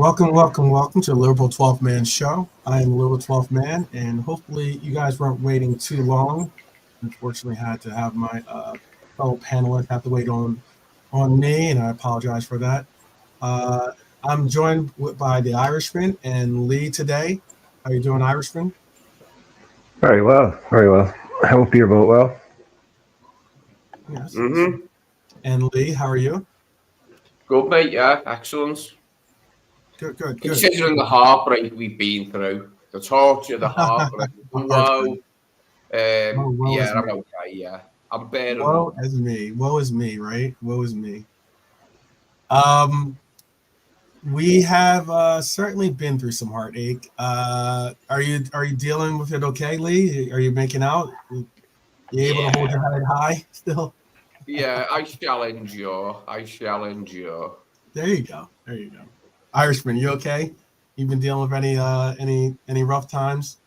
Welcome to the Liverpool 12th Man Show. I am the Liverpool 12th Man, and hopefully you guys weren't waiting too long. Unfortunately, I had to have my fellow panelists have to wait on me, and I apologize for that. Uh, I'm joined by the Irishman and Lee today. How you doing, Irishman? Very well, very well. I hope you're both well. Yes. Mm-hmm. And Lee, how are you? Good, mate. Yeah, excellent. Good, good, good. Considering the heartbreak we've been through, the torture, the heartbreak, Heartbreak. whoa. Woe Yeah, is I'm me. okay. Yeah, I'm bearing up. Woe is me. Woe is me. Right? Woe is me. Um, We have certainly been through some heartache. Are you dealing with it okay, Lee? Are you making out? You able to hold Yeah, your head high still? yeah. I shall endure. I shall endure. There you go. There you go. Irishman, you okay? You been dealing with any rough times?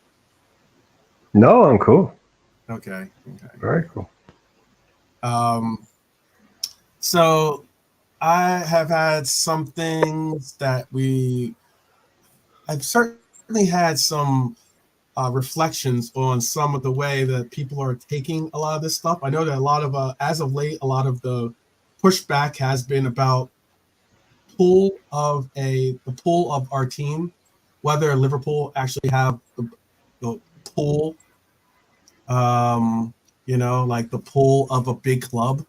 No, I'm cool. Okay. Okay. Very cool. Um, so I have had some things that I've certainly had some reflections on some of the way that people are taking a lot of this stuff. I know that a lot of, as of late, a lot of the pushback has been about the pull of our team, whether Liverpool actually have the pull, um, like the pull of a big club,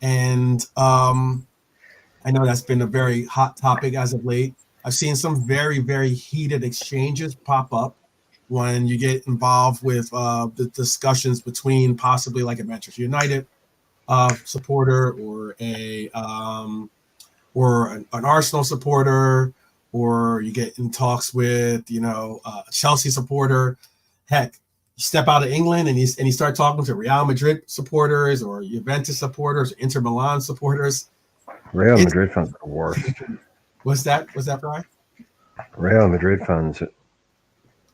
and I know that's been a very hot topic as of late. I've seen some very, very heated exchanges pop up when you get involved with the discussions between possibly like a Manchester United supporter or an Arsenal supporter, or you get in talks with a Chelsea supporter. Heck, you step out of England and you start talking to Real Madrid supporters or Juventus supporters, or Inter Milan supporters. Real It's Madrid fans are the worst. was that Brian? Real Madrid fans,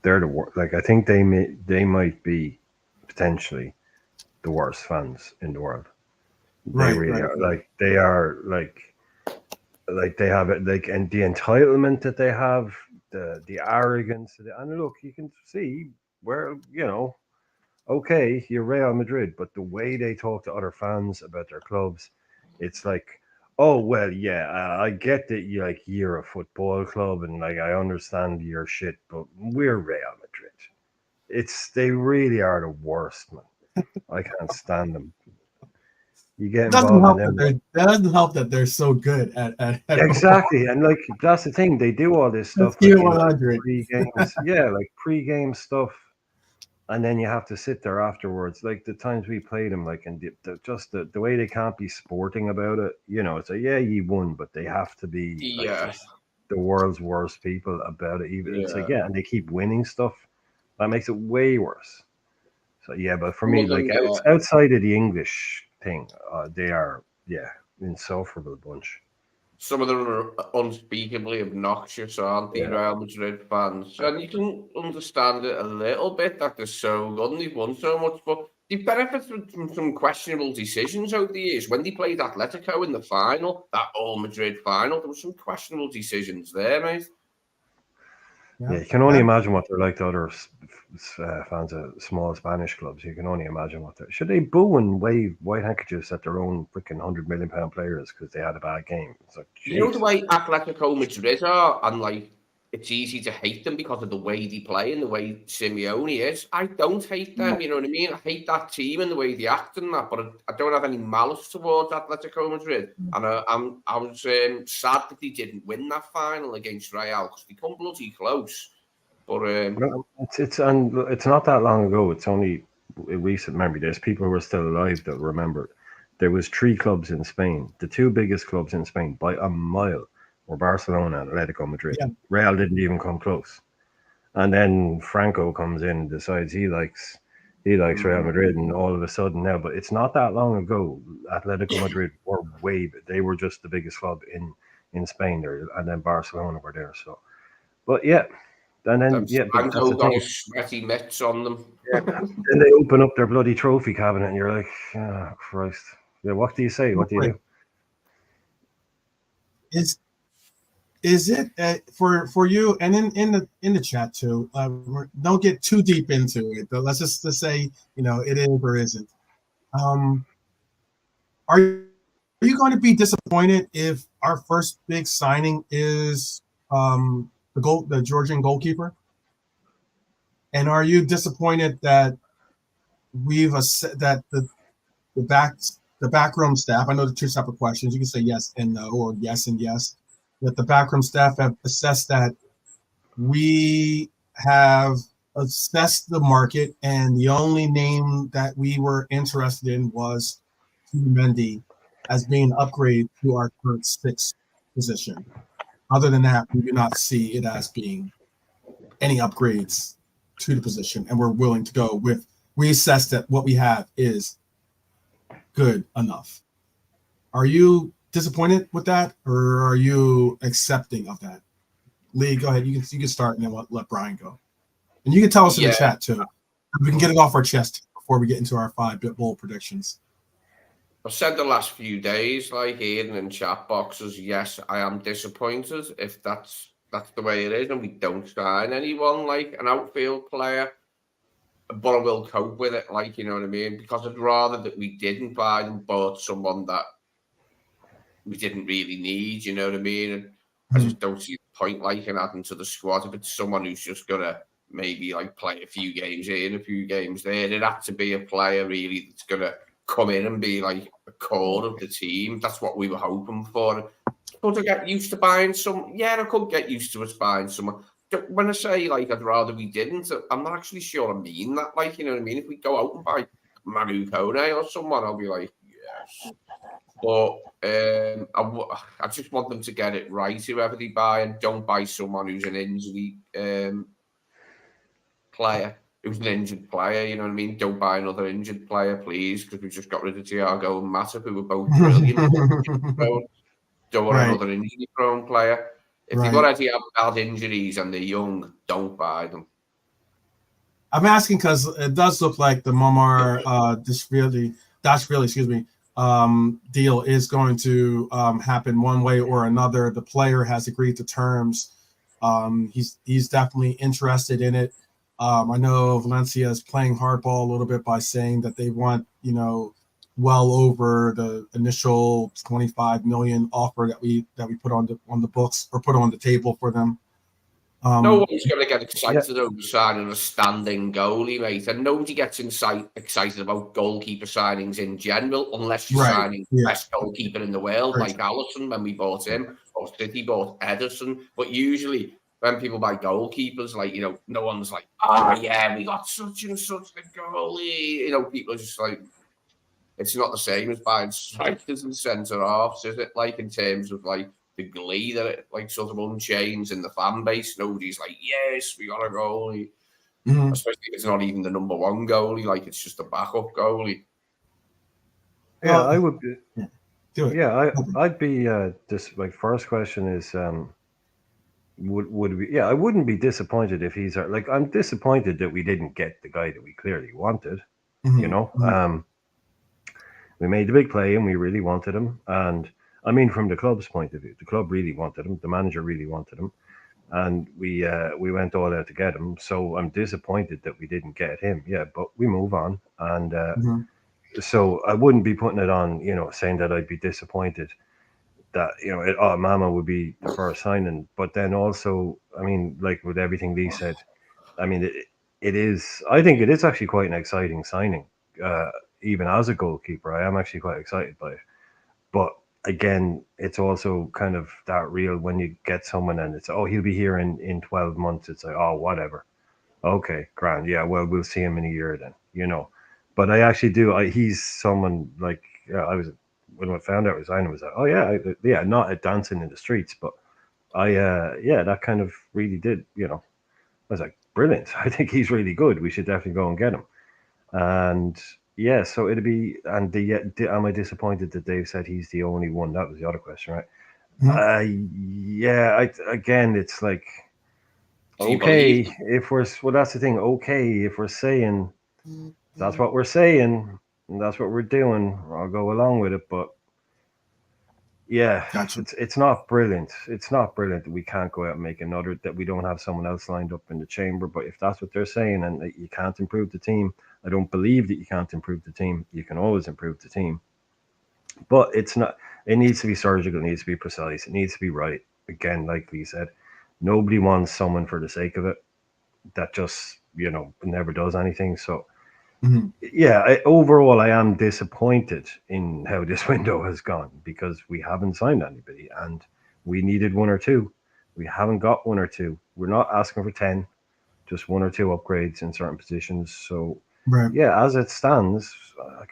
they're the worst. Like I think they might be potentially the worst fans in the world. They Right, really right, are. right. They are like they have it like and the entitlement that they have, the arrogance. And look, you can see where okay, you're Real Madrid, but the way they talk to other fans about their clubs, it's like, oh well, yeah, I get that you're a football club and like I understand your shit, but we're Real Madrid. They really are the worst, man. I can't stand them. You get It doesn't involved in help that them. they're so good at football. Exactly, and like that's the thing. They do all this Let's stuff keep it like in like 100. pre-games, yeah, like pre-game stuff, and then you have to sit there afterwards. Like the times we played them, like and the way they can't be sporting about it. It's like yeah, you won, but they have to be like Yeah, just the world's worst people about it. Even it's like yeah. yeah, and they keep winning stuff. That makes it way worse. So yeah, but for Some me, of like them, outside of the English thing, they are yeah insufferable bunch. some of them are unspeakably obnoxious, aren't they, Yeah. Real Madrid fans? And you can understand it a little bit that they're so good and they've won so much, but they benefit from some questionable decisions over the years. When they played Atletico in the final, that all Madrid final, there were some questionable decisions there, mate. Yeah, Yeah, you can only yeah. imagine what they're like to other fans of small Spanish clubs. You can only imagine what they're. Should they boo and wave white handkerchiefs at their own freaking £100 million players because they had a bad game? It's like, You know the Jesus. way Atletico Madrid are, and like it's easy to hate them because of the way they play and the way Simeone is. I don't hate them, you know what I mean? I hate that team and the way they act and that, but I don't have any malice towards Atletico Madrid. And I was sad that they didn't win that final against Real because they come bloody close. But No, it's not that long ago. It's only a recent memory. There's people who are still alive that remember. There was three clubs in Spain. The two biggest clubs in Spain by a mile were Barcelona and Atletico Madrid. Yeah. Real didn't even come close. And then Franco comes in and decides he likes Real mm, Madrid, and all of a sudden now, but it's not that long ago. Atletico Madrid were they were just the biggest club in Spain there, and then Barcelona were there. So, but yeah, and them then yeah, but that's Franco the got thing. his sweaty mitts on them. Yeah, then they open up their bloody trophy cabinet, and you're like, oh, Christ. Yeah, what do you say? What do you Wait, do? is is it for you and in the chat too? Don't get too deep into it, but let's say it is or isn't. Are you going to be disappointed if our first big signing is the Georgian goalkeeper? And are you disappointed that that the backroom staff? I know the two separate questions. You can say yes and no, or yes and yes. That the backroom staff have assessed that we have assessed the market, and the only name that we were interested in was Mendy as being an upgrade to our current sixth position. Other than that, we do not see it as being any upgrades to the position, and we're willing to go with. We assess that what we have is good enough. Are you disappointed with that, or are you accepting of that? Lee, go ahead. You can start, and then let Brian go. And you can tell us in the chat too. We can get it off our chest before we get into our 5-bit bowl predictions. I've said the last few days, like Ian in chat boxes, yes, I am disappointed if that's the way it is, and we don't sign anyone like an outfield player. But I will cope with it, like, you know what I mean? Because I'd rather that we didn't buy them, bought someone that we didn't really need, you know what I mean? And I just don't see the point, like, in adding to the squad. If it's someone who's just gonna maybe like play a few games here and a few games there, it had to be a player really that's gonna come in and be like a core of the team. That's what we were hoping for. Could I get used to buying some? Yeah, I could get used to us buying someone. When I say like I'd rather we didn't, I'm not actually sure I mean that. Like, you know what I mean? If we go out and buy Manu Kone or someone, I'll be like, yes. But I just want them to get it right, whoever they buy, and don't buy someone who's an injury player. Who's an injured player, you know what I mean? Don't buy another injured player, please, because we just got rid of Thiago and Matip, who were both brilliant. Don't want another injury-prone player. If you've already have bad injuries and they're young, don't buy them. I'm asking because it does look like the Momar Dashvili, deal is going to happen one way or another. The player has agreed to terms. He's definitely interested in it. I know Valencia is playing hardball a little bit by saying that they want, well over the initial 25 million offer that we put on the books or put on the table for them. No one's going to get excited over signing a standing goalie, mate, and nobody gets excited about goalkeeper signings in general unless you're signing the best goalkeeper in the world, like Alisson when we bought him, or City bought Ederson. But usually when people buy goalkeepers, like, no one's like, oh yeah, we got such and such a goalie. People are just like, it's not the same as buying strikers and centre halves, is it? Like, in terms of like the glee that it like sort of unchains in the fan base. Nobody's like, yes, we got a goalie. Especially if it's not even the number one goalie, like it's just a backup goalie. Yeah, I would be. Do it. Yeah, I'd be. This like first question is, would we? Yeah, I wouldn't be disappointed if he's like. I'm disappointed that we didn't get the guy that we clearly wanted. We made the big play and we really wanted him. And I mean, from the club's point of view, the club really wanted him. The manager really wanted him. And we went all out to get him. So I'm disappointed that we didn't get him. Yeah, but we move on. And so I wouldn't be putting it on, saying that I'd be disappointed that, Mama would be the first signing. But then also, I mean, like with everything Lee said, I mean, I think it is actually quite an exciting signing. Even as a goalkeeper, I am actually quite excited by it. But again, it's also kind of that real when you get someone and it's, he'll be here in 12 months. It's like, whatever. Okay, grand. Yeah, well, we'll see him in a year then, But I actually do. He's someone like, when I found out resigning, I was like, not at dancing in the streets, but that kind of really did, I was like, brilliant. I think he's really good. We should definitely go and get him. And yeah, so it'd be, and am I disappointed that Dave said he's the only one? That was the other question, right? Again, it's like, okay, that's the thing. Okay, if we're saying that's what we're saying and that's what we're doing, I'll go along with it. But Yeah, Gotcha. it's not brilliant. It's not brilliant that we can't go out and make another, that we don't have someone else lined up in the chamber. But if that's what they're saying, and that you can't improve the team, I don't believe that you can't improve the team. You can always improve the team, but it's not. It needs to be surgical. It needs to be precise. It needs to be right. Again, like we said, nobody wants someone for the sake of it that just never does anything. So Hmm. yeah, overall, I am disappointed in how this window has gone because we haven't signed anybody, and we needed one or two. We haven't got one or two. We're not asking for 10, just one or two upgrades in certain positions. So, Right. yeah, as it stands,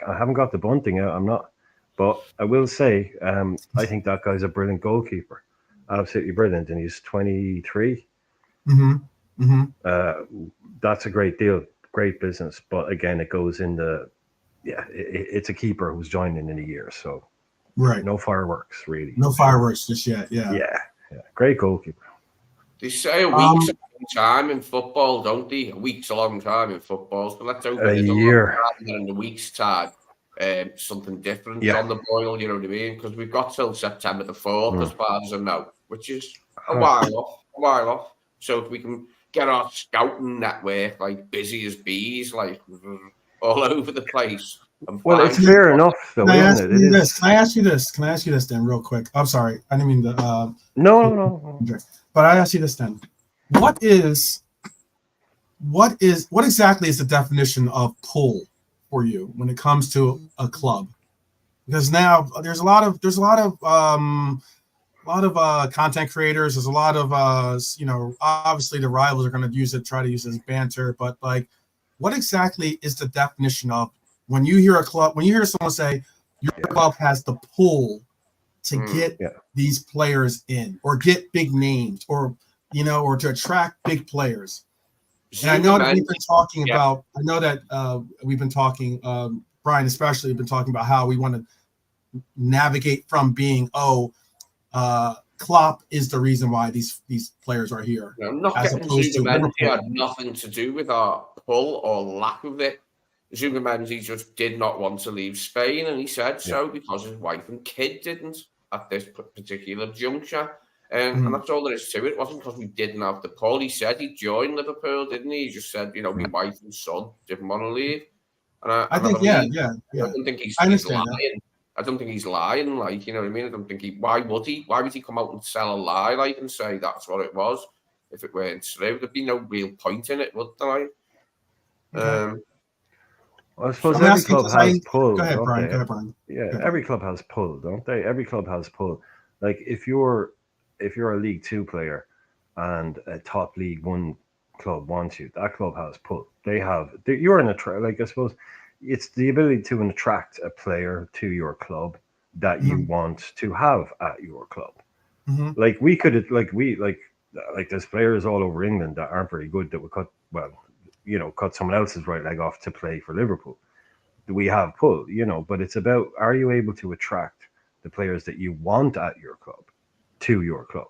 I haven't got the bunting out. I'm not, but I will say, I think that guy's a brilliant goalkeeper, absolutely brilliant, and he's 23. Hmm. Hmm. Uh, that's a great deal, great business. But again, it goes in the yeah, it's a keeper who's joining in a year, so Right. no fireworks really. No Sure. fireworks just yet. Yeah. Yeah, yeah, great goalkeeper. They say a week's a Um. long time in football, don't they? A week's a long time in football, so let's hope A it is a long year. time, and in a week's time, something different Yeah. on the boil, you know what I mean? Because we've got till September the 4th, as Mm. far as I know, which is a Huh. while off, a while off. So if we can get our scouting network, like, busy as bees, like, all over the place, and Well, it's find fair someone. enough, Can though, I isn't ask it? It you is. this? Can I ask you this? Can I ask you this then, real quick? I'm sorry, I didn't mean to. No, no, no. But I ask you this then: what is what exactly is the definition of pull for you when it comes to a club? Because now there's a lot of content creators. There's a lot of obviously the rivals are going to try to use it as banter. But like, what exactly is the definition of when you hear when you hear someone say your Yeah, club has the pull to get yeah, these players in or get big names or to attract big players? And I know that Zuma we've been talking yeah, about. I know that we've been talking. Brian, especially, been talking about how we want to navigate from being Klopp is the reason why these players are here, not as getting opposed to Zuma Mendy Liverpool. had nothing to do with our pull or lack of it. Zuma Mendy just did not want to leave Spain, and he said yeah. so because his wife and kid didn't at this particular juncture. And Mm, that's all there is to it. It wasn't because we didn't have the pull. He said he joined Liverpool, didn't he? He just said, my Mm. wife and son didn't want to leave. I And I think, yeah, believe, yeah, I yeah. don't think I he's understand that. lying. I don't think he's lying, like, you know what I mean? I don't think why would he? Why would he come out and sell a lie, like, and say that's what it was if it weren't true? There'd be no real point in it, would there? Okay. Well, I suppose I'm every asking club because has go pull, ahead, don't Brian. Go they? ahead, Brian. Yeah, Go ahead, every Brian. club has pull, don't they? Every club has pull. Like if you're a League Two player and a top League One club wants you, that club has pull. You're in like I suppose it's the ability to attract a player to your club that you Mm-hmm. want to have at your club. Mm-hmm. Like we could like there's players all over England that aren't very good that would cut someone else's right leg off to play for Liverpool. We have pull, but it's about, are you able to attract the players that you want at your club to your club?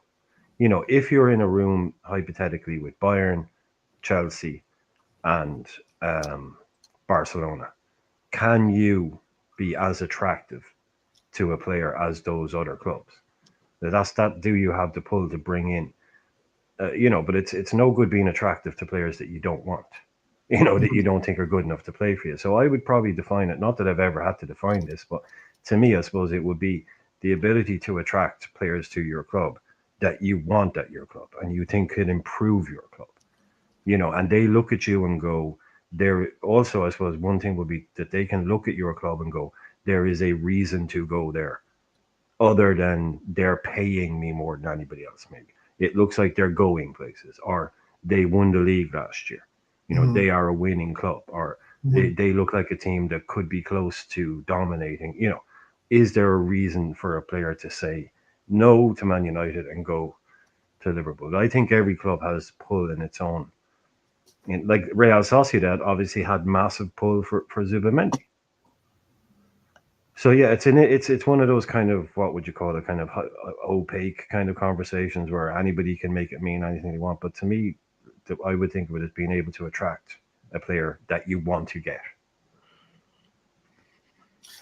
If you're in a room hypothetically with Bayern, Chelsea, and um, Barcelona, can you be as attractive to a player as those other clubs? That's that. Do you have the pull to bring in? But it's no good being attractive to players that you don't want. That you don't think are good enough to play for you. So I would probably define it. Not that I've ever had to define this, but to me, I suppose it would be the ability to attract players to your club that you want at your club and you think could improve your club. And they look at you and go, there also, I suppose, one thing would be that they can look at your club and go, there is a reason to go there other than they're paying me more than anybody else, maybe. It looks like they're going places, or they won the league last year. Mm-hmm. They are a winning club, or Mm-hmm. they look like a team that could be close to dominating. Is there a reason for a player to say no to Man United and go to Liverpool? I think every club has pull in its own. Like Real Sociedad obviously had massive pull for Zubamendi. So yeah, it's one of those kind of, what would you call it, kind of opaque kind of conversations where anybody can make it mean anything they want. But to me, I would think of it as being able to attract a player that you want to get.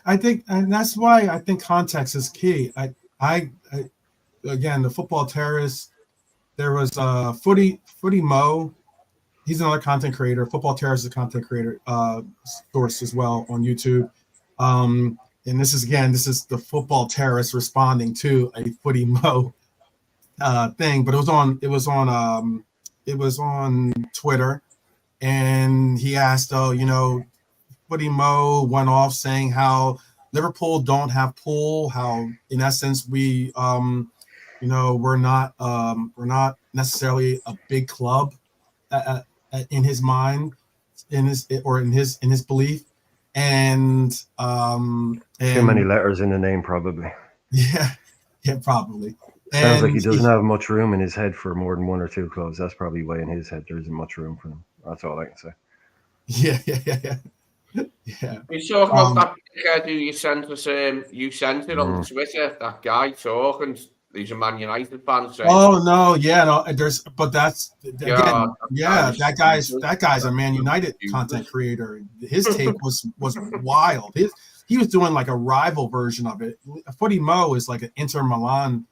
I think, and that's why I think context is key. Again, the football terrorist. There was Footy Mo. He's another content creator. Football terrorist is a content creator source as well on YouTube. And this is the football terrorist responding to a Footy Mo thing, but it was on Twitter, and he asked, Footy Mo went off saying how Liverpool don't have pool, how in essence we we're not necessarily a big club in his mind, in his belief, and too many letters in the name, probably. Yeah, probably. Sounds like he doesn't have much room in his head for more than one or two clubs. That's probably why in his head there isn't much room for him. That's all I can say. Yeah. You talking about that guy who you sent us? You sent it on Twitter. That guy talking. He's a Man United fan. Saying, oh no, yeah, no. That guy's a Man United content creator. His take was wild. He was doing like a rival version of it. Footy Mo is like an Inter Milan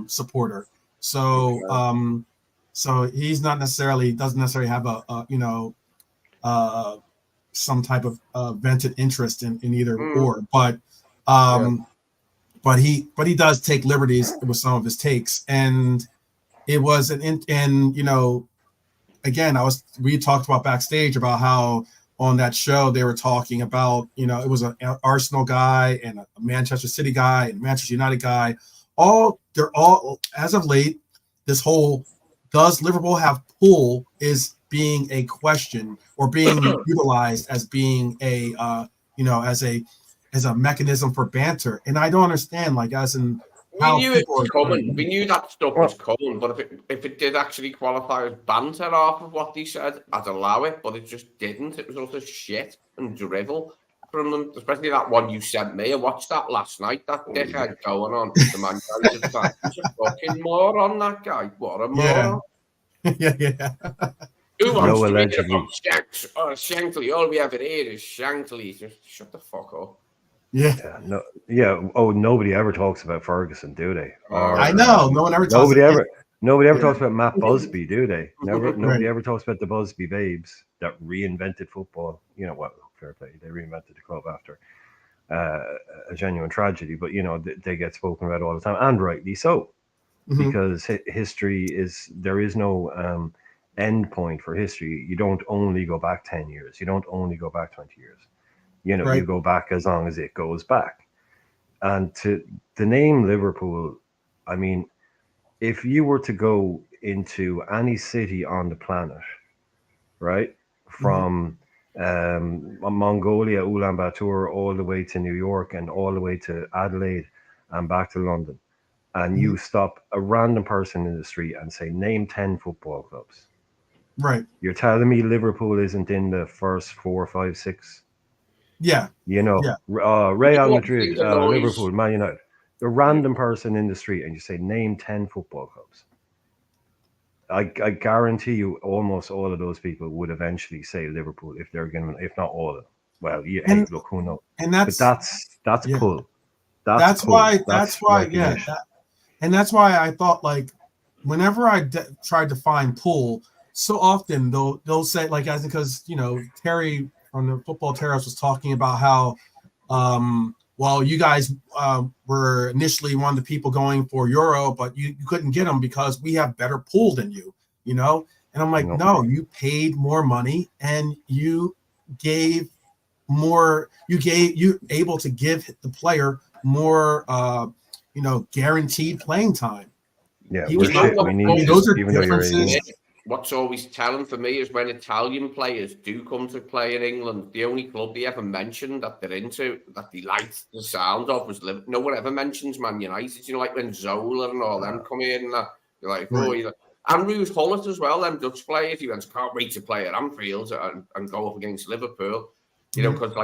supporter. So so he's doesn't necessarily have a some type of vented interest in either or, but he does take liberties with some of his takes, and it was again, we talked about backstage about how on that show they were talking about it was an Arsenal guy and a Manchester City guy and a Manchester United guy. They're all as of late. This whole does Liverpool have pool is being a question or being utilized as being a as a mechanism for banter, and I don't understand as in how we knew it was coming. We knew that stuff was coming, but if it did actually qualify as banter off of what they said, I'd allow it, but it just didn't. It was all the shit and drivel from them, especially that one you sent me. I watched that last night. That dickhead going on the Man United fan. He's a fucking moron, that guy. What a moron. Yeah. Who wants to read about Shanks? Oh, Shankly. All we ever hear is Shankly. Just shut the fuck up. Nobody ever talks about Ferguson, do they? I know. No one ever talks. Nobody ever talks about Matt Busby, do they? Nobody ever talks about the Busby babes that reinvented football. You know what? Fair play. They reinvented the club after a genuine tragedy, but they get spoken about all the time, and rightly so, because history there is no end point for history. You don't only go back 10 years. You don't only go back 20 years. You go back as long as it goes back. And to the name Liverpool, I mean, if you were to go into any city on the planet, right, from Mongolia, Ulaanbaatar, all the way to New York and all the way to Adelaide and back to London, and you stop a random person in the street and say, name 10 football clubs. Right. You're telling me Liverpool isn't in the first 4, 5, 6? Yeah. Real Madrid, Liverpool, Man United. A random person in the street and you say, name 10 football clubs. I guarantee you almost all of those people would eventually say Liverpool if they're going to, if not all of them. Well, look, who knows? And that's pull. That's why I thought whenever I tried to find pool, so often they'll say because Terry from the Football Terrorist was talking about how you guys were initially one of the people going for Euro, but you couldn't get them because we have better pool than you, and I'm like, no, you paid more money and you gave more, you able to give the player more guaranteed playing time. Yeah, those are differences. What's always telling for me is when Italian players do come to play in England, the only club they ever mentioned that they're into, that they liked the sound of, was Liverpool. No one ever mentions Man United. Like when Zola and all them come in, and you're like, and Ruud Gullit as well, them Dutch players. He went, can't wait to play at Anfield and go up against Liverpool. Because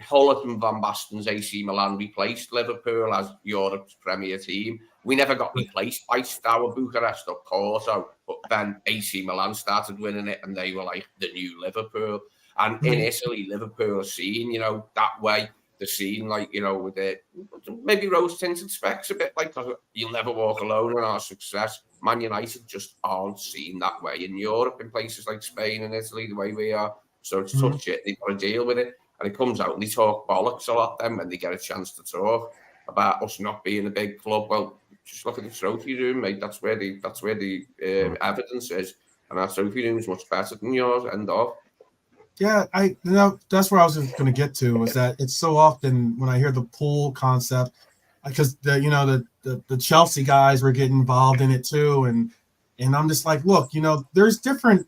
Gullit and Van Basten's AC Milan replaced Liverpool as Europe's premier team. We never got replaced by Steaua Bucharest or Porto, but then AC Milan started winning it, and they were like the new Liverpool. And in Italy, Liverpool are seen, that way. the scene, like, you know, with it, maybe rose-tinted specs a bit, like, you'll never walk alone in our success. Man United just aren't seen that way in Europe, in places like Spain and Italy, the way we are. So it's tough shit. They've got to deal with it. And it comes out and they talk bollocks a lot then when they get a chance to talk about us not being a big club. Well, just look at the trophy room, mate. That's where the evidence is. And our trophy room is much better than yours. End of. Yeah, that's where I was going to get to, was that it's so often when I hear the pool concept, because the Chelsea guys were getting involved in it too, and I'm just like, look, there's different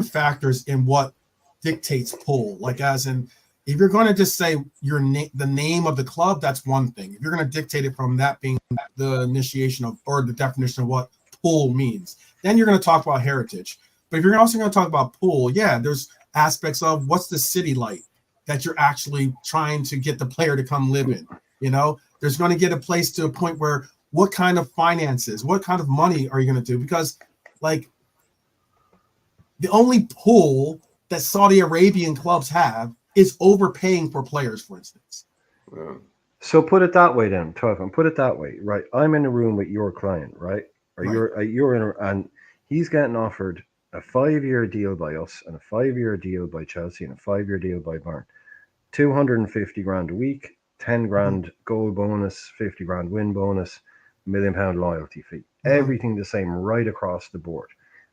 factors in what dictates pool. Like, as in, if you're going to just say the name of the club, that's one thing. If you're going to dictate it from that being the initiation of, or the definition of what pool means, then you're going to talk about heritage. But if you're also going to talk about pool, yeah, there's aspects of what's the city like that you're actually trying to get the player to come live in. There's going to get a place to a point where what kind of finances, what kind of money are you going to do? Because, like, the only pool that Saudi Arabian clubs have is overpaying for players, for instance. Yeah. So put it that way then, Tough, put it that way, right? I'm in a room with your client, right? Or right. you're in and he's getting offered a 5-year deal by us and a 5-year deal by Chelsea and a 5-year deal by Bayern. 250 grand a week, 10 grand goal bonus, 50 grand win bonus, £1 million loyalty fee. Everything the same right across the board.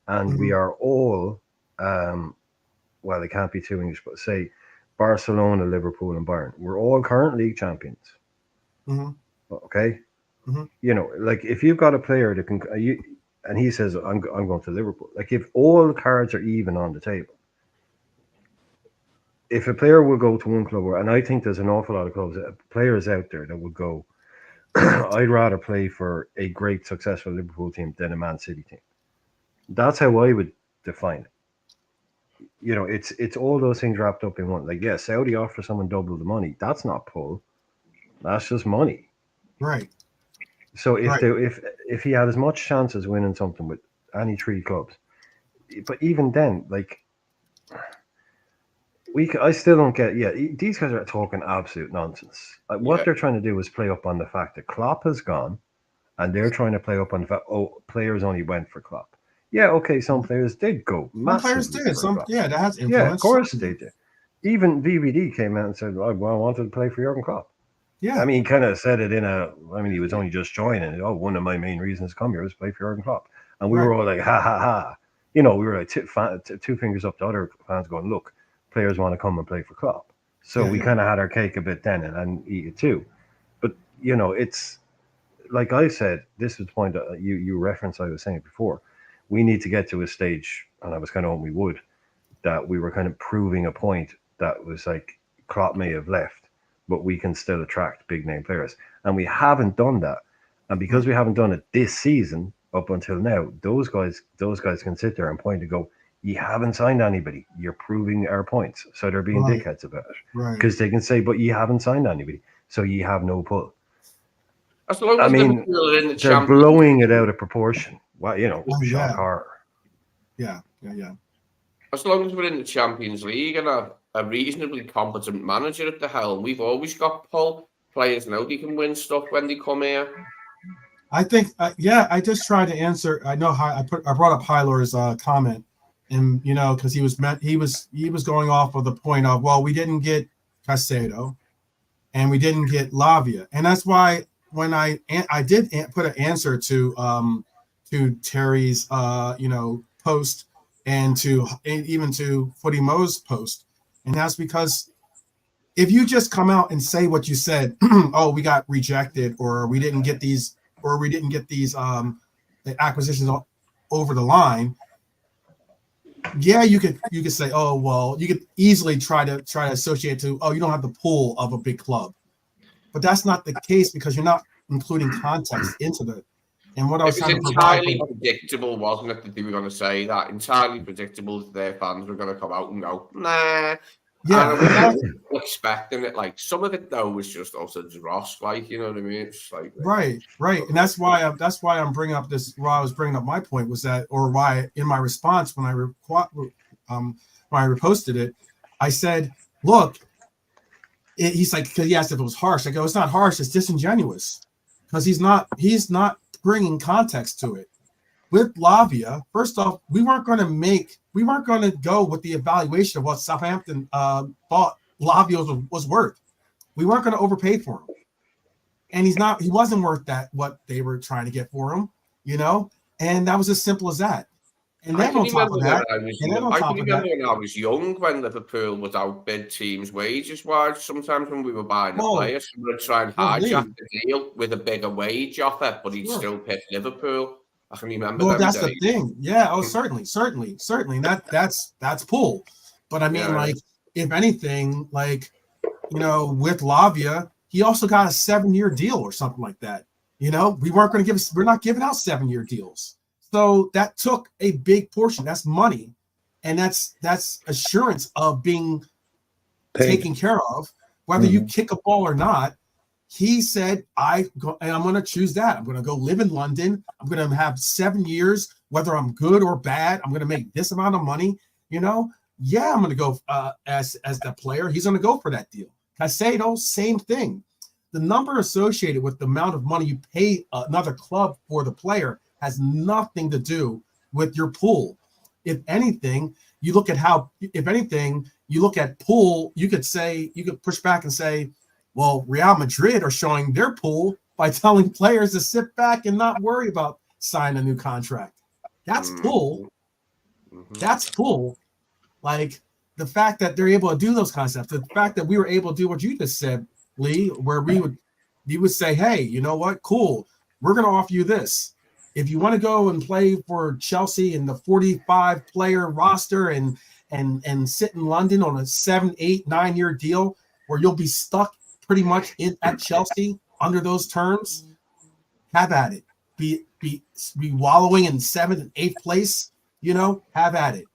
And we are all, well, it can't be too English, but say Barcelona, Liverpool, and Bayern. We're all current league champions. Okay? Like, if you've got a player that can, and he says, I'm going to Liverpool. Like, if all the cards are even on the table, if a player will go to one club, and I think there's an awful lot of clubs, players out there that would go, I'd rather play for a great, successful Liverpool team than a Man City team. That's how I would define it. It's all those things wrapped up in one. Like, yeah, Saudi offer someone double the money. That's not pull. That's just money. Right. So if he had as much chance as winning something with any 3 clubs, but even then, like, I still don't get. Yeah, these guys are talking absolute nonsense. What they're trying to do is play up on the fact that Klopp has gone, and they're trying to play up on the fact, players only went for Klopp. Yeah, okay, some players did go. Some players did. That has influence. Yeah, of course they did. Even VVD came out and said, I wanted to play for Jurgen Klopp. Yeah. I mean, he kind of said it he was only just joining. One of my main reasons to come here was to play for Jurgen Klopp. And we were all like, ha, ha, ha. We were like 2 fingers up to other fans going, look, players want to come and play for Klopp. So we kind of had our cake a bit then and eat it too. But, it's like I said, this is the point that you referenced, I was saying before. We need to get to a stage, and I was kind of hoping we would, that we were kind of proving a point that was like Klopp may have left, but we can still attract big name players. And we haven't done that. And because we haven't done it this season up until now, those guys can sit there and point and go, you haven't signed anybody. You're proving our points. So they're being dickheads about it. Right. Because they can say, but you haven't signed anybody. So you have no pull. As long as they're blowing it out of proportion. Well, shock horror. Yeah. As long as we're in the Champions League and a reasonably competent manager at the helm, we've always got pull. Players know they can win stuff when they come here. I think, I just tried to answer. I know how I brought up Hylor's comment, and because he was going off of the point of, well, we didn't get Caicedo, and we didn't get Lavia, and that's why when I did put an answer to Terry's post and even to Footy Mo's post, and that's because if you just come out and say what you said, oh, we got rejected, or we didn't get these acquisitions over the line, yeah, you could say, oh, well, you could easily try to associate to, oh, you don't have the pull of a big club, but that's not the case because you're not including context into the. And what I was trying to provide, entirely predictable, wasn't it, that they were going to say that? Entirely predictable that their fans were going to come out and go, nah. Yeah, I was expecting it. Like, some of it though was just also dross, like, you know what I mean? It's like right, and that's why I'm bringing up this. Why I was bringing up my point was that, or why in my response when I reposted it, I said, look, he's like, because he asked if it was harsh. I go, it's not harsh, it's disingenuous, because he's not bringing context to it. With Lavia, first off, we weren't going to go with the evaluation of what Southampton thought Lavia was worth. We weren't going to overpay for him, and he wasn't worth that what they were trying to get for him, and that was as simple as that. And then on top of that, I can remember when I was young, when Liverpool would outbid teams wages-wise. Sometimes when we were buying a player, someone would try and hijack the deal with a bigger wage offer, but he'd still pick Liverpool. I can remember. Well, that's the thing. Yeah. Oh, certainly. That's pull. But I mean, like, if anything, like, with Lavia, he also got a 7-year deal or something like that. We're not giving out 7-year deals. So that took a big portion. That's money, and that's assurance of being taken care of, whether you kick a ball or not. He said, I'm going to choose that. I'm going to go live in London. I'm going to have 7 years, whether I'm good or bad. I'm going to make this amount of money. I'm going to go as the player. He's going to go for that deal. Caicedo, same thing. The number associated with the amount of money you pay another club for the player has nothing to do with your pool. If anything, you look at pool, you could push back and say, well, Real Madrid are showing their pool by telling players to sit back and not worry about signing a new contract. That's pool. That's pool. Like, the fact that they're able to do those concepts, the fact that we were able to do what you just said, Lee, where you would say, hey, you know what? Cool. We're going to offer you this. If you want to go and play for Chelsea in the 45-player roster and sit in London on a 7, 8, 9-year deal where you'll be stuck pretty much at Chelsea under those terms, have at it. Be wallowing in 7th and 8th place, have at it.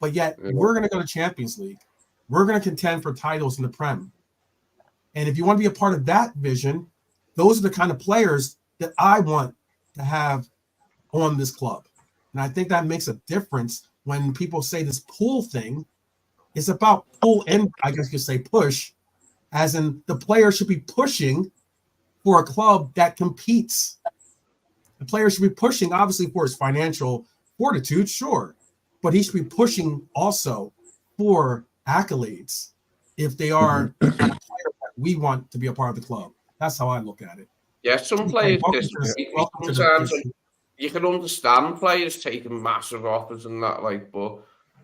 But yet we're going to go to Champions League. We're going to contend for titles in the Prem. And if you want to be a part of that vision, those are the kind of players that I want to have on this club. And I think that makes a difference when people say this pull thing is about pull and I guess you could say push, as in the player should be pushing for a club that competes. The player should be pushing, obviously, for his financial fortitude, sure, but he should be pushing also for accolades if they are the kind of player that we want to be a part of the club. That's how I look at it. Yeah, some players sometimes you can understand players taking massive offers and that, like, but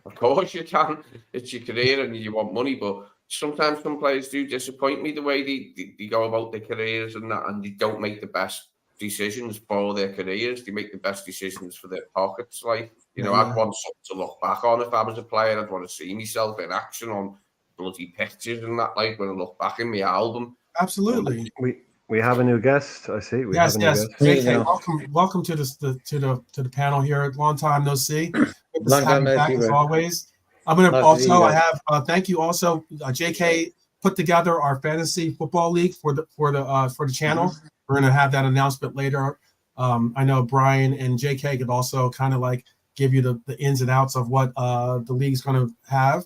of course you can. It's your career and you want money, but sometimes some players do disappoint me the way they go about their careers and that, and they don't make the best decisions for their careers. They make the best decisions for their pockets. Like, I'd want something to look back on if I was a player. I'd want to see myself in action on bloody pictures and that, like, when I look back in my album. Absolutely. We have a new guest. I see. We have a new guest. JK, welcome to the panel here. Long time no see. Good to have you back as always. I'm gonna also thank you also. JK put together our fantasy football league for the channel. We're gonna have that announcement later. I know Brian and JK could also kind of like give you the ins and outs of what the league's gonna have.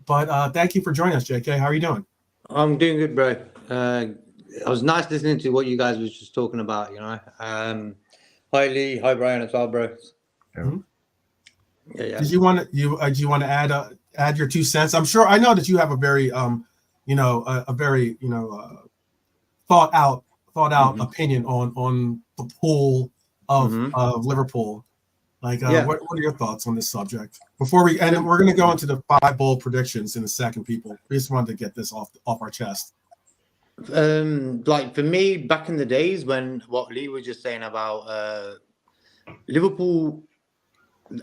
But thank you for joining us, JK. How are you doing? I'm doing good, bro. It was nice listening to what you guys was just talking about, Hi Lee, hi Brian as well, bro. Mm-hmm. Yeah. Did you want to add your 2 cents? I'm sure I know that you have a very a very thought out opinion on the pool of Liverpool. Like, what are your thoughts on this subject? Before we're going to go into the 5 bold predictions in a second, people. We just wanted to get this off our chest. Like for me, back in the days when what Lee was just saying about Liverpool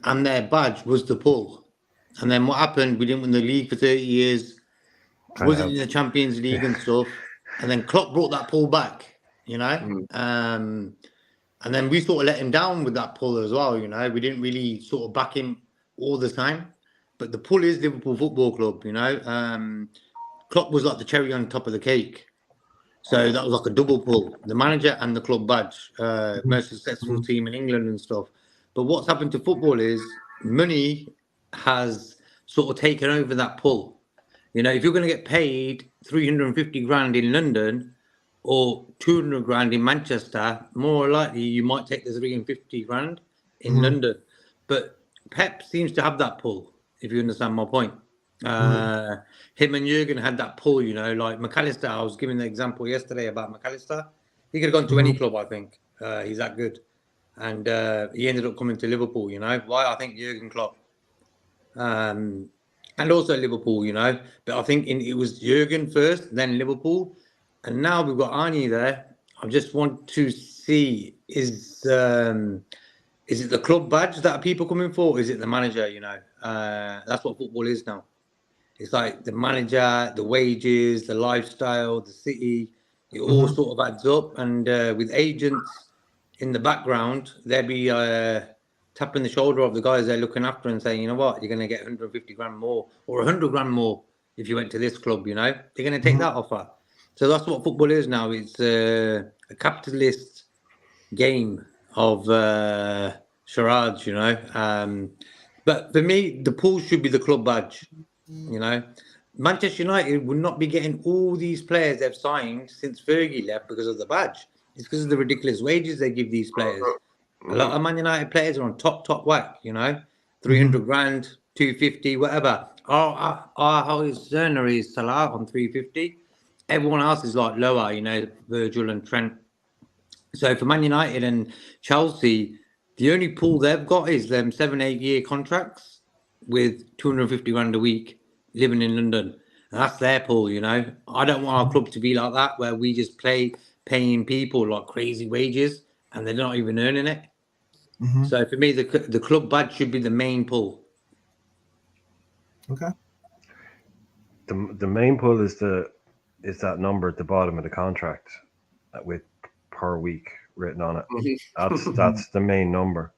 and their badge was the pull, and then what happened? We didn't win the league for 30 years, wasn't in the Champions League and stuff, and then Klopp brought that pull back, and then we sort of let him down with that pull as well. We didn't really sort of back him all the time, but the pull is Liverpool Football Club. Klopp was like the cherry on top of the cake. So that was like a double pull, the manager and the club badge, most successful team in England and stuff. But what's happened to football is money has sort of taken over that pull. You know, if you're going to get paid 350 grand in London or 200 grand in Manchester, more likely you might take the 350 grand in London. But Pep seems to have that pull, if you understand my point. Him and Jurgen had that pull, you know, like McAllister. I was giving the example yesterday about McAllister. He could have gone to any club, I think. He's that good. And he ended up coming to Liverpool, you know. Why? I think Jurgen Klopp. And also Liverpool, you know. But I think it was Jurgen first, then Liverpool. And now we've got Arnie there. I just want to see, is it the club badge that people coming for? Or is it the manager, you know? That's what football is now. It's like the manager, the wages, the lifestyle, the city. It all sort of adds up. And with agents in the background, they'll be tapping the shoulder of the guys they're looking after and saying, you know what, you're going to get 150 grand more or 100 grand more if you went to this club, you know. They're going to take that offer. So that's what football is now. It's a capitalist game of charades, you know. But for me, the pool should be the club badge, you know. Manchester United would not be getting all these players they've signed since Fergie left because of the badge. It's because of the ridiculous wages they give these players. A lot of Man United players are on top whack, you know, 300 grand, 250, whatever. Our earner is Salah on 350. Everyone else is like lower, you know, Virgil and Trent. So for Man United and Chelsea, the only pool they've got is them 7-8 year contracts with 250 grand a week living in London. And that's their pool, you know. I don't want our club to be like that, where we just play paying people like crazy wages and they're not even earning it. So for me, the club badge should be the main pool. Okay. The main pull is that number at the bottom of the contract with per week written on it. That's the main number.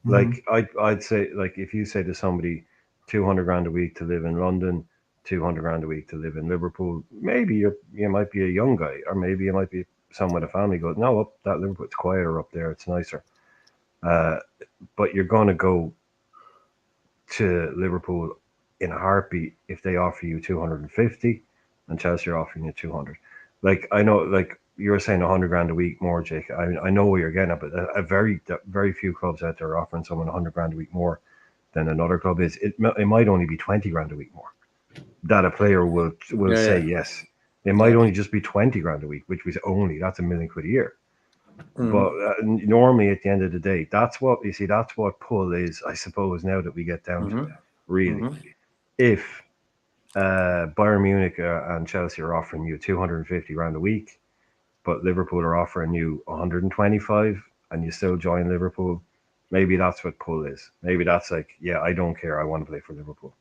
Like I'd say, like if you say to somebody 200 grand a week to live in London, 200 grand a week to live in Liverpool, maybe you might be a young guy, or maybe you might be someone with a family goes, no, that Liverpool, it's quieter up there, it's nicer. But you're going to go to Liverpool in a heartbeat if they offer you 250 and Chelsea are offering you 200. Like, I know, like you were saying 100 grand a week more, Jake. I know where you're getting at, but a very few clubs out there are offering someone 100 grand a week more than another club is. It might only be 20 grand a week more that a player will say yes. It might only just be 20 grand a week, which was that's $1 million a year. But normally at the end of the day, that's what pull is, I suppose, now that we get down to it, really. If Bayern Munich and Chelsea are offering you 250 grand a week, but Liverpool are offering you 125 and you still join Liverpool, maybe that's what pull is. Maybe that's like, yeah, I don't care, I want to play for Liverpool.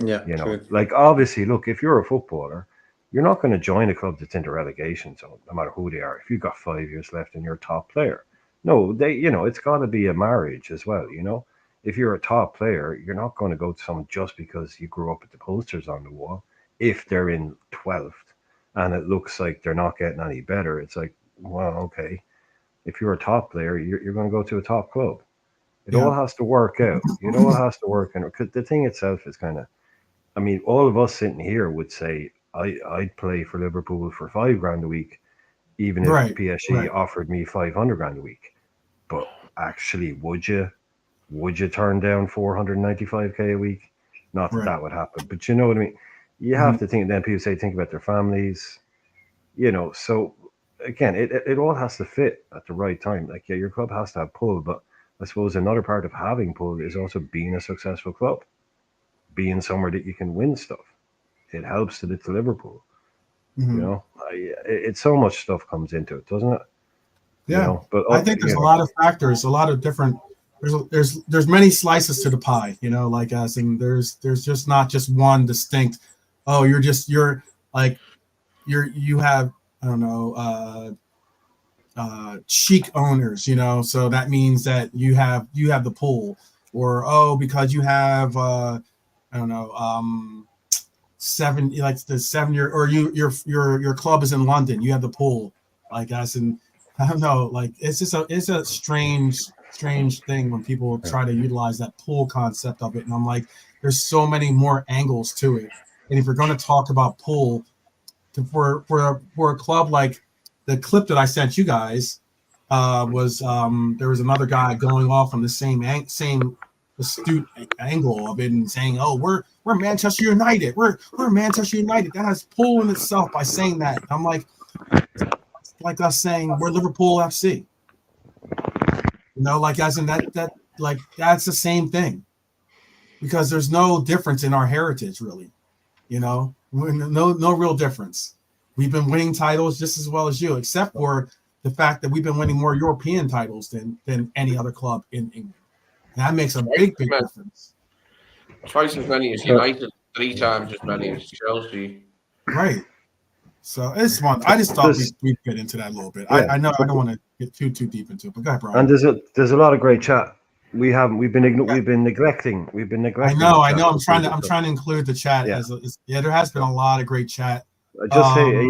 Yeah, you know, true. like obviously, look, if you're a footballer, you're not going to join a club that's into relegation zone, no matter who they are. If you've got 5 years left and you're a top player, no, it's got to be a marriage as well. You know, if you're a top player, you're not going to go to someone just because you grew up with the posters on the wall. If they're in 12th and it looks like they're not getting any better, it's like, well, okay. If you're a top player, you're going to go to a top club. It all has to work out. It all has to work. And because the thing itself is kind of, I mean, all of us sitting here would say, I'd play for Liverpool for 5 grand a week, even if PSG offered me 500 grand a week. But actually, would you turn down 495k a week? Not that that would happen, but you know what I mean. You have to think. Then people say, think about their families. You know, so again, it all has to fit at the right time. Like, yeah, your club has to have pull, but I suppose another part of having pull is also being a successful club, being somewhere that you can win stuff. It helps that it's Liverpool. You know, it's so much stuff comes into it, doesn't it? Yeah, you know? But I think there's a lot of factors, a lot of different. There's many slices to the pie. You know, like as in there's just not just one distinct. Oh, you have, I don't know, chic owners. You know, so that means that you have the pool, or because you have I don't know 7 year, or your club is in London, you have the pool, like as in, I don't know, like it's a strange thing when people try to utilize that pool concept of it, and I'm like, there's so many more angles to it and if you're going to talk about pull, for a club like the clip that I sent you guys was there was another guy going off on the same astute angle of it and saying, "Oh, we're Manchester United. We're Manchester United." That has pull in itself by saying that. I'm like, it's like us saying we're Liverpool FC. You know, like as in that like that's the same thing, because there's no difference in our heritage, really. You know, no real difference. We've been winning titles just as well as you, except for the fact that we've been winning more European titles than any other club in England. And that makes a big difference. Twice as many as United, 3 times as many as Chelsea. Right. So it's one. I just thought we'd get into that a little bit. Yeah. I know I don't want to get too deep into it, but go ahead, Brian. And there's a lot of great chat. We've been neglecting. I know. I'm trying to include the chat there has been a lot of great chat. I just say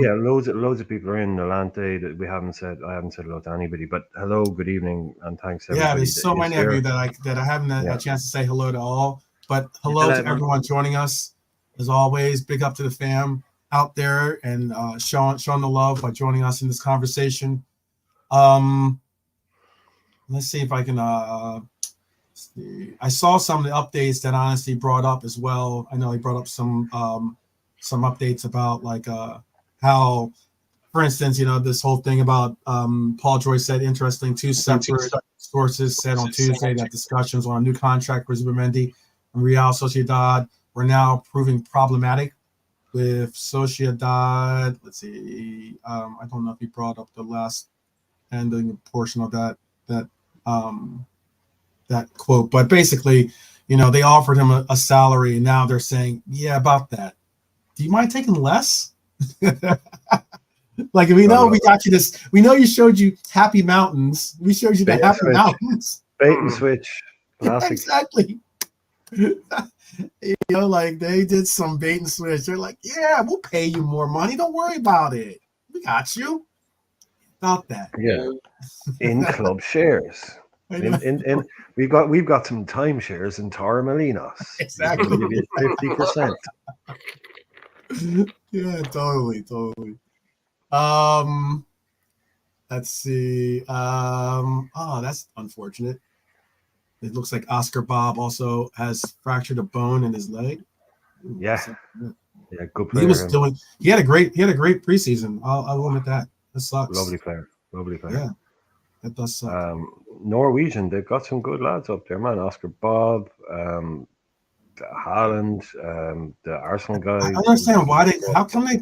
loads of people are in Alante that I haven't said hello to anybody, but hello, good evening, and thanks everybody. Yeah, there's so many of you that I haven't had a chance to say hello to all, but hello to everyone joining us as always. Big up to the fam out there and showing the love by joining us in this conversation. Let's see if I can I saw some of the updates that Honesty brought up as well. I know he brought up some updates about like how, for instance, you know, this whole thing about Paul Joyce said interesting. 2 separate sources said on Tuesday that discussions on a new contract for Zubimendi and Real Sociedad were now proving problematic. With Sociedad, let's see, I don't know if he brought up the last ending portion of that quote, but basically, you know, they offered him a salary, and now they're saying, yeah, about that. Do you mind taking less? Like, we know we got you this. We know you showed you Happy Mountains. We showed you the Happy Mountains. Bait and switch. Exactly. You know, like they did some bait and switch. They're like, yeah, we'll pay you more money. Don't worry about it. We got you. About that. Yeah. In club shares. In we've got some timeshares in Torremolinos. Exactly. 50%. Yeah, totally. Let's see. Oh, that's unfortunate. It looks like Oscar Bob also has fractured a bone in his leg. Yeah, good player. He had a great preseason. I'll admit that. That sucks. Lovely player. Yeah, that does suck. Norwegian, they've got some good lads up there, man. Oscar Bob, Haaland, the Arsenal guy. I don't understand why how come they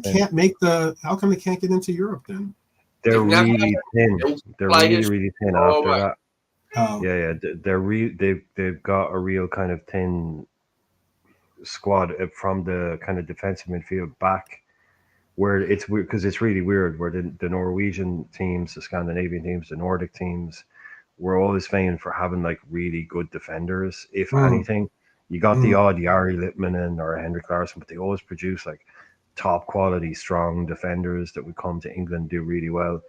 can't get into Europe then? They're really thin. They're really thin after that. Oh. Yeah. They've got a real kind of thin squad from the kind of defensive midfield back, where it's weird because it's really weird where the Norwegian teams, the Scandinavian teams, the Nordic teams, were always famed for having like really good defenders. If anything, you got the odd Jari Litmanen or Henrik Larsson, but they always produce like top quality, strong defenders that would come to England and do really well.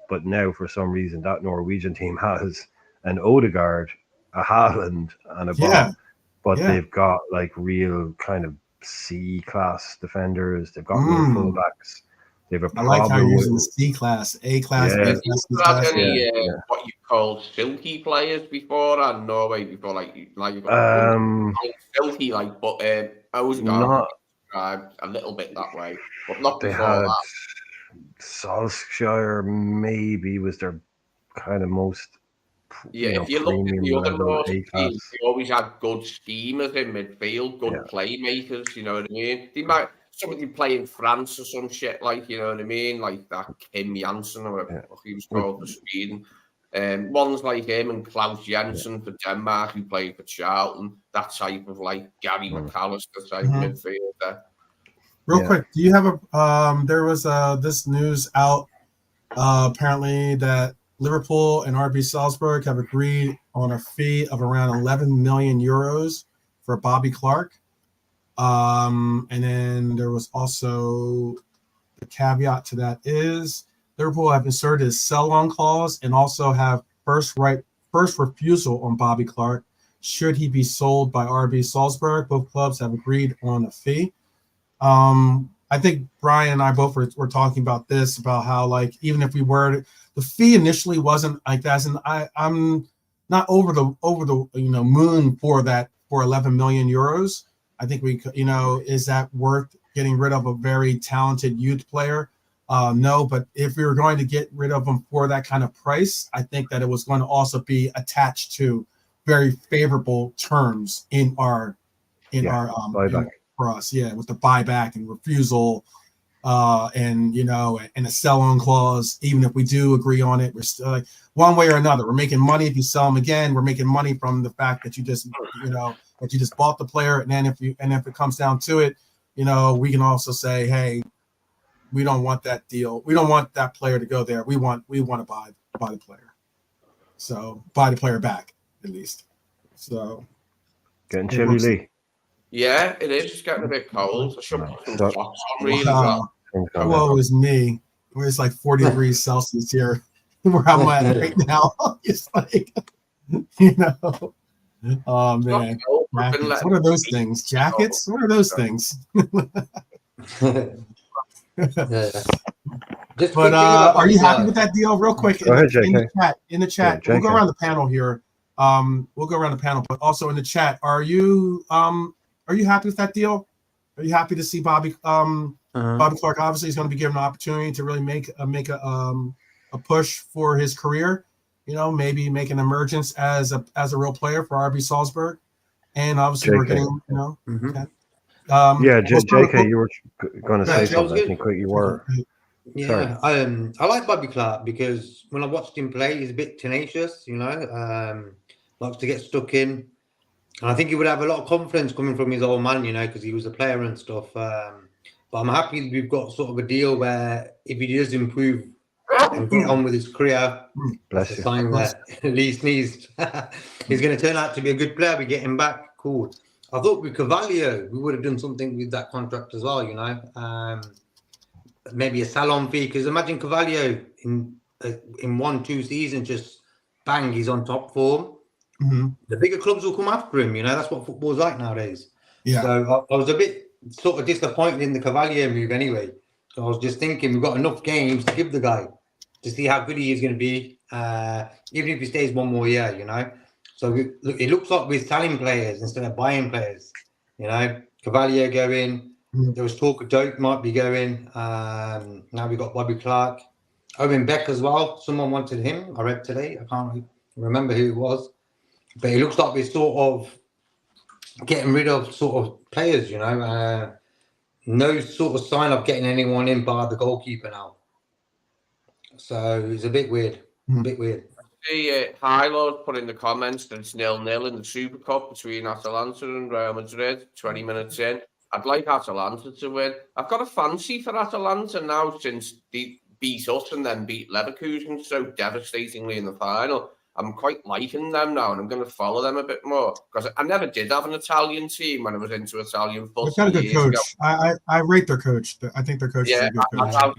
But now, for some reason, that Norwegian team has an Odegaard, a Haaland, and a Bob, but they've got like real kind of C-class defenders. They've got real fullbacks. They've a problem. I like how you're using C-class, A-class, B-class, C-class. Any what you call silky players before and Norway before, like silky, like, but Odegaard a little bit that way, but not before that. Solskjaer maybe was their kind of most if you look at the other Nordic teams, they always had good schemers in midfield, good playmakers, you know what I mean? They might somebody play in France or some shit, like, you know what I mean, like that Kim Janssen or whatever he was called for Sweden. Ones like him and Klaus Jensen for Denmark, who played for Charlton, that type of like Gary McAllister type midfielder. Real quick, do you have there was this news out apparently that Liverpool and RB Salzburg have agreed on a fee of around 11 million euros for Bobby Clark. And then there was also the caveat to that is Liverpool have inserted a sell-on clause and also have first refusal on Bobby Clark should he be sold by RB Salzburg. Both clubs have agreed on a fee. I think Brian and I both were talking about this, about how, like, even if we were, the fee initially wasn't like that, and I'm not over the moon for that, for 11 million euros. I think we, is that worth getting rid of a very talented youth player? No, but if we were going to get rid of him for that kind of price, I think that it was going to also be attached to very favorable terms in our buyback. For us, with the buyback and refusal, and a sell-on clause. Even if we do agree on it, we're still, like, one way or another, we're making money. If you sell them again, we're making money from the fact that you just bought the player. And then if it comes down to it, we can also say, hey, we don't want that deal. We don't want that player to go there. We want to buy the player. So buy the player back, at least. So getting chilly, Lee. Yeah, it is. It's getting a bit cold. I should put some socks on, really. Wow. Woe is me. It's like 40 degrees Celsius here where I'm at right now. It's like, oh man. Jackets. What are those things? Jackets? What are those things? But are you happy with that deal? Real quick, in the chat, we'll go around the panel here. But also in the chat, are you happy with that deal? Are you happy to see Bobby Clark? Obviously, he's going to be given an opportunity to really make a push for his career. Maybe make an emergence as a real player for RB Salzburg. And obviously, we're getting okay. JK, you were going to say something. I think you were. Yeah, I like Bobby Clark because when I watched him play, he's a bit tenacious. Likes to get stuck in. And I think he would have a lot of confidence coming from his old man, because he was a player and stuff. But I'm happy we've got sort of a deal where if he does improve and get on with his career, that's a sign that Lee sneezed. He's going to turn out to be a good player. We get him back. Cool. I thought with Carvalho, we would have done something with that contract as well, maybe a salon fee. Because imagine Carvalho in 1-2 seasons, just bang, he's on top form. Mm-hmm. The bigger clubs will come after him. That's what football's like nowadays. Yeah. So I was a bit sort of disappointed in the Carvalho move anyway. So I was just thinking we've got enough games to give the guy to see how good he is going to be, even if he stays one more year, So it looks like we're selling players instead of buying players. Carvalho going. Mm-hmm. There was talk of Doak might be going. Now we got Bobby Clark. Owen Beck as well. Someone wanted him. I read today. I can't remember who it was. But it looks like we're sort of getting rid of sort of players, no sort of sign of getting anyone in by the goalkeeper now. So it's a bit weird. The Highlord put in the comments that it's 0-0 in the Super Cup between Atalanta and Real Madrid, 20 minutes in. I'd like Atalanta to win. I've got a fancy for Atalanta now since they beat us and then beat Leverkusen so devastatingly in the final. I'm quite liking them now, and I'm going to follow them a bit more because I never did have an Italian team when I was into Italian football. They've got a good coach. I rate their coach. I think their coach is a good coach. I've had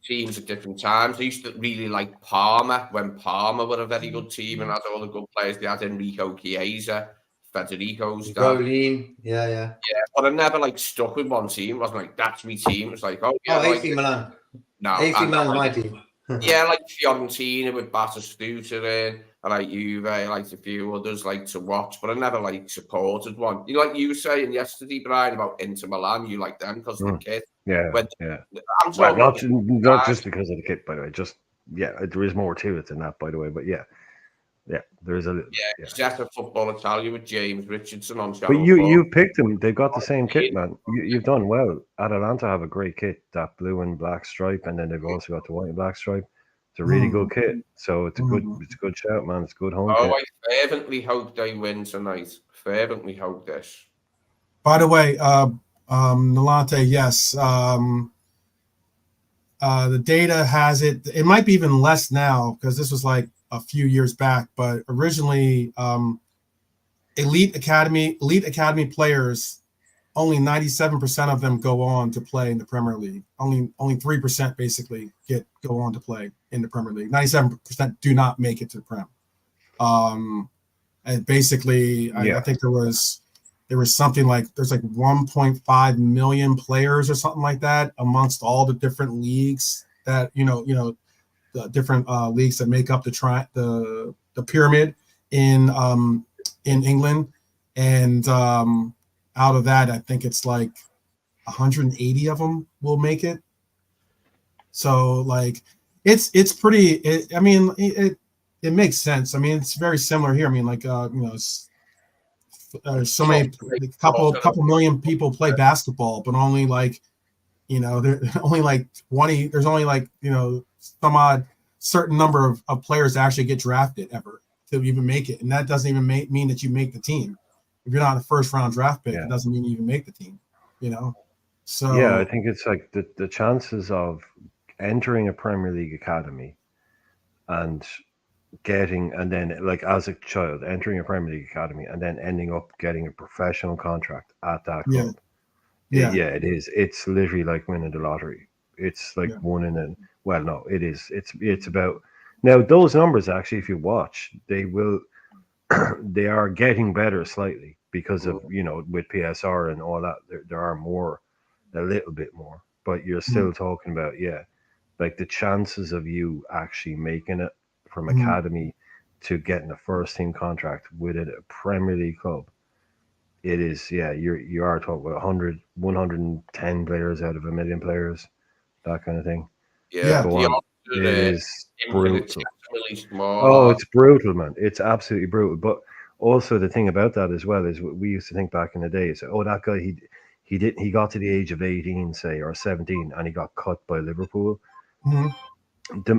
teams at different times. I used to really like Parma when Parma were a very good team and had all the good players. They had Enrico Chiesa, Federico's dad. Yeah, but I never stuck with one team. It wasn't like that's my team. It's like AC Milan. No, AC Milan's my team. Like Fiorentina with Batistuta in. I like Juve, I liked a few others to watch, but I never supported one. Like you were saying yesterday, Brian, about Inter Milan, you like them because of the kit. Yeah. I'm talking not just because of the kit, by the way. Just there is more to it than that, by the way. But there is a little. Set a football Italia with James Richardson on. But you picked them. They've got the same kit, man. You've done well. Atalanta have a great kit, that blue and black stripe, and then they've also got the white and black stripe. It's a really good kit, so it's a good shout, man. It's a good home kit. I fervently hope they win tonight. Fervently hope this. By the way, Nolante, yes. The data has it. It might be even less now because this was like a few years back, but originally, elite academy players, only 97% of them go on to play in the Premier League. Only 3% basically go on to play in the Premier League. 97% do not make it to the Prem. And basically, I think there was there was something like there's like 1.5 million players or something like that amongst all the different leagues that the different leagues that make up the pyramid in England, and out of that, I think it's like 180 of them will make it. So like it's pretty. I mean, it makes sense. I mean, it's very similar here. I mean, like so many couple million people play basketball, but only like there only like 20. There's only like some odd certain number of players that actually get drafted ever to even make it, and that doesn't even mean that you make the team. If you're not a first round draft pick, it doesn't mean you even make the team. So yeah, I think it's like the chances of entering a Premier League academy and then like as a child entering a Premier League academy and then ending up getting a professional contract at that club. It is. It's literally like winning the lottery. It's like one in a. Well, no, it is. It's about now those numbers actually. If you watch, they will. They are getting better slightly because of with PSR and all that. There are more, a little bit more, but you're still talking about like the chances of you actually making it from academy to getting a first team contract with a Premier League club. It is, you are talking about 110 players out of a million players, that kind of thing. Yeah. It is brutal. Small, oh, it's brutal, man. It's absolutely brutal. But also the thing about that as well is what we used to think back in the day is, that guy, he got to the age of 18, say, or 17, and he got cut by Liverpool.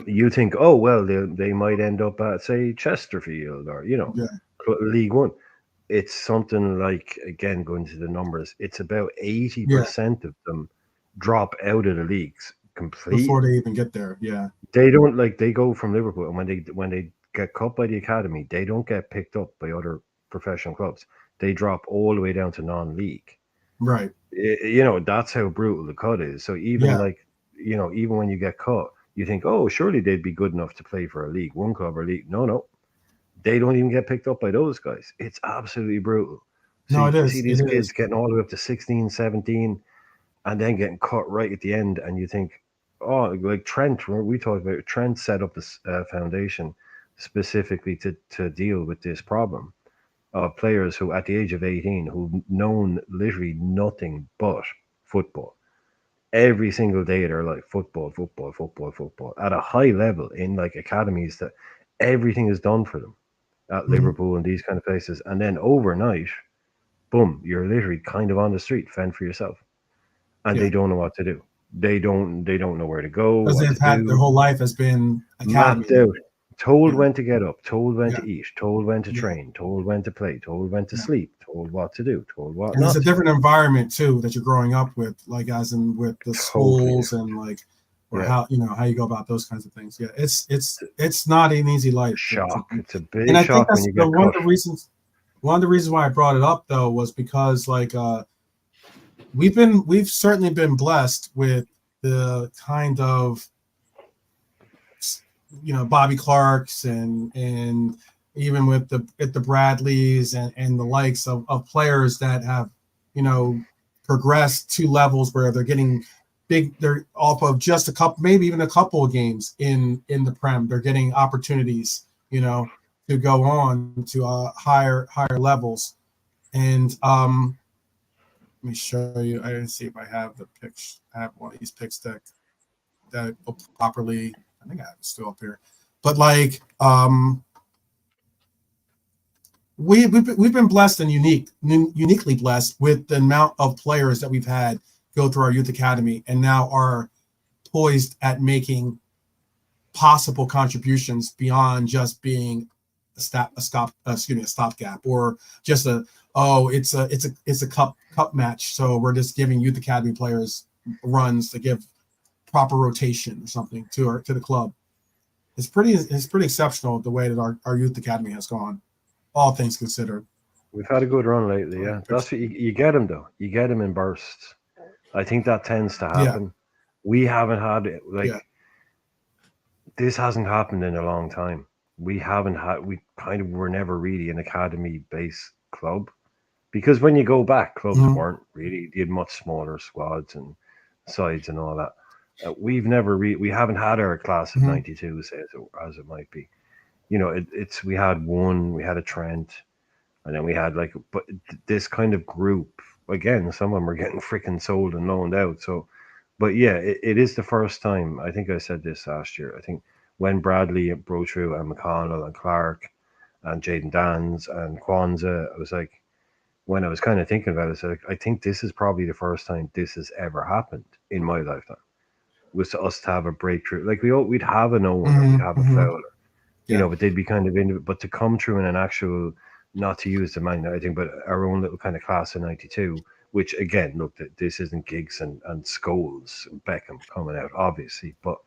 You think, oh, well, they might end up at, say, Chesterfield or, League One. It's something like, again, going to the numbers, it's about 80% of them drop out of the leagues completely before they even get there. Yeah. They don't they go from Liverpool, and when they get cut by the academy, they don't get picked up by other professional clubs. They drop all the way down to non-league. Right. That's how brutal the cut is. So even even when you get cut, you think, oh, surely they'd be good enough to play for a League One club or league. No. They don't even get picked up by those guys. It's absolutely brutal. So no, it you is. see these kids getting all the way up to 16, 17, and then getting cut right at the end, and you think, oh, like Trent, we talked about Trent set up this foundation specifically to deal with this problem of players who, at the age of 18, who've known literally nothing but football. Every single day they're like football at a high level in like academies that everything is done for them at Liverpool and these kind of places. And then overnight, boom, you're literally kind of on the street, fend for yourself. And they don't know what to do. They don't know where to go. Because they've had their whole life has been mapped out, told when to get up, told when to eat, told when to train, told when to play, told when to sleep, told what to do, told what and not. It's a different environment too that you're growing up with, like as in with the schools and like or how you go about those kinds of things. Yeah, it's not an easy life. Shock. It's a big and I shock think that's when you get one of the reasons. One of the reasons why I brought it up though was because like we've certainly been blessed with the kind of Bobby Clarks and even with the Bradleys and the likes of players that have progressed to levels where they're getting big. They're off of just a couple, maybe even a couple of games in the Prem. They're getting opportunities, to go on to higher levels. And let me show you. I didn't see if I have the picture. I have one of these pics that will properly. I think I have it still up here. But like we've been blessed and uniquely blessed with the amount of players that we've had go through our youth academy and now are poised at making possible contributions beyond just being a stopgap or just it's a cup match. So we're just giving youth academy players runs to give proper rotation or something to the club. It's pretty exceptional the way that our youth academy has gone, all things considered. We've had a good run lately, yeah. That's what you get them though. You get them in bursts. I think that tends to happen. Yeah. We haven't had it this hasn't happened in a long time. We kind of were never really an academy based club because when you go back, clubs Mhm. weren't really. You had much smaller squads and sides and all that. We've never we haven't had our class of Mhm. '92 as it might be. You know, it's we had one, we had a Trent, and then we had like, but this kind of group again. Some of them are getting freaking sold and loaned out. So, but yeah, it is the first time. I think I said this last year. I think when Bradley broke through and McConnell and Clark and Jaden Dans and Kwanzaa, I was like, when I was kind of thinking about it, I was like, I think this is probably the first time this has ever happened in my lifetime. Was to us to have a breakthrough. Like we'd have an Owen or we'd Mhm. have a Mhm. Fowler, you Yeah. know, but they'd be kind of in. But to come through in an actual, not to use the magnet, I think, but our own little kind of class of '92, which again, look, this isn't Giggs and Scholes, and Beckham coming out, obviously, but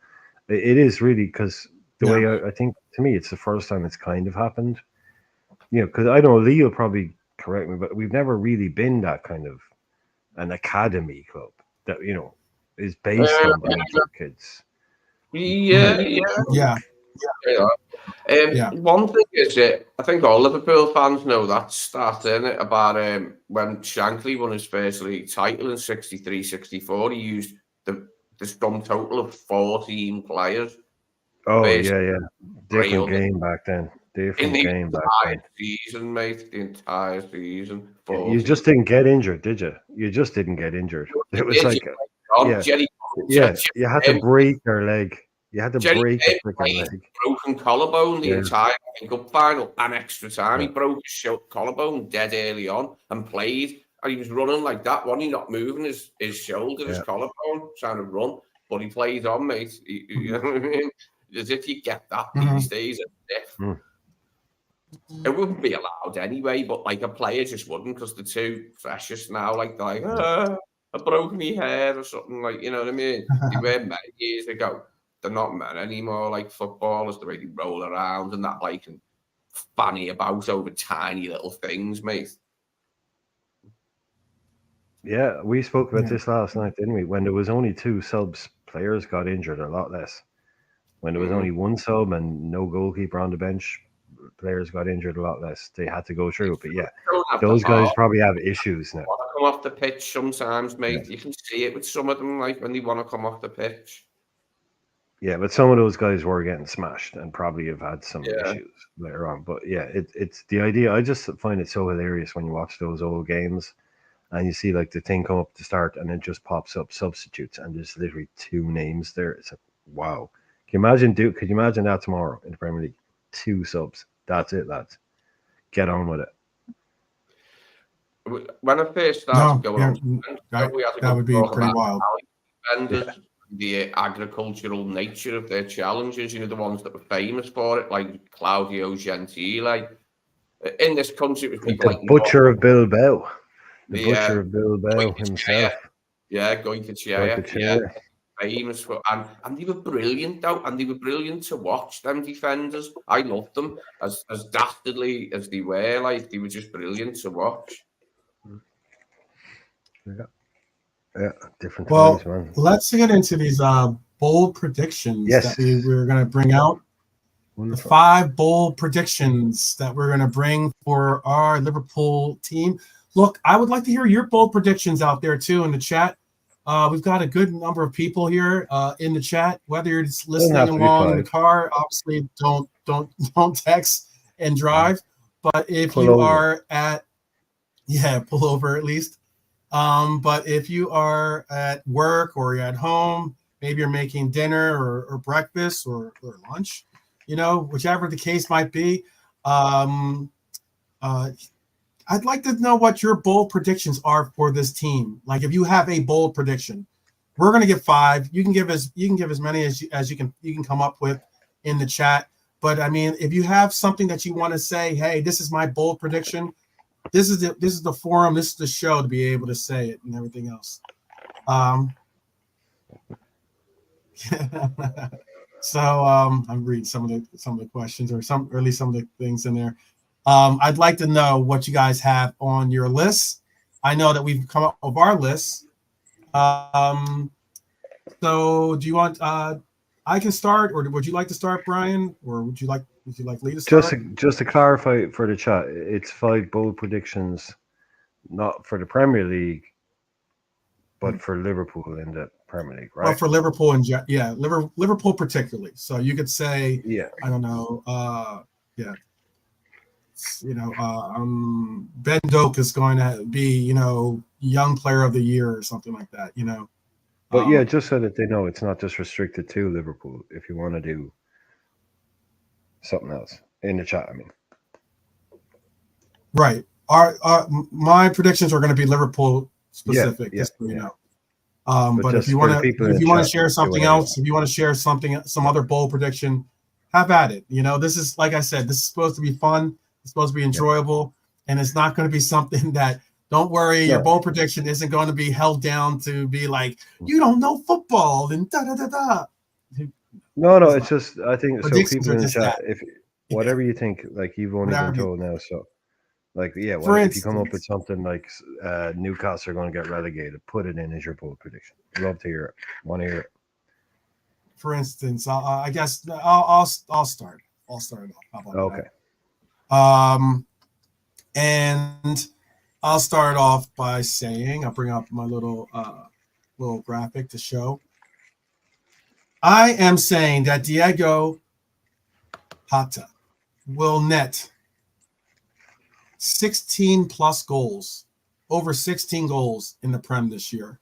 it is really because the Yeah. way I think to me, it's the first time it's kind of happened. You know, because I know Lee will probably correct me, but we've never really been that kind of an academy club that is based on the younger kids. Yeah, Mhm. yeah. Yeah. Yeah. Yeah. One thing is that I think all Liverpool fans know that stat, innit, about when Shankly won his first league title in 63-64, he used the sum total of 14 players. Oh Basically, yeah, different game back then. in Different the game back entire then. season, mate. The entire season. You 14. just didn't get injured, did you? You just didn't get injured. It was Did you like, on yeah, Jerry yeah. You had to break your leg. You had to Jerry break a Kane freaking played leg. broken collarbone the Yeah, entire Cup final and extra time. yeah, He broke his collarbone dead early on and played. And he was running like that, wasn't he? Not moving his shoulder, his yeah. collarbone, trying to run. But he played on, mate. You know what I mean? As if you get that these Mhm. days, it's stiff. Mm. It wouldn't be allowed anyway, but like a player just wouldn't because they're too precious now. Like, they're like, I broke my hair or something, like, you know what I mean? They were men years ago. They're not men anymore, like footballers, the way they roll around and that, like, and fanny about over tiny little things, mate. Yeah, we spoke about Yeah. this last night, didn't we? When there was only two subs, players got injured a lot less. When there was only one sub and no goalkeeper on the bench, players got injured a lot less. They had to go through it. But yeah, Don't have the those heart guys probably have issues now. to come off the pitch sometimes, Yeah. mate. You can see it with some of them, like when they want to come off the pitch. Yeah, but some of those guys were getting smashed and probably have had some Yeah. issues later on. But yeah, it's the idea. I just find it so hilarious when you watch those old games and you see like the thing come up to start and it just pops up substitutes and there's literally two names there. It's like, wow. Could you imagine that tomorrow in the Premier League? Two subs. That's it, lads. Get on with it. When I first started No. going Yeah. on, we had a That good would be talk pretty about wild. defenders, the agricultural nature of their challenges, the ones that were famous for it, like Claudio Gentile. In this country, it was people The like butcher of Bilbao. The the butcher of Bilbao himself. Goicoechea, famous for, and they were brilliant though, and they were brilliant to watch. Them defenders, I loved them as dastardly as they were. Like, they were just brilliant to watch. Yeah, different Well, times, man. let's get into these bold predictions Yes. that we're going to bring out. The Wonderful. 5 bold predictions that we're going to bring for our Liverpool team. Look, I would like to hear your bold predictions out there too in the chat. We've got a good number of people here in the chat. Whether you're just listening have to be along in the 5. car, obviously don't text and drive. But if Pull you over. are at pull over at least. But if you are at work or you're at home, maybe you're making dinner or breakfast or lunch, whichever the case might be. I'd like to know what your bold predictions are for this team. Like, if you have a bold prediction, we're going to give 5. You can give as many as you can come up with in the chat. But I mean, if you have something that you want to say, hey, this is my bold prediction. This is the forum. This is the show to be able to say it and everything else. So I'm reading some of the questions or at least some of the things in there. I'd like to know what you guys have on your list. I know that we've come up with our list. So do you want? I can start, or would you like to start, Brian, or would you like Lee to start? Just to clarify for the chat, it's 5 bold predictions not for the Premier League, but for Liverpool in the Premier League, Well, right? for Liverpool and Liverpool particularly. So you could say, Yeah. I don't know, Ben Doak is going to be, young player of the year or something like that, But yeah, just so that they know, it's not just restricted to Liverpool. If you want to do something else in the chat, I mean, right. My predictions are going to be Liverpool specific, just so you know. But if you want to share something else, if you want to share some other bold prediction, have at it. This is, like I said, this is supposed to be fun. It's supposed to be enjoyable, and it's not going to be something that. Don't worry, your bold prediction isn't going to be held down to be like you don't know football and da da da da. No, it's just I think so. People in the chat, that. if whatever you think, like you've only been told now, so. Like, yeah, if you come up with something like Newcastle are going to get relegated, put it in as your bold prediction. Love to hear it. Want to hear it. For instance, I guess I'll start. I'll start it off. How about that? And I'll start off by saying, I'll bring up my little graphic to show. I am saying that Diego Jota will net 16 plus goals, over 16 goals in the Prem this year.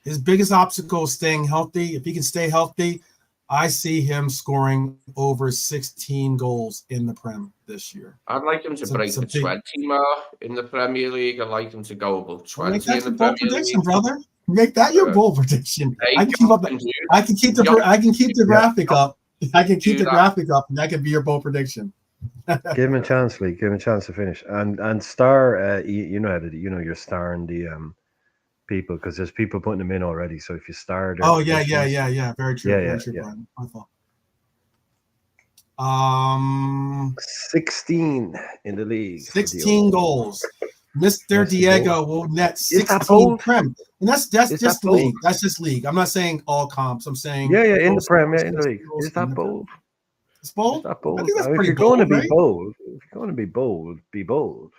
His biggest obstacle is staying healthy. If he can stay healthy, I see him scoring over 16 goals in the Prem this year. I'd like him to break the 20 mark in the Premier League. I'd like him to go above 20 Make that in the your bold Premier prediction, League. brother. Make that your bold prediction. I can keep up. I can keep the graphic up. I can keep the graphic up, and that can be your bold prediction. Give him a chance, Lee. Give him a chance to finish. And star, you know how to, you're starring the people because there's people putting them in already. So if you star, oh yeah, very true. Yeah. Brian. My fault. 16 in the league. 16 goals. Mr. Diego will net 16 Prem. And that's just league. That's just league. I'm not saying all comps. I'm saying in the Prem, in the league. Is that bold? It's bold. Is that bold? I think that's if pretty you're bold, going to be right? bold, if you're going to be bold, be bold.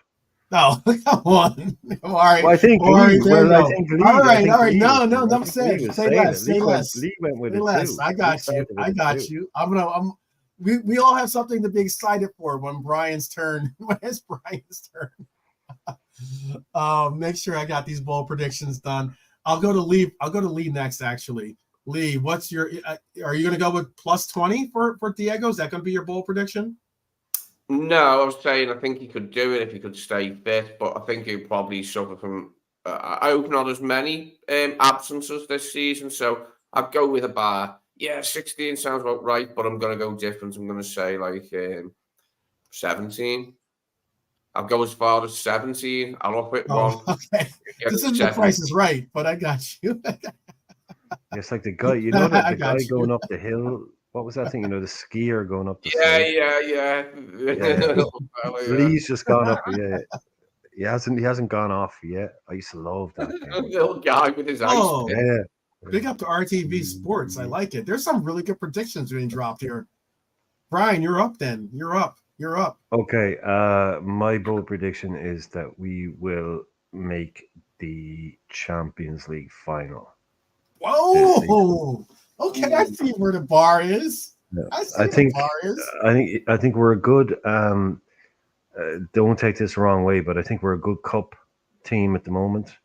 No, come on. All right. Well, I think Lee. I think Lee. All right. No, don't say it. Say less. Say less. Lee went with say it less. too. I got you. We all have something to be excited for when Brian's turn. When it's Brian's turn. Make sure I got these bold predictions done. I'll go to Lee next, actually. Lee, what's your? Are you going to go with plus 20 for Diego? Is that going to be your bold prediction? No, I was saying I think he could do it if he could stay fit, but I think he'll probably suffer from. I hope not as many absences this season, so I'd go with a bar. Yeah, 16 sounds about right, but I'm going to go different. I'm going to say like 17. I'll go as far as 17. I'll up it one. Okay. This isn't the Price is Right, but I got you. It's like the guy, the guy going up the hill. What was that thing? The skier going up the slope. Yeah. Lee's just gone up. Yeah. He hasn't gone off yet. I used to love that game. Little guy with his ice. Yeah. Big up to RTV Sports. I like it. There's some really good predictions being dropped here. Brian, you're up then. You're up. Okay. My bold prediction is that we will make the Champions League final. Whoa! Okay, I see where the bar is. Yeah. I think we're a good. Don't take this the wrong way, but I think we're a good cup team at the moment,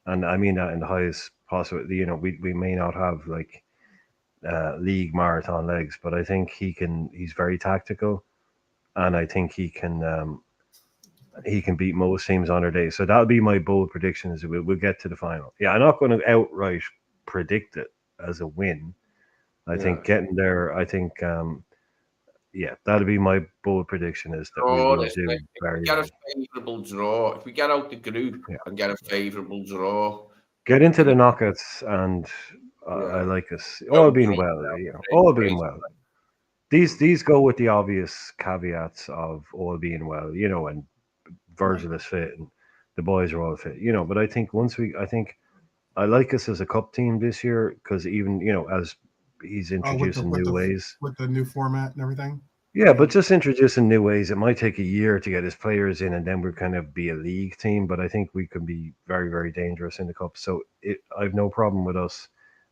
and I mean that in the highest possible. We may not have like league marathon legs, but I think he can. He's very tactical, and I think he can beat most teams on their day. So that'll be my bold prediction: is we'll get to the final. Yeah, I'm not going to outright predict it as a win. I think getting there. I think. That'll be my bold prediction is that we will do very well. Get a favourable draw. If we get out the group and get a favourable draw. Get into the knockouts and I like us. All being well. These go with the obvious caveats of all being well, and Virgil is fit and the boys are all fit, but I think I like us as a cup team this year because even, as he's introducing new ways. With the new format and everything. Yeah, but just introducing new ways. It might take a year to get his players in, and then we're kind of be a league team. But I think we could be very, very dangerous in the cup. So I've no problem with us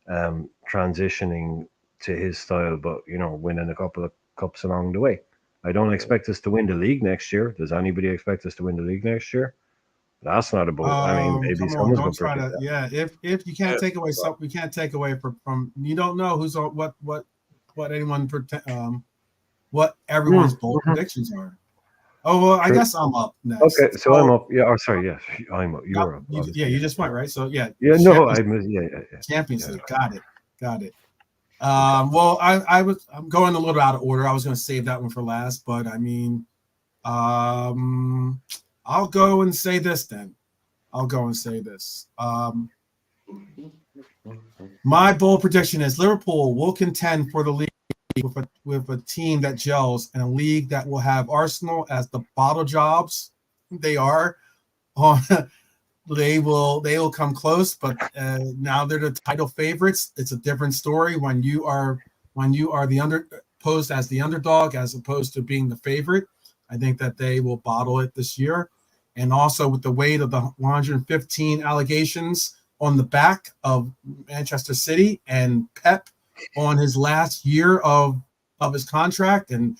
transitioning to his style, but winning a couple of cups along the way. I don't expect us to win the league next year. Does anybody expect us to win the league next year? That's not a bold. I mean, maybe Come on, someone's don't going to try predict to. that. Yeah, if you can't take away something, we can't take away from. You don't know who's on what anyone what everyone's bold predictions are. Oh well, I True. guess I'm up next. Okay, so I'm up. Yeah, oh, sorry. Yes, I'm up. You're up. You just went right. So yeah. Yeah, no, I missed. Yeah. Champions League. Got it. Well, I'm going a little out of order. I was going to save that one for last, but I mean, I'll go and say this then. My bold prediction is Liverpool will contend for the league with a team that gels and a league that will have Arsenal as the bottle jobs they are. They will come close, but now they're the title favorites. It's a different story when you are posed as the underdog as opposed to being the favorite. I think that they will bottle it this year, and also with the weight of the 115 allegations on the back of Manchester City and Pep on his last year of his contract, and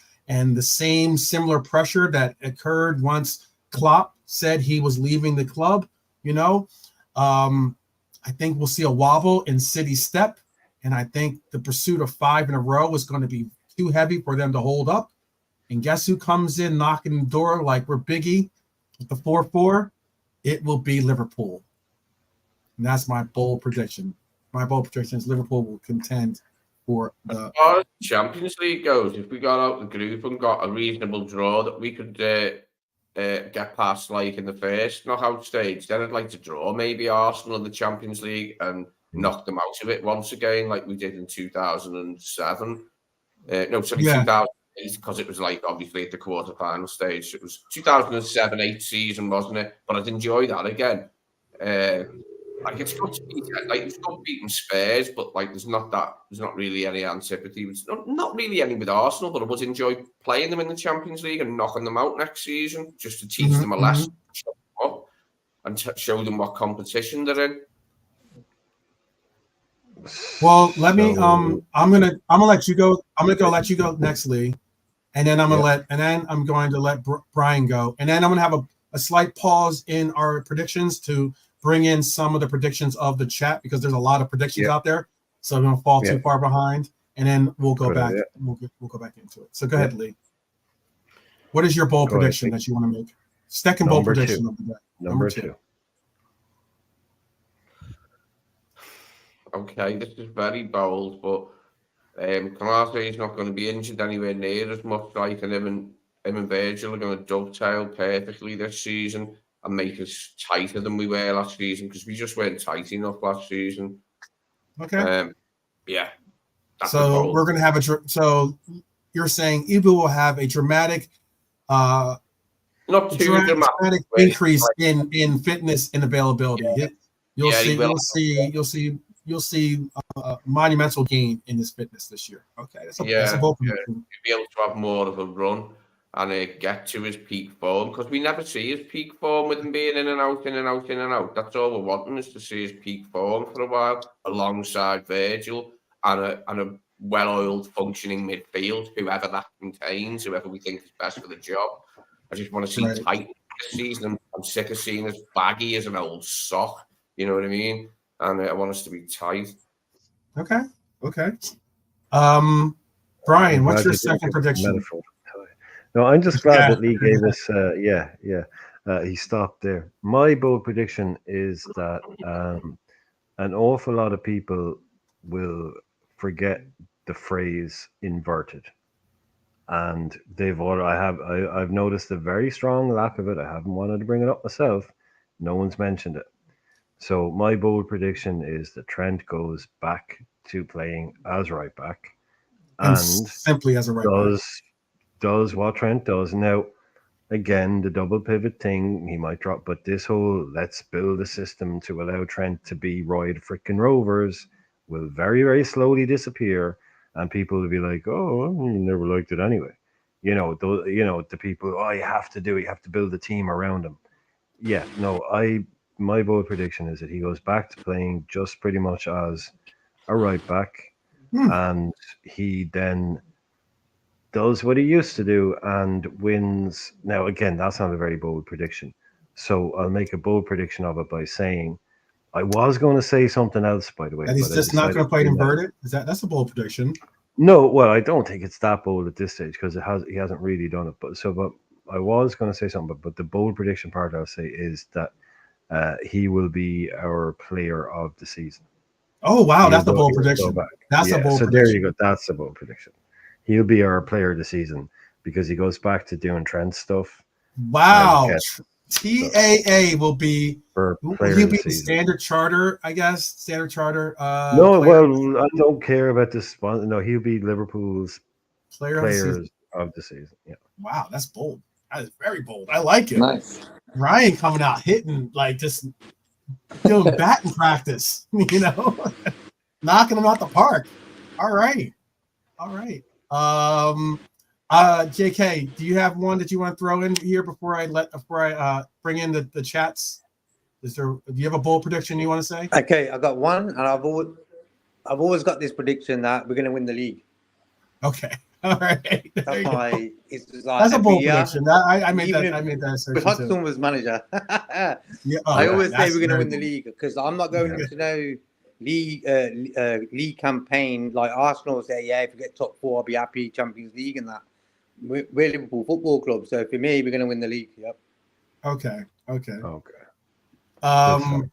the similar pressure that occurred once Klopp said he was leaving the club. I think we'll see a wobble in City's step, and I think the pursuit of 5 in a row is going to be too heavy for them to hold up. And guess who comes in knocking the door like we're Biggie with the 4-4? It will be Liverpool. And that's my bold prediction. My bold prediction is Liverpool will contend for the as far as the Champions League goes. If we got out the group and got a reasonable draw that we could get past like in the first knockout stage, then I'd like to draw maybe Arsenal in the Champions League and knock them out of it once again, like we did in 2007. 2008, because it was like obviously at the quarterfinal stage. It was 2007-8 season, wasn't it? But I'd enjoy that again. It's good to beat, it's good beating Spurs, but there's not really any antipathy. It's not really any with Arsenal, but I would enjoy playing them in the Champions League and knocking them out next season, just to teach them a lesson, show them up, and show them what competition they're in. Well, let me. I'm gonna let you go. I'm gonna let you go next, Lee, and then I'm going to let Brian go, and then I'm gonna have a slight pause in our predictions to bring in some of the predictions of the chat because there's a lot of predictions out there, so I'm gonna fall too far behind, and then we'll go back. We'll go back into it. So go ahead, Lee. What is your bold prediction that you want to make? Second bold prediction of the day. Number two. Okay, this is very bold, but Canate is not going to be injured anywhere near as much. Like, and him and Virgil are going to dovetail perfectly this season and make us tighter than we were last season because we just weren't tight enough last season. Okay. Yeah. So we're going to have so you're saying Ibu will have a dramatic, not too dramatic increase in fitness and availability. You'll see a monumental gain in his fitness this year. Okay, that's a bold prediction. He'll be able to have more of a run and get to his peak form because we never see his peak form with him being in and out. That's all we're wanting is to see his peak form for a while alongside Virgil and a well-oiled, functioning midfield, whoever that contains, whoever we think is best for the job. I just want to see tight this season. I'm sick of seeing as baggy as an old sock. You know what I mean? And I want us to be tight. Okay. Brian, what's your second prediction? Metaphor. No, I'm just glad that Lee gave us. He stopped there. My bold prediction is that an awful lot of people will forget the phrase inverted, and I've noticed a very strong lack of it. I haven't wanted to bring it up myself. No one's mentioned it. So my bold prediction is that Trent goes back to playing as right back and simply as a right back. Does what Trent does. Now, again, the double pivot thing, he might drop, but this whole let's build a system to allow Trent to be Royd frickin' Rovers will very, very slowly disappear, and people will be like, oh, I never liked it anyway. the people. Oh, you have to build a team around him. Yeah, no, my bold prediction is that he goes back to playing just pretty much as a right back, and he then does what he used to do and wins. Now, again, that's not a very bold prediction, so I'll make a bold prediction of it by saying I was going to say something else, by the way. And he's but I just not going decided to play do that. inverted. That's a bold prediction. No, well, I don't think it's that bold at this stage because he hasn't really done it. But I was going to say something, but the bold prediction part I'll say is that he will be our player of the season. Oh wow, that's He'll a go- bold he'll go prediction. back. That's a Yeah, bold so prediction. there you go. That's a bold prediction. He'll be our player of the season because he goes back to doing Trent stuff. Wow. And TAA will be for will player he of the be the season. standard charter, I guess? Standard charter No, player, well, I don't care about this. No, he'll be Liverpool's player of the season. players of the season. Yeah. Wow, that's bold. That is very bold. I like it. Nice. Ryan coming out hitting like just doing batting practice, knocking them out the park. All right. JK, do you have one that you want to throw in here before I bring in the chats? Do you have a bold prediction you want to say? Okay, I got one, and I've always got this prediction that we're going to win the league. Okay. All right. That's my. It's just like That's a every bold year, prediction. I made even that. if- I made that But assertion Hudson too. was manager. Yeah, I always say that's we're going to very win the bold. league because I'm not going into no league campaign like Arsenal say. Yeah, if we get top 4, I'll be happy. Champions League and that. We're Liverpool Football Club, so for me, we're going to win the league. Yep. Okay. start.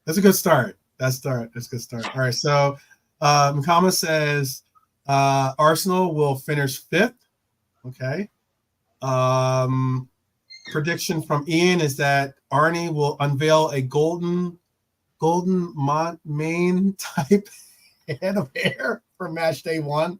That's a good start. That's a good start. All right. So, Mkama says Arsenal will finish 5th. Okay. Prediction from Ian is that Arnie will unveil a golden mane type head of hair for match day 1.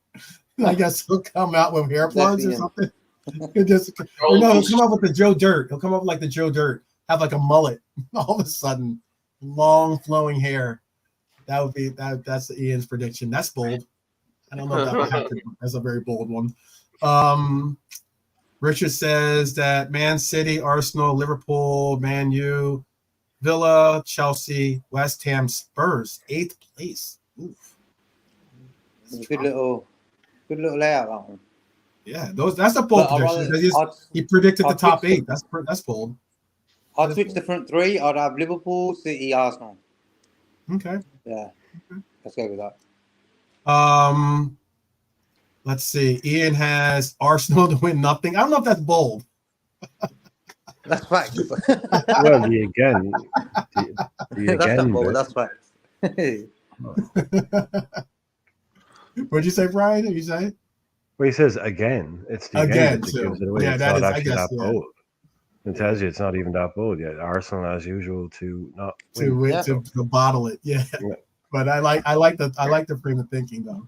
I guess he'll come out with hair plugs or something. He'll come up with the Joe Dirt. He'll come up like the Joe Dirt. Have like a mullet all of a sudden, long flowing hair. That would be that's Ian's prediction. That's bold. I don't know if that would happen. That's a very bold one. Richard says that Man City, Arsenal, Liverpool, Man U, Villa, Chelsea, West Ham, Spurs, 8th place. Oof. Good little layout, that one. Yeah, that's a bold prediction. He predicted the top 8. That's bold. I'd switch the front 3. I'd have Liverpool, City, Arsenal. Okay. Yeah. Let's go with that. Let's see. Ian has Arsenal to win nothing. I don't know if that's bold. That's facts. Well, the again. That's not bold. That's facts. What'd you say, Brian? Did you say? Well, he says again. It's the Again, that too. gives it away. Yeah, it's that not is- I actually guess, that yeah. bold. It tells you it's not even that bold yet. Arsenal, as usual, to not To win. Yeah. to bottle it. Yeah. Yeah. But I like the frame of thinking though.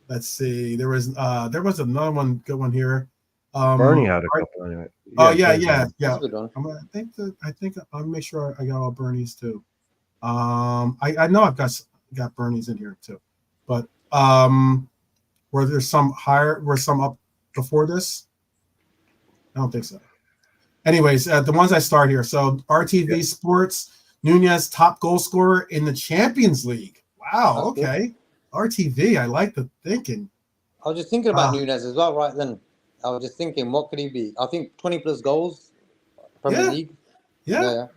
Let's see. There was another one, good one here. Bernie had a couple anyway. Yeah. That's a good one. I think I'll make sure I got all Bernie's too. I know I've got Bernie's in here too, but were there some higher? Were some up before this? I don't think so. Anyways, the ones I start here. So RTV Sports, Nunez top goal scorer in the Champions League. Wow. That's Okay. RTV. I like the thinking. I was just thinking about Nunez as well, right then. I was just thinking, what could he be? I think 20 plus goals from the league. Yeah.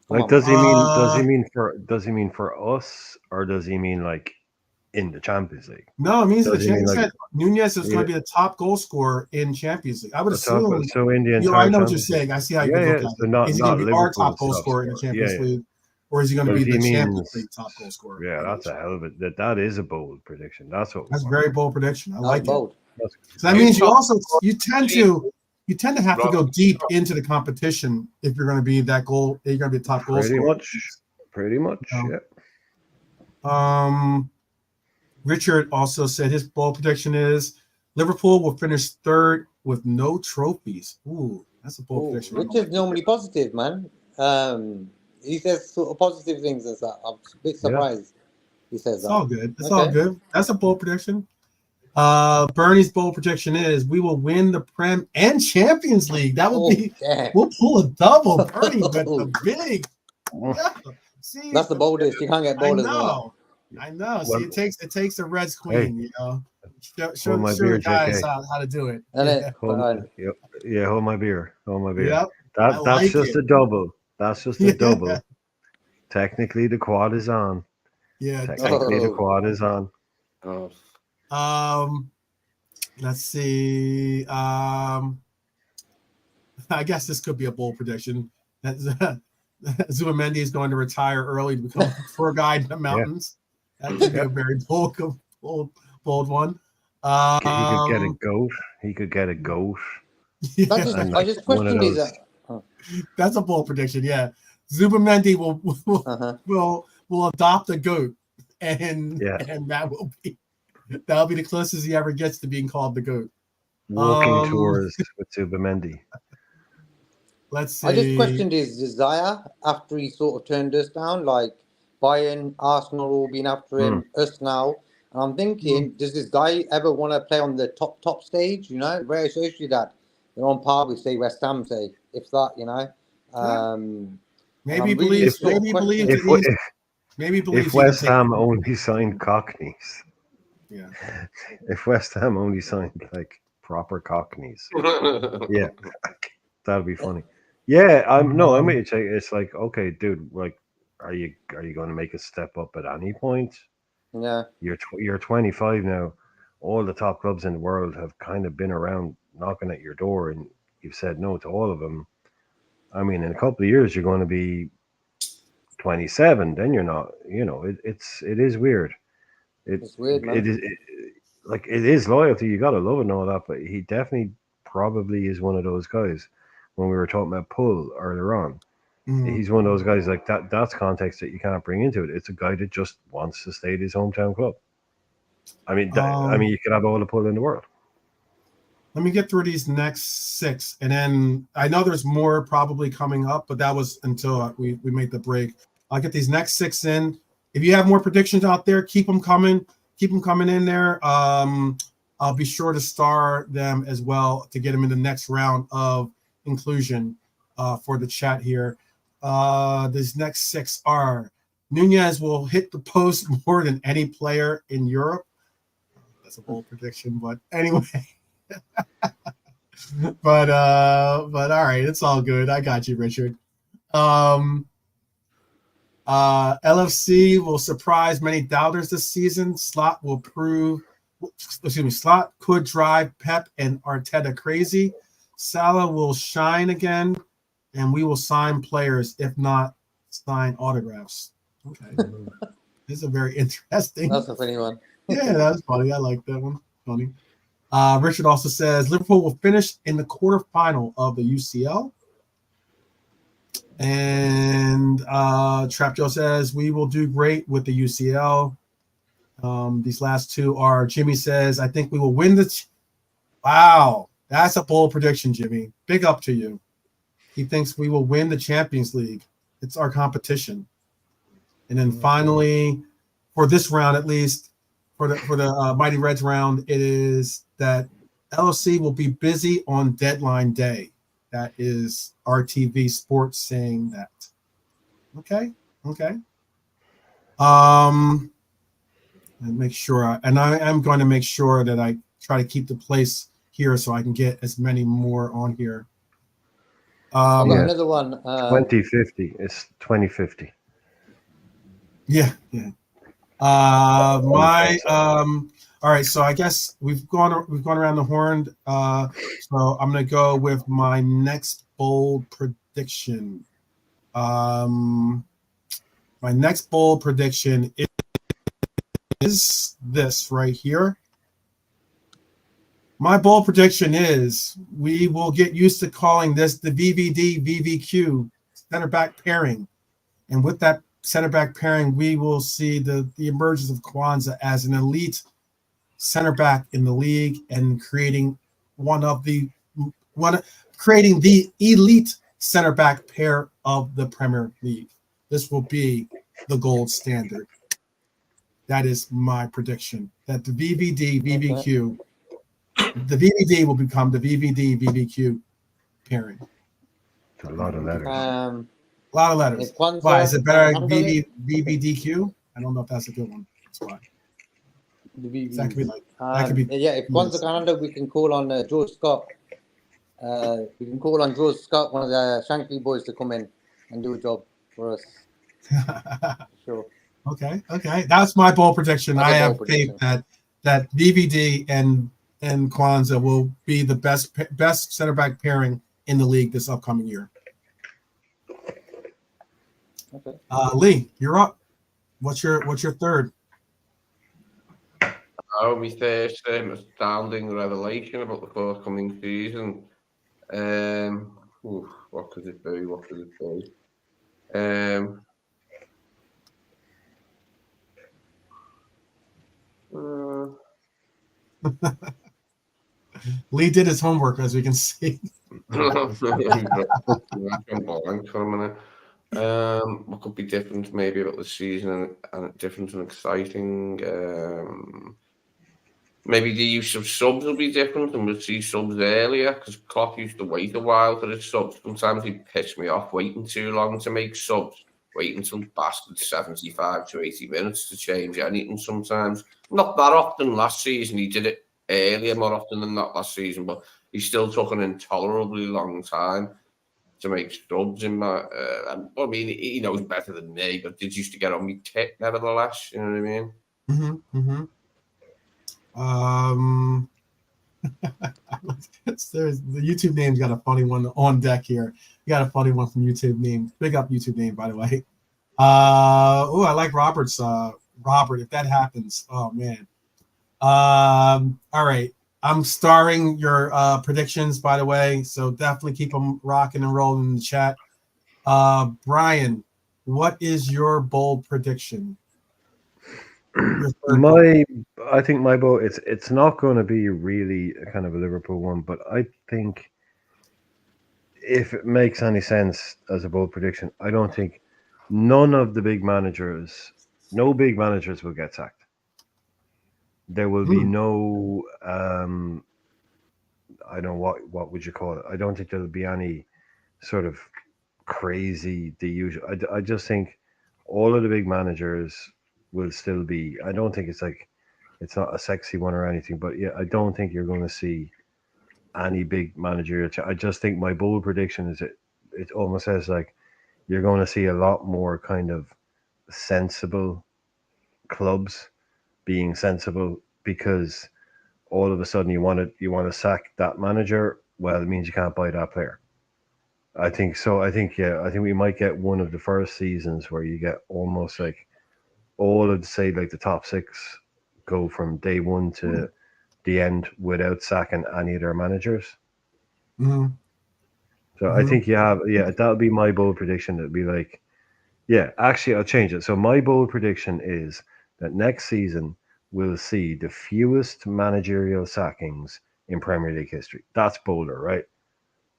Like, does he mean for us, or does he mean like in the Champions League? No, it means the Does he mean, Champions like- League. Nunez is going to be the top goal scorer in Champions League. I would assume. So in the entire I know what you're Champions saying. I see how you Yeah, look yeah, at so it. not- Is he going not to be our Liverpool's top goal top scorer in the scorer. Champions Yeah, yeah. League, or is he going to But be if the he Champions means- League top goal scorer? Yeah, that's a hell of it. That is a bold prediction. That's what. That's a very bold prediction. I like it. bold. So that means you tend to have to go deep into the competition if you're going to be that goal. You're going to be a top goal scorer. Pretty much. No. Yeah. Richard also said his bold prediction is Liverpool will finish 3rd with no trophies. Ooh, that's a bold prediction. Richard's normally positive, man. He says sort of positive things and stuff. I'm a bit surprised he says It's that. all good. It's Okay. all good. That's a bold prediction. Bernie's bold prediction is we will win the Prem and Champions League. That will be Yeah. we'll pull a double. Bernie with the big. Yeah. See, That's the boldest. You can't get I bolder than that. know. I know. See, Well, it takes a Reds queen, you know. Show my the beer, guys JK. how to do it. And Yeah. Hold my beer. Hold my beer. Yep. That's like just it. a double. That's just a Yeah. double. Technically, the quad is on. Yeah. Technically, the quad is on. Oh. Let's see. I guess this could be a bold prediction. Zubamendi is going to retire early to become a tour guide in the mountains. That could be a very bold one. He could get a goat. He could get a goat. Yeah, I just questioned his. that's a bold prediction. Yeah, Zubamendi will adopt a goat, and that'll be the closest he ever gets to being called the goat. Walking tours with Zubamendi. Let's see. I just questioned his desire after he sort of turned us down, like Bayern, Arsenal all been after him, us now. And I'm thinking, does this guy ever want to play on the top stage? You know, very socially that they're on par with, say, West Ham, say, if that, you know. Maybe believes if West Ham only signed Cockneys. Yeah. If West Ham only signed like proper Cockneys. Yeah. That'd be funny. Yeah, I'm with you. It's like, okay, dude, like, are you going to make a step up at any point? Yeah. You're 25 now. All the top clubs in the world have kind of been around knocking at your door, and you've said no to all of them. I mean, in a couple of years, you're going to be 27. Then you're not. You know, it is weird. It's weird, man. It is loyalty. You got to love it and all that, but he definitely probably is one of those guys. When we were talking about Pull earlier on, he's one of those guys like that. That's context that you can't bring into it. It's a guy that just wants to stay at his hometown club. I mean, you could have all the pull in the world. Let me get through these next 6, and then I know there's more probably coming up, but that was until we made the break. I'll get these next 6 in. If you have more predictions out there, keep them coming. Keep them coming in there. I'll be sure to star them as well to get them in the next round of inclusion for the chat here. These next 6 are: Nunez will hit the post more than any player in Europe. That's a bold prediction, but anyway. but all right, it's all good. I got you, Richard. LFC will surprise many doubters this season. Slot could drive Pep and Arteta crazy. Salah will shine again, and we will sign players, if not sign autographs. Okay. This is a very interesting. That's a funny one. Yeah, that's funny. I like that one. Funny. Richard also says Liverpool will finish in the quarterfinal of the UCL. And Trap Joe says we will do great with the UCL. These last 2 are Jimmy says, I think we will win the. Wow, that's a bold prediction, Jimmy. Big up to you. He thinks we will win the Champions League. It's our competition. And then finally, for this round at least, for the Mighty Reds round, it is that LFC will be busy on deadline day. That is RTV Sports saying that. Okay. And make sure, and I am going to make sure that I try to keep the place here so I can get as many more on here. I've got another one. 2050. It's 2050. Yeah. All right, so I guess we've gone around the horn. So I'm gonna go with my next bold prediction. My next bold prediction is this right here. My bold prediction is we will get used to calling this the VVD-VVQ center back pairing. And with that center back pairing, we will see the emergence of Kwanzaa as an elite center back in the league and creating the elite center back pair of the Premier League. This will be the gold standard. That is my prediction. That the VVD VVQ, the VVD will become the VVD VVQ pairing. It's a lot of letters. A lot of letters. If Kwanzaa Why is it better? can handle it, VVDQ? I don't know if that's a good one. That's why. the That could be VVs. like that could be. Yeah, if Kwanzaa can handle, we can call on George Scott. We can call on George Scott, one of the Shankly boys, to come in and do a job for us. Sure. Okay. That's my bold prediction. That's a I bold have faith prediction. that VVD and Kwanzaa will be the best center back pairing in the league this upcoming year. Okay. Lee, you're up. What's your third? Oh, my first astounding revelation about the forthcoming season. What could it be? Lee did his homework, as we can see. I'm blank for a minute. What could be different maybe about the season and different and exciting? Maybe the use of subs will be different, and we'll see subs earlier because Klopp used to wait a while for his subs. Sometimes he pissed me off waiting too long to make subs, waiting until bastard 75 to 80 minutes to change anything sometimes. Not that often last season. He did it earlier more often than not last season, but he still took an intolerably long time to make subs in my. I mean, he knows better than me, but it used to get on me tit nevertheless. You know what I mean? There's the YouTube name's got a funny one on deck here. You got a funny one from YouTube name. Big up YouTube name, by the way. I like Robert's. Robert, if that happens, oh man. All right. I'm starring your predictions, by the way, so definitely keep them rocking and rolling in the chat. Brian, what is your bold prediction? I think my bold, it's not going to be really a kind of a Liverpool one, but I think if it makes any sense as a bold prediction, I don't think no big managers will get sacked. There will be no, I don't know what would you call it? I don't think there'll be any sort of crazy, the usual. I just think all of the big managers will still be. I don't think it's not a sexy one or anything, but yeah, I don't think you're going to see any big managerial. I just think my bold prediction is it almost says like you're going to see a lot more kind of sensible clubs being sensible, because all of a sudden you want to sack that manager. Well, it means you can't buy that player. I think so. I think we might get one of the first seasons where you get almost like all of the top six go from day one to the end without sacking any of their managers. So I think that'll be my bold prediction. It'll be like, actually I'll change it. So my bold prediction is that next season we'll see the fewest managerial sackings in Premier League history. That's bolder, right?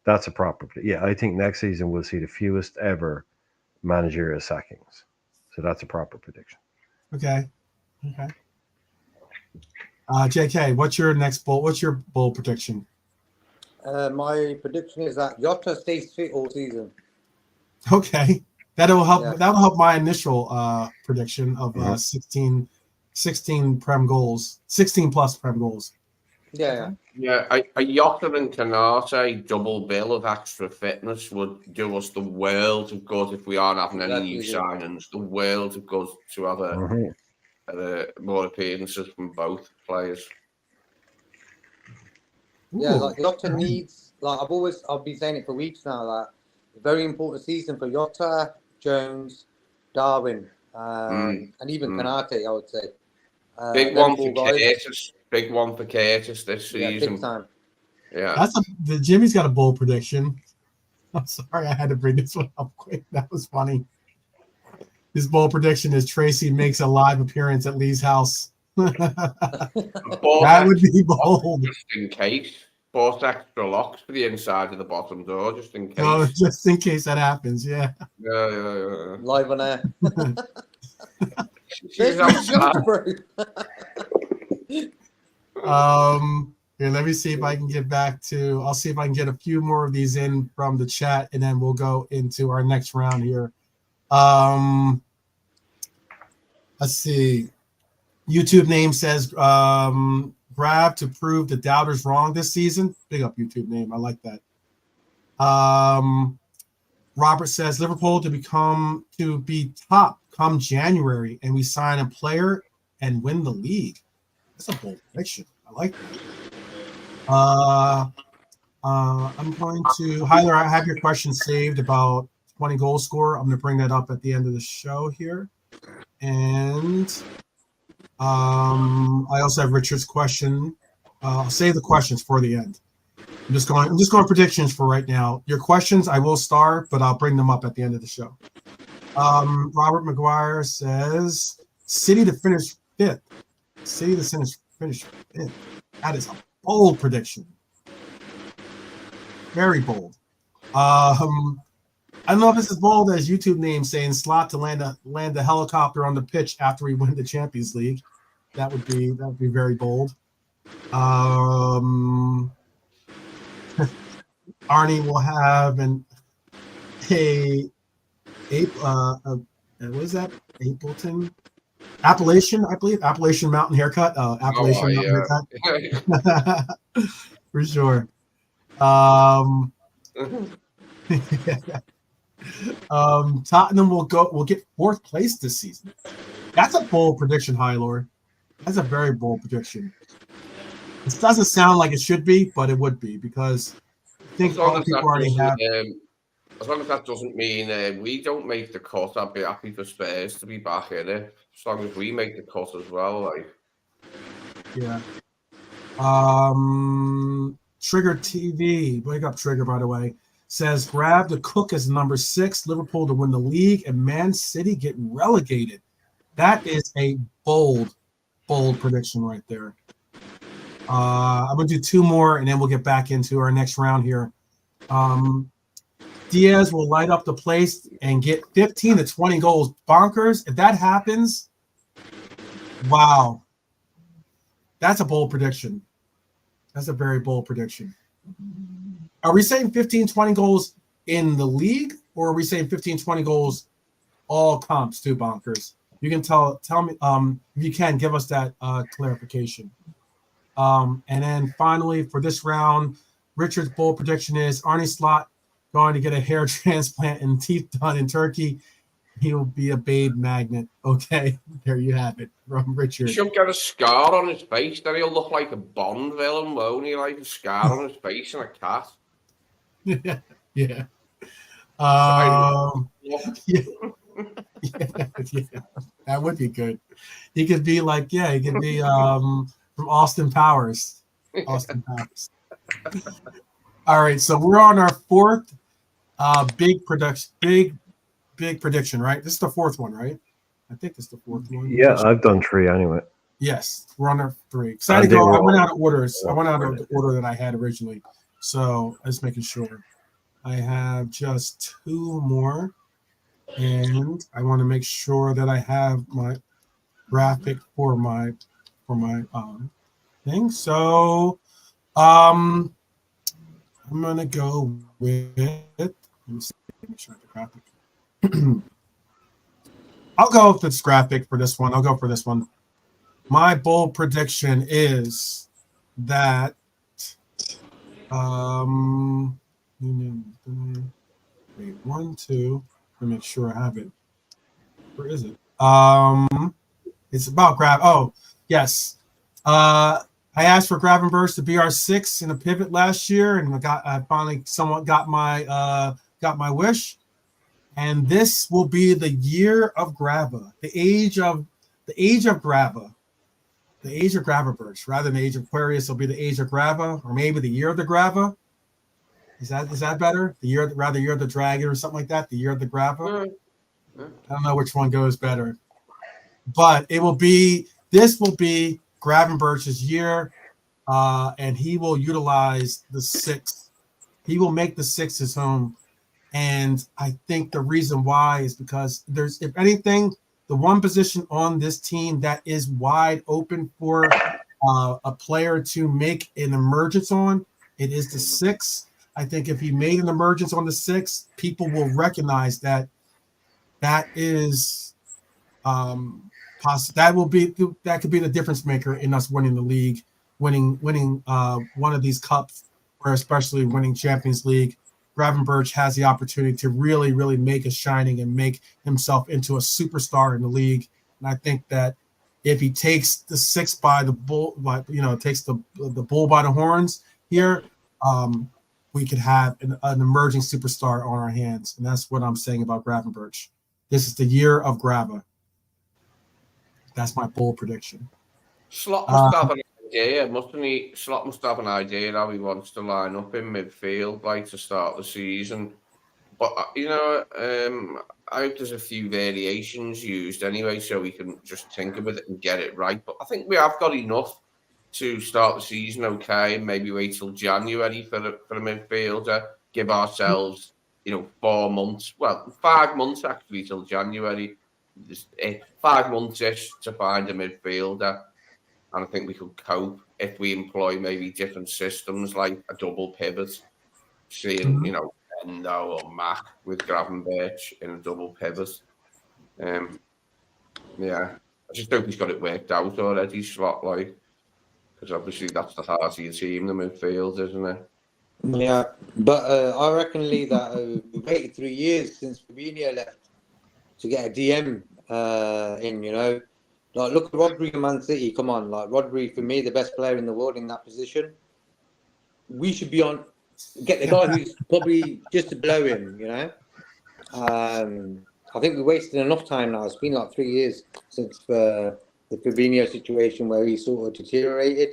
That's a proper. Yeah, I think next season we'll see the fewest ever managerial sackings. So that's a proper prediction. Okay. JK, what's your bold prediction? My prediction is that Jota stays fit all season. Okay. That'll help. Yeah. That'll help my initial prediction of 16 Prem goals, 16 plus Prem goals. Yeah. A Jota and Canate double bill of extra fitness would do us the world of good if we aren't having any new signings. The world of good to have more appearances from both players. Yeah, like Jota needs, like I've been saying it for weeks now, that very important season for Jota, Jones, Darwin, and even Canate, I would say. Big one for Curtis. Big one for Curtis this season. Yeah, big time. Yeah. The Jimmy's got a bold prediction. I'm sorry, I had to bring this one up quick. That was funny. His bold prediction is Tracy makes a live appearance at Lee's house. That would be bold. Just in case. Bought extra locks for the inside of the bottom door, just in case. Oh, just in case that happens, yeah. Yeah. Live on air. She's There's outside. jokes, bro. Here, let me see if I can get back to. I'll see if I can get a few more of these in from the chat, and then we'll go into our next round here. Let's see. YouTube name says grab to prove the doubters wrong this season. Big up YouTube name. I like that. Robert says Liverpool to be top come January, and we sign a player and win the league. That's a bold prediction. I like that. I'm going to Hyler. I have your question saved about 20 goal scorer. I'm going to bring that up at the end of the show here, and I also have Richard's question. I'll save the questions for the end. I'm just going predictions for right now. Your questions I will star, but I'll bring them up at the end of the show. Robert McGuire says City to finish fifth. City to finish fifth. That is a bold prediction. Very bold. I don't know if it's as bold as YouTube name saying Slot to land a helicopter on the pitch after we win the Champions League. That would be very bold. Arnie will have what is that? Appalachian, I believe. Appalachian Mountain haircut. Mountain haircut. For sure. Tottenham will get fourth place this season. That's a bold prediction, Hylor. That's a very bold prediction. It doesn't sound like it should be, but it would be because I think all people already have. As long as that doesn't mean we don't make the cut, I'd be happy for Spurs to be back in it. As long as we make the cut as well, like. Yeah. Trigger TV, wake up Trigger, by the way, says grab the Cook as number 6, Liverpool to win the league, and Man City get relegated. That is a bold prediction right there. I'm going to do 2 more, and then we'll get back into our next round here. Diaz will light up the place and get 15 to 20 goals. Bonkers. If that happens, wow. That's a bold prediction. That's a very bold prediction. Are we saying 15, 20 goals in the league, or are we saying 15, 20 goals all comps too, Bonkers? You can tell me if you can give us that clarification. And then finally for this round, Richard's bold prediction is Arnie Slot going to get a hair transplant and teeth done in Turkey. He'll be a babe magnet. Okay, there you have it from Richard. He'll get a scar on his face, then he'll look like a Bond villain, won't he? Like a scar on his face and a cat. Yeah. Yeah. That would be good. He could be like, he could be from Austin Powers. Austin Powers. All right, so we're on our 4th big prediction, right? This is the 4th one, right? I think this is the 4th one. Yeah, I've done 3 anyway. Yes, we're on our 3. Excited to go. I went out of orders. I went out of the order that I had originally. So just making sure. I have just 2 more. And I want to make sure that I have my graphic for my thing. So I'm gonna go with, let me see, make sure I have the graphic. I'll go with this graphic for this one. I'll go for this one. My bold prediction is that wait, 1, 2. Let me make sure I have it. Where is it? It's about grab. Oh, yes. I asked for Gravenberch to be our 6 in a pivot last year, and I finally somewhat got my wish. And this will be the year of Grava, the age of Grava, the age of Gravenberch, rather than the age of Aquarius. Will be the age of Grava, or maybe the year of the Grava. Is that better? The year of the dragon or something like that. The year of the Grava. I don't know which one goes better, but this will be Gravenberch's year, and he will utilize the 6. He will make the 6 his home, and I think the reason why is because if anything, the one position on this team that is wide open for a player to make an emergence on, it is the 6. I think if he made an emergence on the 6, people will recognize that is that could be the difference maker in us winning the league, winning one of these cups, or especially winning Champions League. Gravenberch has the opportunity to really, really make a shining and make himself into a superstar in the league. And I think that if he takes the 6 by the bull, takes the bull by the horns here, we could have an emerging superstar on our hands. And that's what I'm saying about Gravenberch. This is the year of Grava. That's my bold prediction. Slot must have an idea, mustn't he? Slot must have an idea how he wants to line up in midfield, like to start the season. But I hope there's a few variations used anyway, so we can just think of it and get it right. But I think we have got enough to start the season okay. Maybe wait till January for a midfielder. Give ourselves, 4 months. Well, 5 months actually till January. 5 months-ish to find a midfielder. And I think we could cope if we employ maybe different systems like a double pivot, seeing, Endo or Mac with Gravenberch in a double pivot. I just hope he's got it worked out already, Slot, because obviously that's the heart of your team, the midfield, isn't it? Yeah, but I reckon, Lee, that we waited 3 years since Fabinho left to get a DM in, Like, look at Rodri and Man City. Come on, Rodri, for me, the best player in the world in that position. We should be get the guy who's probably just below him, I think we wasted enough time now. It's been 3 years since the Fabinho situation where he sort of deteriorated.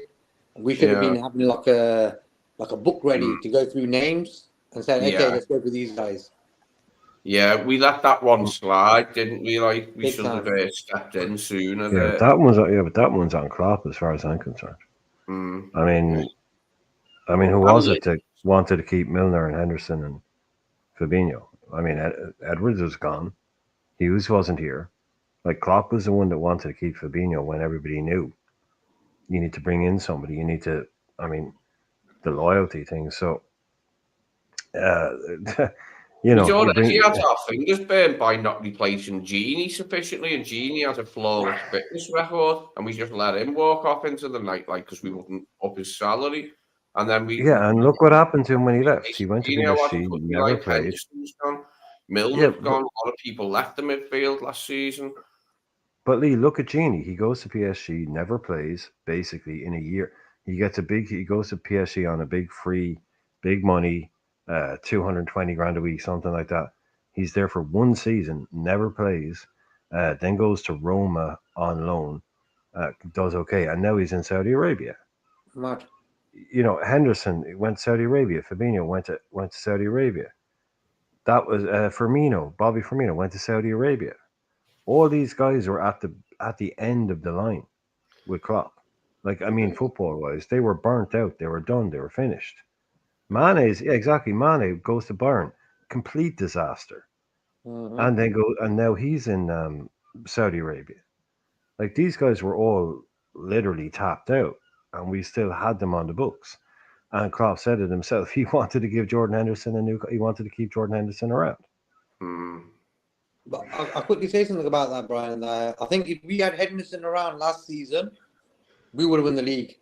We should have been having like a book ready to go through names and say, okay, let's go for these guys. Yeah, we let that one slide, didn't we? We Big should have stepped in sooner. Yeah, but that one's on Klopp as far as I'm concerned. I mean, who was it that wanted to keep Milner and Henderson and Fabinho? I mean, Edwards was gone. Hughes wasn't here. Klopp was the one that wanted to keep Fabinho when everybody knew you need to bring in somebody. You need to, the loyalty thing. So, we already had our fingers burnt by not replacing Genie sufficiently, and Genie has a flawless fitness record, and we just let him walk off into the night, because we wouldn't up his salary. And then and look what happened to him when he left. He went to PSG, never played. Milner's gone. A lot of people left the midfield last season. But Lee, look at Genie. He goes to PSG, never plays, basically in a year. He goes to PSG on a big free, big money, 220 grand a week, something like that. He's there for 1 season, never plays, then goes to Roma on loan, does okay, and now he's in Saudi Arabia. Mad. Henderson went to Saudi Arabia. Fabinho went to Saudi Arabia. That was Bobby Firmino went to Saudi Arabia. All these guys were at the end of the line with Klopp. Football wise, they were burnt out. They were done. They were finished. Mane goes to Bayern, complete disaster, and now he's in Saudi Arabia. These guys were all literally tapped out, and we still had them on the books. And Klopp said it himself. He wanted to give Jordan Henderson he wanted to keep Jordan Henderson around. But I'll quickly say something about that, Brian. I think if we had Henderson around last season, we would have won the league.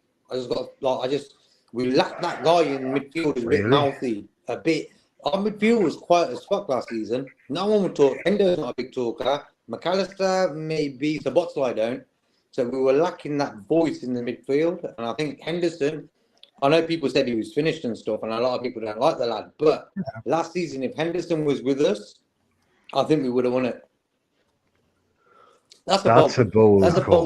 We lacked that guy in midfield who's a bit mouthy, a bit. Our midfield was quiet as fuck last season. No one would talk. Endo's not a big talker. McAllister maybe, Sabotzel I don't. So we were lacking that voice in the midfield. And I think Henderson, I know people said he was finished and stuff, and a lot of people don't like the lad. But last season, if Henderson was with us, I think we would have won it. That's a bold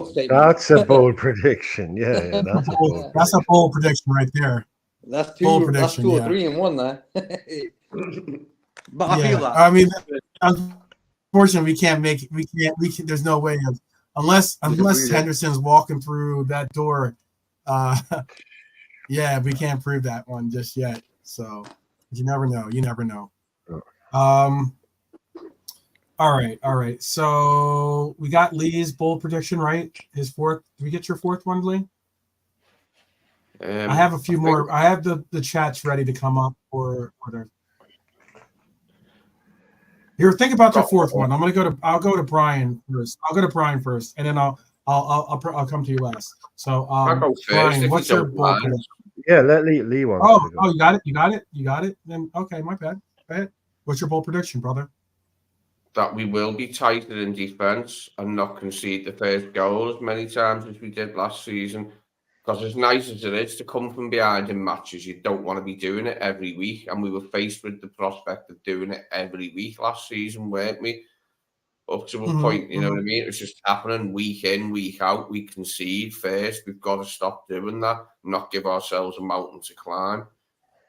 statement. That's a bold prediction. Yeah, that's a bold prediction right there. That's two or three in one there. But I feel that. I mean, unfortunately, there's no way of unless Henderson's walking through that door. We can't prove that one just yet. So you never know. All right. So we got Lee's bold prediction right. His fourth. Did we get your fourth one, Lee? I have a few more. I have the chats ready to come up for order. Here, think about your fourth one. I'll go to Brian first. I'll go to Brian first, and then I'll come to you last. So, I'll go first, Brian, what's your bold prediction? Yeah, let Lee wants to go. Oh, you got it. Then okay, my bad. Go ahead. What's your bold prediction, brother? That we will be tighter in defence and not concede the first goal as many times as we did last season. Because as nice as it is to come from behind in matches, you don't want to be doing it every week. And we were faced with the prospect of doing it every week last season, weren't we? Up to a point, you know what I mean? It was just happening week in, week out. We concede first. We've got to stop doing that, not give ourselves a mountain to climb.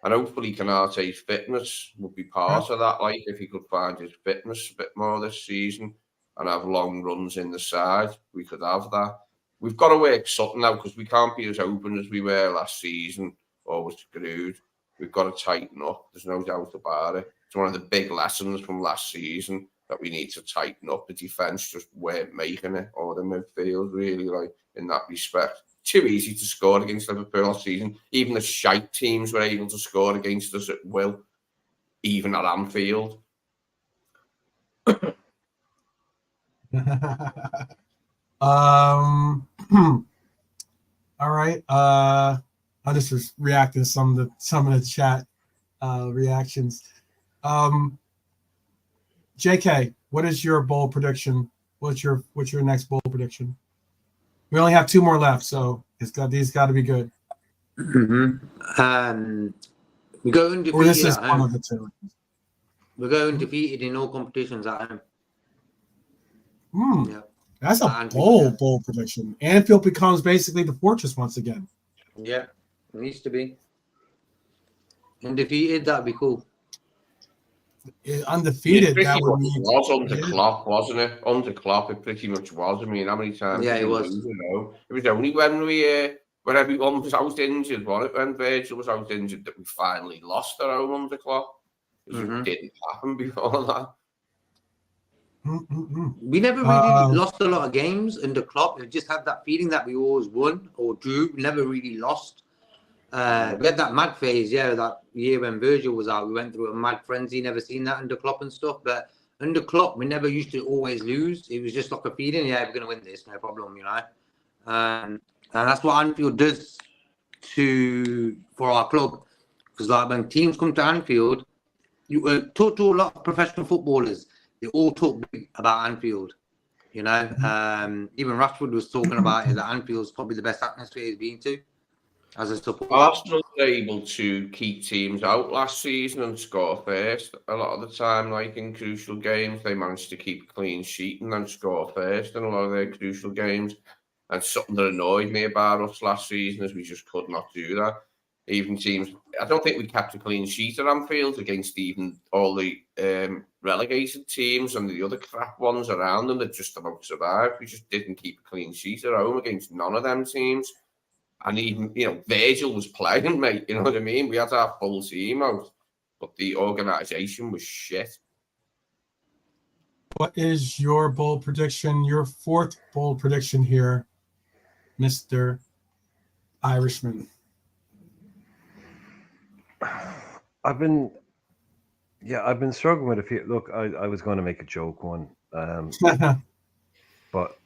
And hopefully Canate's fitness would be part of that. Like if he could find his fitness a bit more this season and have long runs in the side, we could have that. We've got to work something out because we can't be as open as we were last season or we're screwed. We've got to tighten up. There's no doubt about it. It's one of the big lessons from last season that we need to tighten up. The defence just weren't making it, or the midfield really, like in that respect. Too easy to score against Liverpool last season. Even the shite teams were able to score against us at will, even at Anfield. All right. I'll just react to some of the chat reactions. JK, what is your bold prediction? What's your next bold prediction? We only have two more left, so these got to be good. We're going defeated. Or this is one of the two. We're going defeated in all competitions at home. Yeah. That's a bold prediction. Anfield becomes basically the fortress once again. Yeah, it needs to be. Undefeated, that'd be cool. Undefeated, that would mean was under Klopp, wasn't it? Under Klopp, it pretty much was. I mean, how many times? Yeah, it was. It was only when when everyone was out injured, wasn't it? When Virgil was out injured, that we finally lost our home under Klopp. It didn't happen before that. We never really lost a lot of games under Klopp. We just had that feeling that we always won or drew. We never really lost. We had that mad phase, that year when Virgil was out. We went through a mad frenzy. Never seen that under Klopp and stuff. But under Klopp, we never used to always lose. It was just like a feeling. Yeah, we're going to win this, no problem, you know. And that's what Anfield does for our club. Because like when teams come to Anfield, you talk to a lot of professional footballers. They all talk big about Anfield, you know. Even Rashford was talking about it, that Anfield's probably the best atmosphere he's been to as a supporter. Arsenal were able to keep teams out last season and score first. A lot of the time, like in crucial games, they managed to keep a clean sheet and then score first in a lot of their crucial games. And something that annoyed me about us last season is we just could not do that. Even teams, I don't think we kept a clean sheet at Anfield against even all the relegated teams and the other crap ones around them that just about survived. We just didn't keep a clean sheet at home against none of them teams. And even, Virgil was playing, mate, you know what I mean? We had our full team out, but the organisation was shit. What is your bold prediction? Your fourth bold prediction here, Mr. Irishman. I've been struggling with a few. Look, I was going to make a joke one, but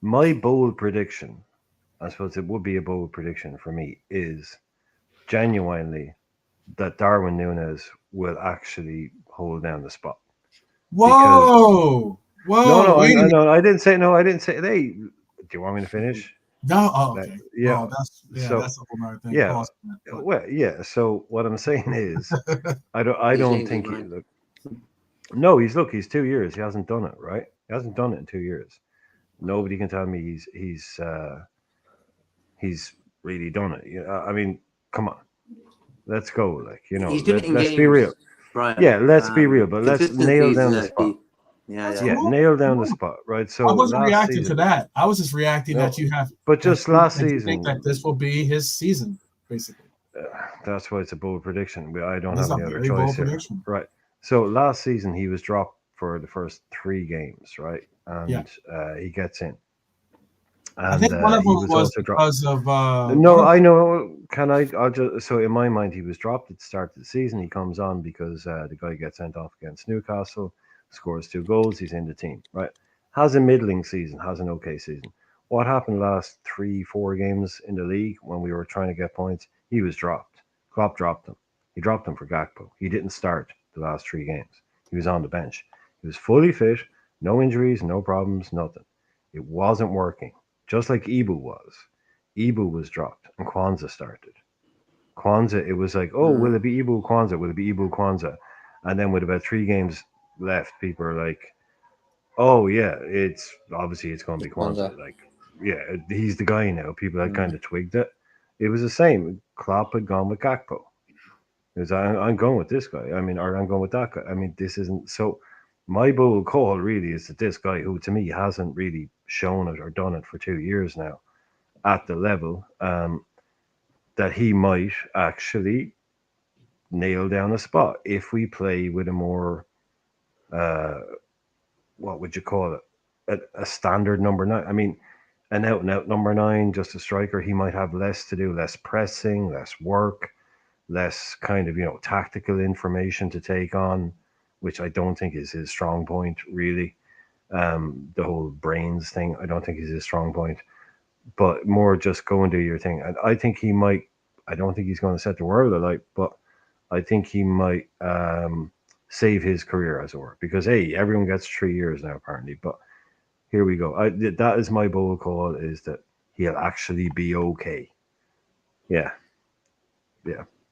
my bold prediction, I suppose it would be a bold prediction for me, is genuinely that Darwin Núñez will actually hold down the spot. Whoa! No, I didn't say no. I didn't say. Hey, do you want me to finish? No. Oh, okay. Yeah. That's a whole other thing. Yeah. Well, yeah. So what I'm saying is, I don't think he look. No, he's 2 years. He hasn't done it, right? He hasn't done it in 2 years. Nobody can tell me he's really done it. I mean, come on, let's go. Let's be real. Right. Yeah, let's be real, but let's nail down the spot. Yeah, nail down the spot, right? So I wasn't reacting to that. I was just reacting that you have. But just last season, think that this will be his season, basically. That's why it's a bold prediction. I don't have any other choice here, right? So last season he was dropped for the first 3 games, right? And Yeah. he gets in. I And think one of he them was was also dropped. because of No, I know. Can I? I'll just. So in my mind, he was dropped at the start of the season. He comes on because the guy gets sent off against Newcastle, scores 2 goals. He's in the team, right? Has a middling season, has an okay season. What happened last 3-4 games in the league when we were trying to get points? He was dropped. Klopp dropped him. He dropped him for Gakpo. He didn't start the last 3 games. He was on the bench. He was fully fit, no injuries, no problems, nothing. It wasn't working. Just like Ibu was. Ibu was dropped and Kwanzaa started. Kwanzaa, it was like, oh, will it be Ibu Kwanzaa? Will it be Ibu Kwanzaa? And then with about 3 games left, people are like, oh yeah, it's obviously it's going to be Kwanzaa. Like, yeah, he's the guy now. People had kind of twigged it. It was the same. Klopp had gone with Gakpo. It was, I'm going with this guy. I mean, or I'm going with that guy. I mean, this isn't so. My bold call really is that this guy, who to me hasn't really shown it or done it for 2 years now, at the level, that he might actually nail down a spot if we play with a more, uh, what would you call it, a standard number 9. I mean, an out and out number 9, just a striker. He might have less to do, less pressing, less work, less kind of tactical information to take on, which I don't think is his strong point really. The whole brains thing, I don't think is his strong point. But more just go and do your thing. And I think he might. I don't think he's going to set the world alight, but I think he might save his career, as it were, because hey, everyone gets 3 years now apparently. But here we go. That is my bold call: is that he'll actually be okay. Yeah,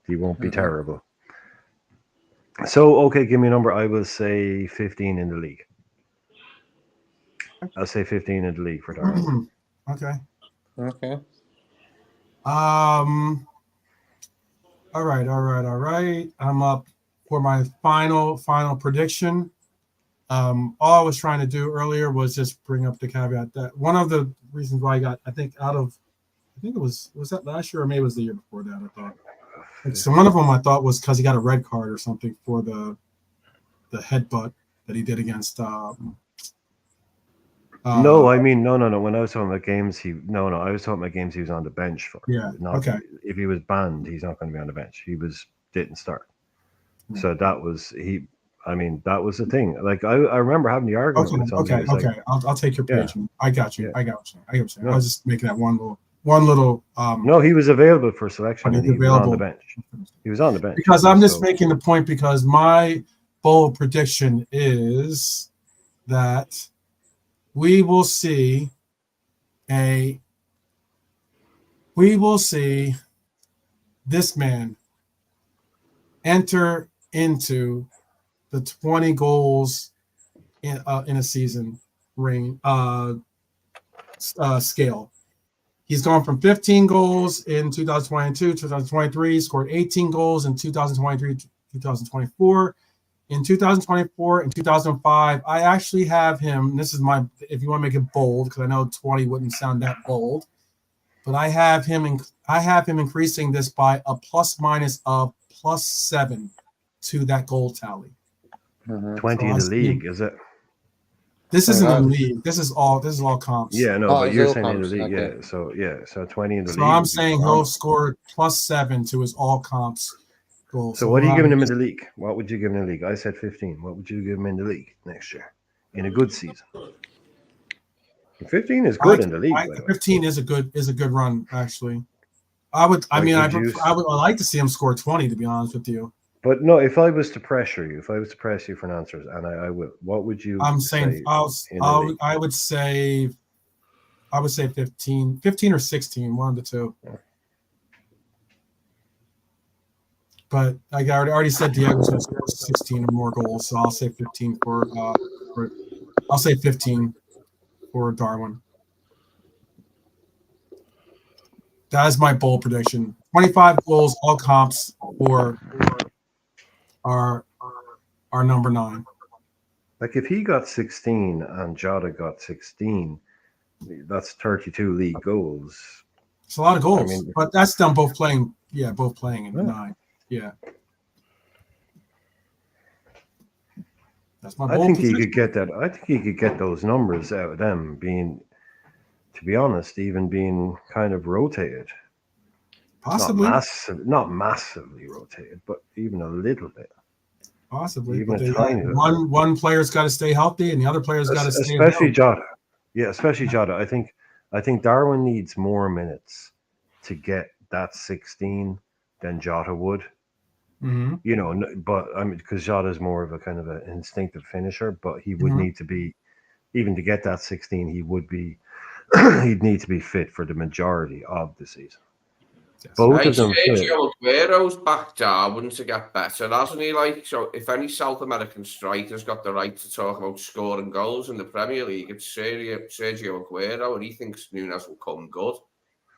he won't be terrible. So okay, give me a number. I will say 15 in the league. I'll say 15 in the league for Darwin. Okay. Okay. All right. I'm up for my final prediction. All I was trying to do earlier was just bring up the caveat that one of the reasons why I got, I think it was that last year or maybe it was the year before that, I thought. So one of them I thought was because he got a red card or something for the headbutt that he did against. No, I mean no. When I was talking about games, I was talking about games he was on the bench for. Yeah. Okay. If he was banned, he's not going to be on the bench. Didn't start. So that was he. I mean, that was the thing. Like I remember having the argument with somebody. Okay. Like, I'll take your page. Yeah. I got you. Yeah. I got what you're saying. No. I was just making that one little. No, he was available for selection. But And he was on the bench. He was on the bench because I'm just making the point because my bold prediction is that we will see this man enter into the 20 goals in a season scale. He's gone from 15 goals in 2022, 2023, scored 18 goals in 2023, 2024. In 2024 and 2005, I actually have him. This is if you want to make it bold, because I know 20 wouldn't sound that bold, but I have him increasing this by a plus minus of +7 to that goal tally. 20 in the league, is it? This isn't a league. This is all comps. Yeah, no, but you're saying in the league, okay. So 20 in the league. So I'm saying he'll score +7 to his all comps goal. So what are you giving him in the league? What would you give him in the league? I said 15. What would you give him in the league next year in a good season? 15 is good in the league. 15 is a good run actually. I would like to see him score 20, to be honest with you. But no, if I was to pressure you for answers, and I will, what would you? I'm saying I would say 15 or 16, one of the two. Yeah. But I already said Diego's going to score 16 or more goals, so I'll say 15 I'll say 15 for Darwin. That is my bold prediction. 25 goals, all comps for our number 9. Like if he got 16 and Jota got 16, that's 32 league goals. It's a lot of goals, but that's them both playing. Yeah, both playing in the 9. Yeah. That's my I bold think he prediction. could get that. I think he could get those numbers out of them being, to be honest, even being kind of rotated. Possibly, Not massively rotated, but even a little bit. possibly. Even But a they tiny bit. one player's got to stay healthy, and the other player's got to stay Especially available. Jota. Yeah, especially Jota. I think Darwin needs more minutes to get that 16 than Jota would. Mm-hmm. You know, but I mean, because Jota is more of a kind of an instinctive finisher, but he would Mhm. need to be, even to get that 16, he would be, he'd need to be fit for the majority of the season. Yes. Both Hey, of them fit. Sergio Aguero's back Darwin to get better, hasn't he? Like, so if any South American striker's got the right to talk about scoring goals in the Premier League, it's Sergio Aguero, and he thinks Nunes will come good.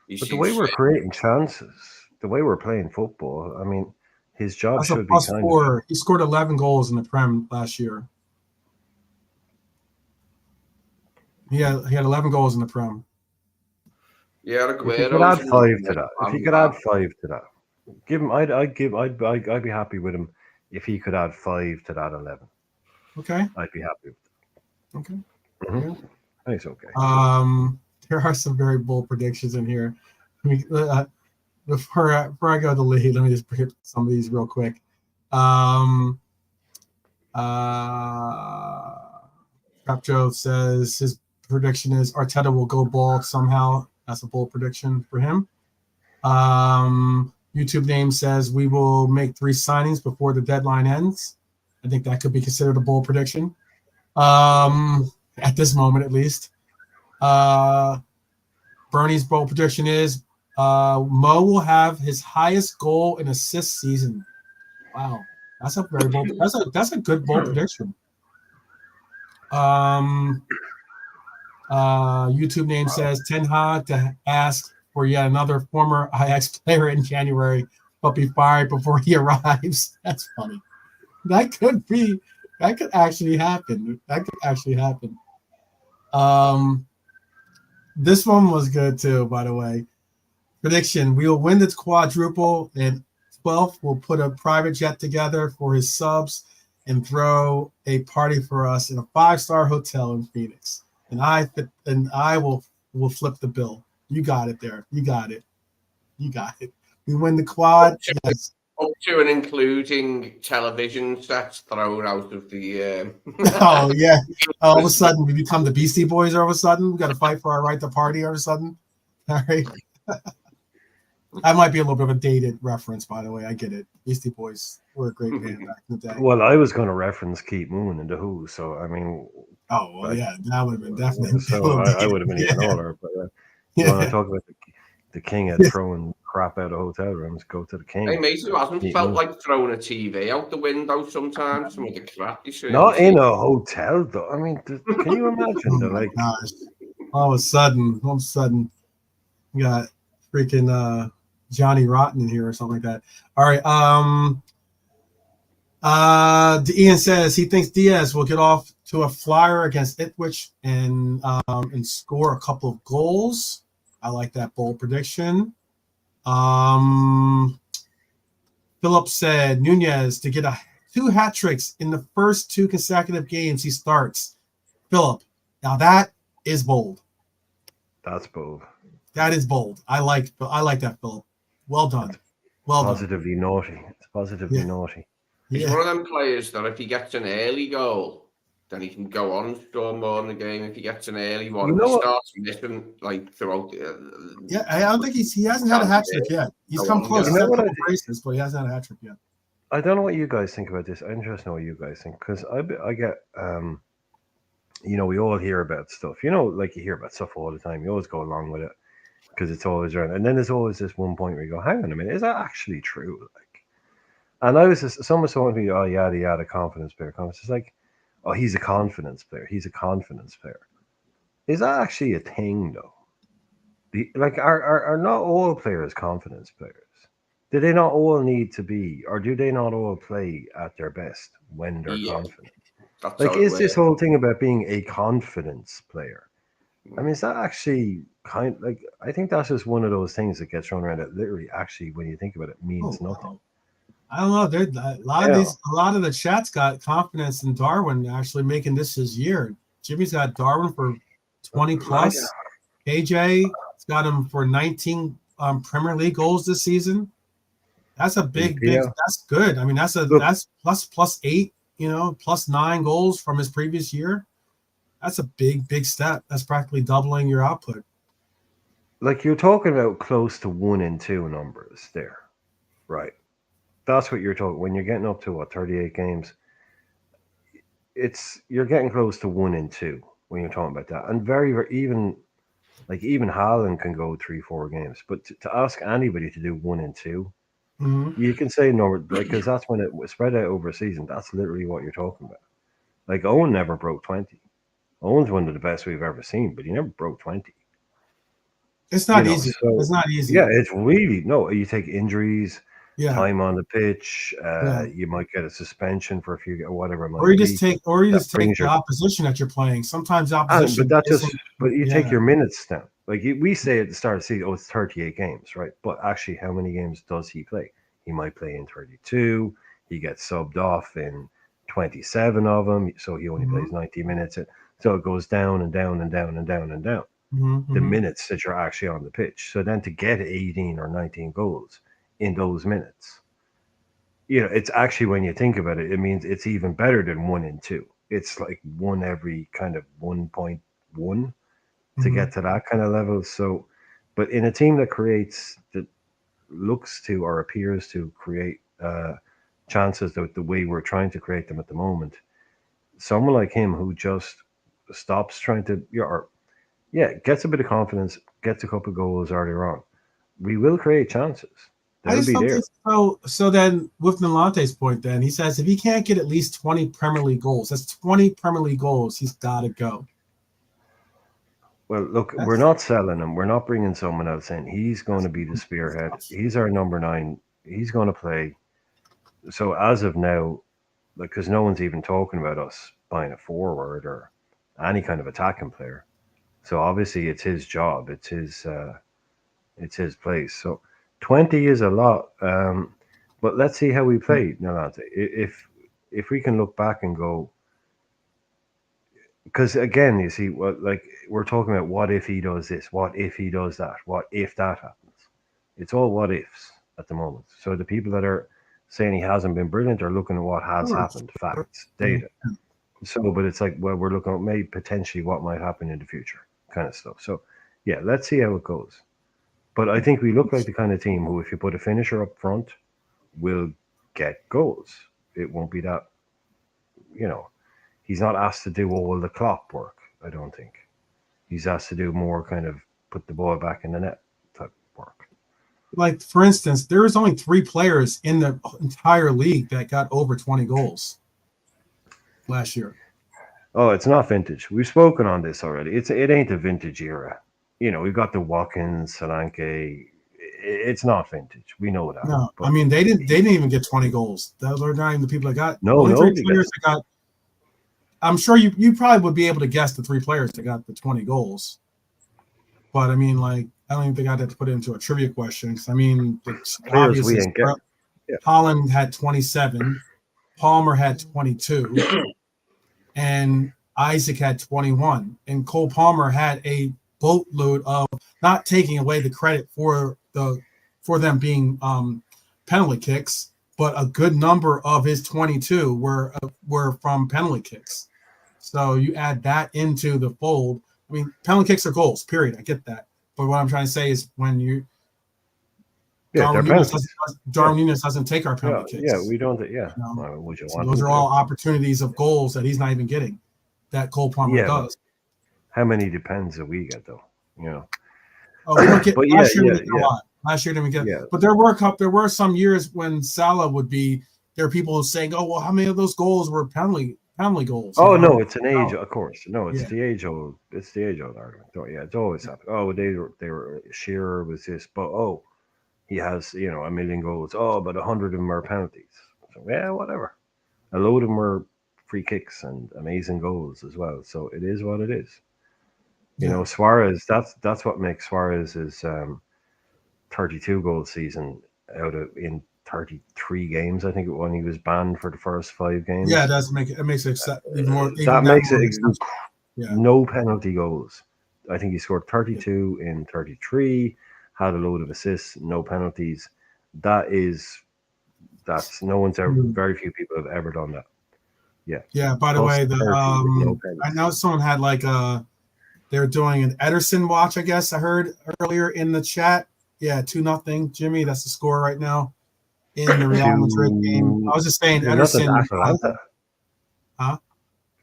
He But the way seems we're creating chances, the way we're playing football, I mean, his job That's a should be plus kind of. 4. He scored 11 goals in the Prem last year. He had 11 goals in the Prem. yeah, If he could Aguero's add 5 to that, if he could add that. 5 to that, give him. I'd be happy with him if he could add 5 to that 11. Okay. I'd be happy with it. Okay. Mhm. Yeah. I think it's okay. There are some very bold predictions in here. Before I go to the lead, let me just hit some of these real quick. Trap Joe says his prediction is Arteta will go bald somehow. That's a bold prediction for him. YouTube name says we will make 3 signings before the deadline ends. I think that could be considered a bold prediction. At this moment, at least. Bernie's bold prediction is Mo will have his highest goal and assist season. Wow, that's a very bold. That's a good bold prediction. YouTube name says Ten Hag to ask for yet another former Ajax player in January, but be fired before he arrives. That's funny. That could actually happen. This one was good too, by the way. Prediction: we will win the quadruple, and 12th will put a private jet together for his subs and throw a party for us in a 5-star hotel in Phoenix. And I will flip the bill. You got it there. You got it. We win the quad. Yes. Up to and including television sets thrown out of the. Oh yeah. All of a sudden, we become the Beastie Boys. All of a sudden, we got to fight for our right to party. All of a sudden, all right. That might be a little bit of a dated reference, by the way. I get it. Beastie Boys were a great band back in the day. Well, I was going to reference Keith Moon and the Who, so I mean. Oh well, yeah, that would have been definitely. So I would have been even older. But you want to talk about the king at throwing crap out of hotel rooms? Go to the king. Hey, mate, who hasn't felt like throwing a TV out the window sometimes? Some of the crap you see. Not in a hotel, though. I mean, can you imagine? Oh my gosh! All of a sudden, you got freaking Johnny Rotten in here or something like that. All right. Ian says he thinks Diaz will get off to a flyer against Ipswich and score a couple of goals. I like that bold prediction. Philip said Nunez to get 2 hat tricks in the first 2 consecutive games he starts. Philip, now that is bold. That's bold. That is bold. I like that, Philip. Well done. Positively naughty. It's positively naughty. He's one of them players that if he gets an early goal, then he can go on and score more in the game. If he gets an early one, he starts missing like throughout. Yeah, I don't think he hasn't had a hat trick yet. He's come close. He's had a couple braces, but he hasn't had a hat trick yet. I don't know what you guys think about this. I'm interested to know what you guys think because I get we all hear about stuff. Like you hear about stuff all the time. You always go along with it because it's always around. And then there's always this one point where you go, "Hang on a minute, is that actually true?" And I was someone told me, "Oh yeah, the confidence player." It's like, "Oh, he's a confidence player. He's a confidence player." Is that actually a thing though? Are not all players confidence players? Do they not all need to be, or do they not all play at their best when they're confident? Is this whole thing about being a confidence player? I mean, is that actually I think that's just one of those things that gets thrown around that literally, actually, when you think about it, means nothing. I don't know. A lot of the chat's got confidence in Darwin actually making this his year. Jimmy's got Darwin for 20 plus. KJ's got him for 19 Premier League goals this season. That's a big. That's good. I mean, that's plus 8. Plus 9 goals from his previous year. That's a big step. That's practically doubling your output. Like you're talking about close to 1 and 2 numbers there, right? That's what you're talking. When you're getting up to 38 games, you're getting close to 1 and 2 when you're talking about that. And very even Haaland can go 3-4 games, but to ask anybody to do 1 and 2, you can say no, because that's when it was spread out over a season. That's literally what you're talking about. Like Owen never broke 20. Owen's one of the best we've ever seen, but he never broke 20. It's not easy. So, it's not easy. Yeah, it's really no. You take injuries, yeah. time on the pitch. You might get a suspension for a few, or whatever. It might or you be. just take the opposition that you're playing. Sometimes the opposition. But you take your minutes down. Like we say at the start of the season, it's 38 games, right? But actually, how many games does he play? He might play in 32. He gets subbed off in 27 of them, so he only plays 90 minutes. So it goes down and down and down and down and down. The minutes that you're actually on the pitch. So then to get 18 or 19 goals in those minutes, it's actually, when you think about it, it means it's even better than 1 and 2. It's like 1 every kind of 1.1 to get to that kind of level. So, but in a team that looks to or appears to create chances the way we're trying to create them at the moment, someone like him who just stops trying to, gets a bit of confidence, gets a couple of goals earlier on, we will create chances. They'll be there. So then, with Nalante's point, then he says if he can't get at least 20 Premier League goals, that's 20 Premier League goals, he's got to go. Well, look, we're not selling him. We're not bringing someone else in. He's going to be the spearhead. He's our number 9. He's going to play. So as of now, because no one's even talking about us buying a forward or any kind of attacking player. So obviously it's his job. It's his place. So 20 is a lot. But let's see how we play, Nalante. If we can look back and go, because again, you see, we're talking about what if he does this, what if he does that, what if that happens. It's all what ifs at the moment. So the people that are saying he hasn't been brilliant are looking at what has happened, facts, data. So, but it's like, well, we're looking at maybe potentially what might happen in the future, kind of stuff. So, yeah, let's see how it goes. But I think we look like the kind of team who, if you put a finisher up front, will get goals. It won't be that, he's not asked to do all the clock work, I don't think. He's asked to do more kind of put the ball back in the net type work. Like, for instance, there was only 3 players in the entire league that got over 20 goals last year. Oh, it's not vintage. We've spoken on this already. It ain't a vintage era. We've got the Watkins, Solanke. It's not vintage. We know that. No, I mean, they didn't even get 20 goals. Those are not even the people that got. No, only 3 players that got. I'm sure you probably would be able to guess the 3 players that got the 20 goals. But I mean, like, I don't even think I'd have to put it into a trivia question. I mean, the players we ain't get. Yeah. Holland had 27, Palmer had 22, and Isaac had 21. And Cole Palmer had a boatload of, not taking away the credit for them being penalty kicks, but a good number of his 22 were from penalty kicks. So you add that into the fold. I mean, penalty kicks are goals, period. I get that. But what I'm trying to say is when Darwin Núñez doesn't take our penalty kicks. Yeah, we don't. Yeah. Those are all opportunities of goals that he's not even getting, that Cole Palmer does. How many depends that we get, though? Oh, we don't get. Last year we didn't get a lot. Last year didn't get. Yeah. But there were some years when Salah would be. There are people saying, "Oh, well, how many of those goals were penalty goals?" Oh no, it's an age, of course. No, it's the age old. It's the age old argument. Oh, yeah, it's always happened. Oh, they were Shearer was this, but he has 1 million goals. Oh, but 100 of them are penalties. So yeah, whatever. A load of them were free kicks and amazing goals as well. So it is what it is. Suarez. That's what makes Suarez's 32 goal season in 33 games. I think when he was banned for the first 5 games. Yeah, it makes it even more. Even That makes more it exceptional. Yeah. no penalty goals. I think he scored 32 in 33, had a load of assists, no penalties. That's no one's ever. Very few people have ever done that. Yeah. Yeah. By the Plus way, 30 with no I penalties. know someone had like they're doing an Ederson watch. I guess I heard earlier in the chat. Yeah, 2-0, Jimmy. That's the score right now in the Real Madrid game. I was just saying, 2-0 to Ederson. Atalanta. Huh?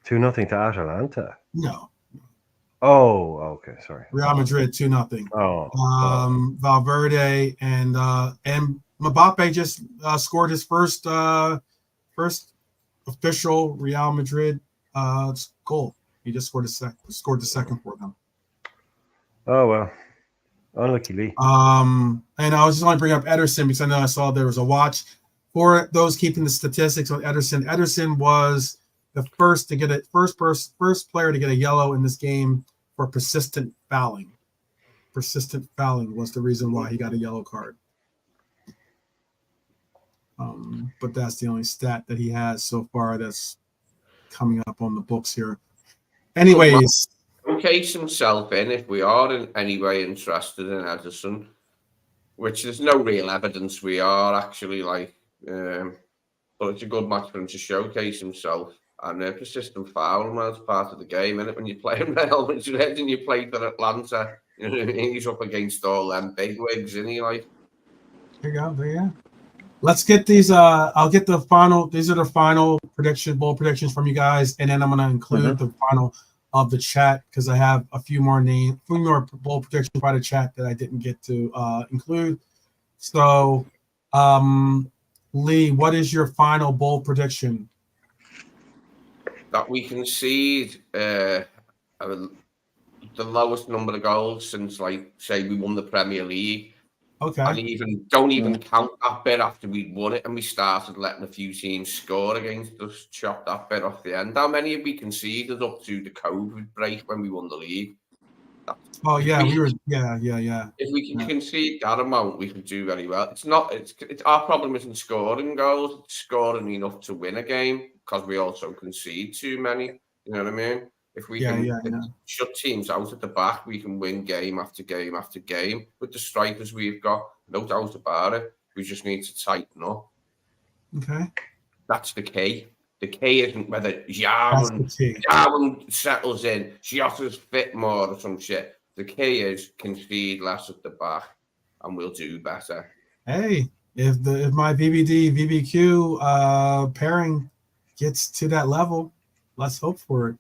2-0 to Atalanta. No, Oh, okay. Sorry. Real Madrid 2-0. Oh. Valverde and Mbappe just scored his first official Real Madrid goal. He just scored the second for them. Oh well. Unluckily. And I was just going to bring up Ederson because I know I saw there was a watch for those keeping the statistics on Ederson. Ederson was the first player to get a yellow in this game for persistent fouling. Persistent fouling was the reason why he got a yellow card. But that's the only stat that he has so far that's coming up on the books here. Anyways, case himself in if we are in any way interested in Ederson, which there's no real evidence we are actually but it's a good match for him to showcase himself. And persistent foul, man, it's part of the game, isn't it? When you play in Real Madrid and you play for Atlanta, you know what I mean? He's up against all them bigwigs, isn't he? Like, there you go. There you go. Let's get these. I'll get the final. These are the final bold predictions from you guys, and then I'm gonna include the final of the chat because I have a few more bold predictions by the chat that I didn't get to include. So, Lee, what is your final bold prediction? That we concede the lowest number of goals since, like, say, we won the Premier League. Okay. And don't even count that bit after we'd won it and we started letting a few teams score against us, chop that bit off the end. How many have we conceded up to the COVID break when we won the league? Yeah. If we can concede that amount, we can do very well. It's our problem isn't scoring goals, it's scoring enough to win a game because we also concede too many. You know what I mean? If we can shut teams out at the back, we can win game after game after game with the strikers we've got. No doubt about it. We just need to tighten up. Okay. That's the key. The key isn't whether Jarman settles in, Jota's fit more or some shit. The key is concede less at the back and we'll do better. Hey, if my VBD VBQ pairing gets to that level, let's hope for it.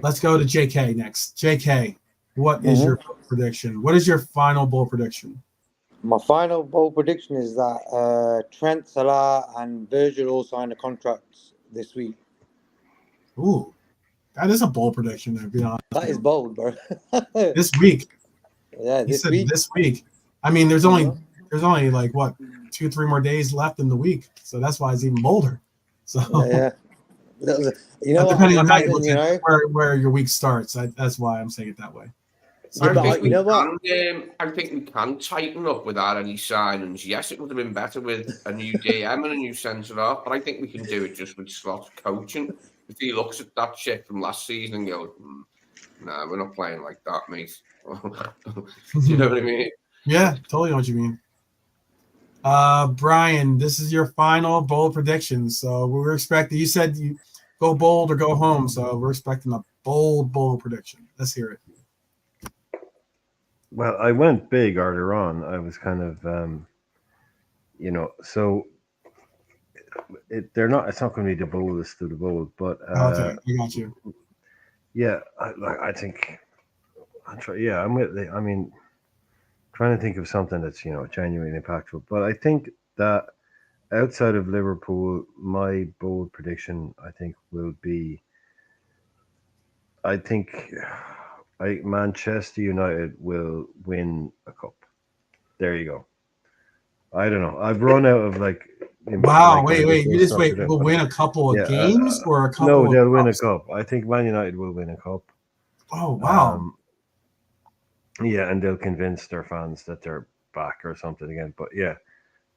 Let's go to JK next. JK, what is your prediction? What is your final bold prediction? My final bold prediction is that Trent, Salah, and Virgil all sign a contract this week. Ooh, that is a bold prediction there, to be honest. That is bold, bro. This week. Yeah, this week. I mean, there's only like what 2-3 more days left in the week, so that's why it's even bolder. So yeah. You know, depending on how you look at where your week starts, that's why I'm saying it that way. So I think we can tighten up without any signings. Yes, it would have been better with a new DM and a new centre half, but I think we can do it just with Slot's coaching. If he looks at that shit from last season and goes, "Nah, we're not playing like that, mate." You know what I mean? Yeah, totally know what you mean. Brian, this is your final bold prediction. So we're expecting. You said you go bold or go home, so we're expecting a bold prediction. Let's hear it. Well, I went big earlier on. I was kind of, so it's not going to be the boldest of the bold, but okay, I got you. Yeah, I think I'm trying to think of something that's genuinely impactful. But I think that outside of Liverpool, my bold prediction will be, Manchester United will win a cup. There you go. I don't know. I've run out of Wow! Wait! You just wait. We'll win a couple of games or a couple. No, they'll win a cup. I think Man United will win a cup. Oh wow! Yeah, and they'll convince their fans that they're back or something again. But yeah,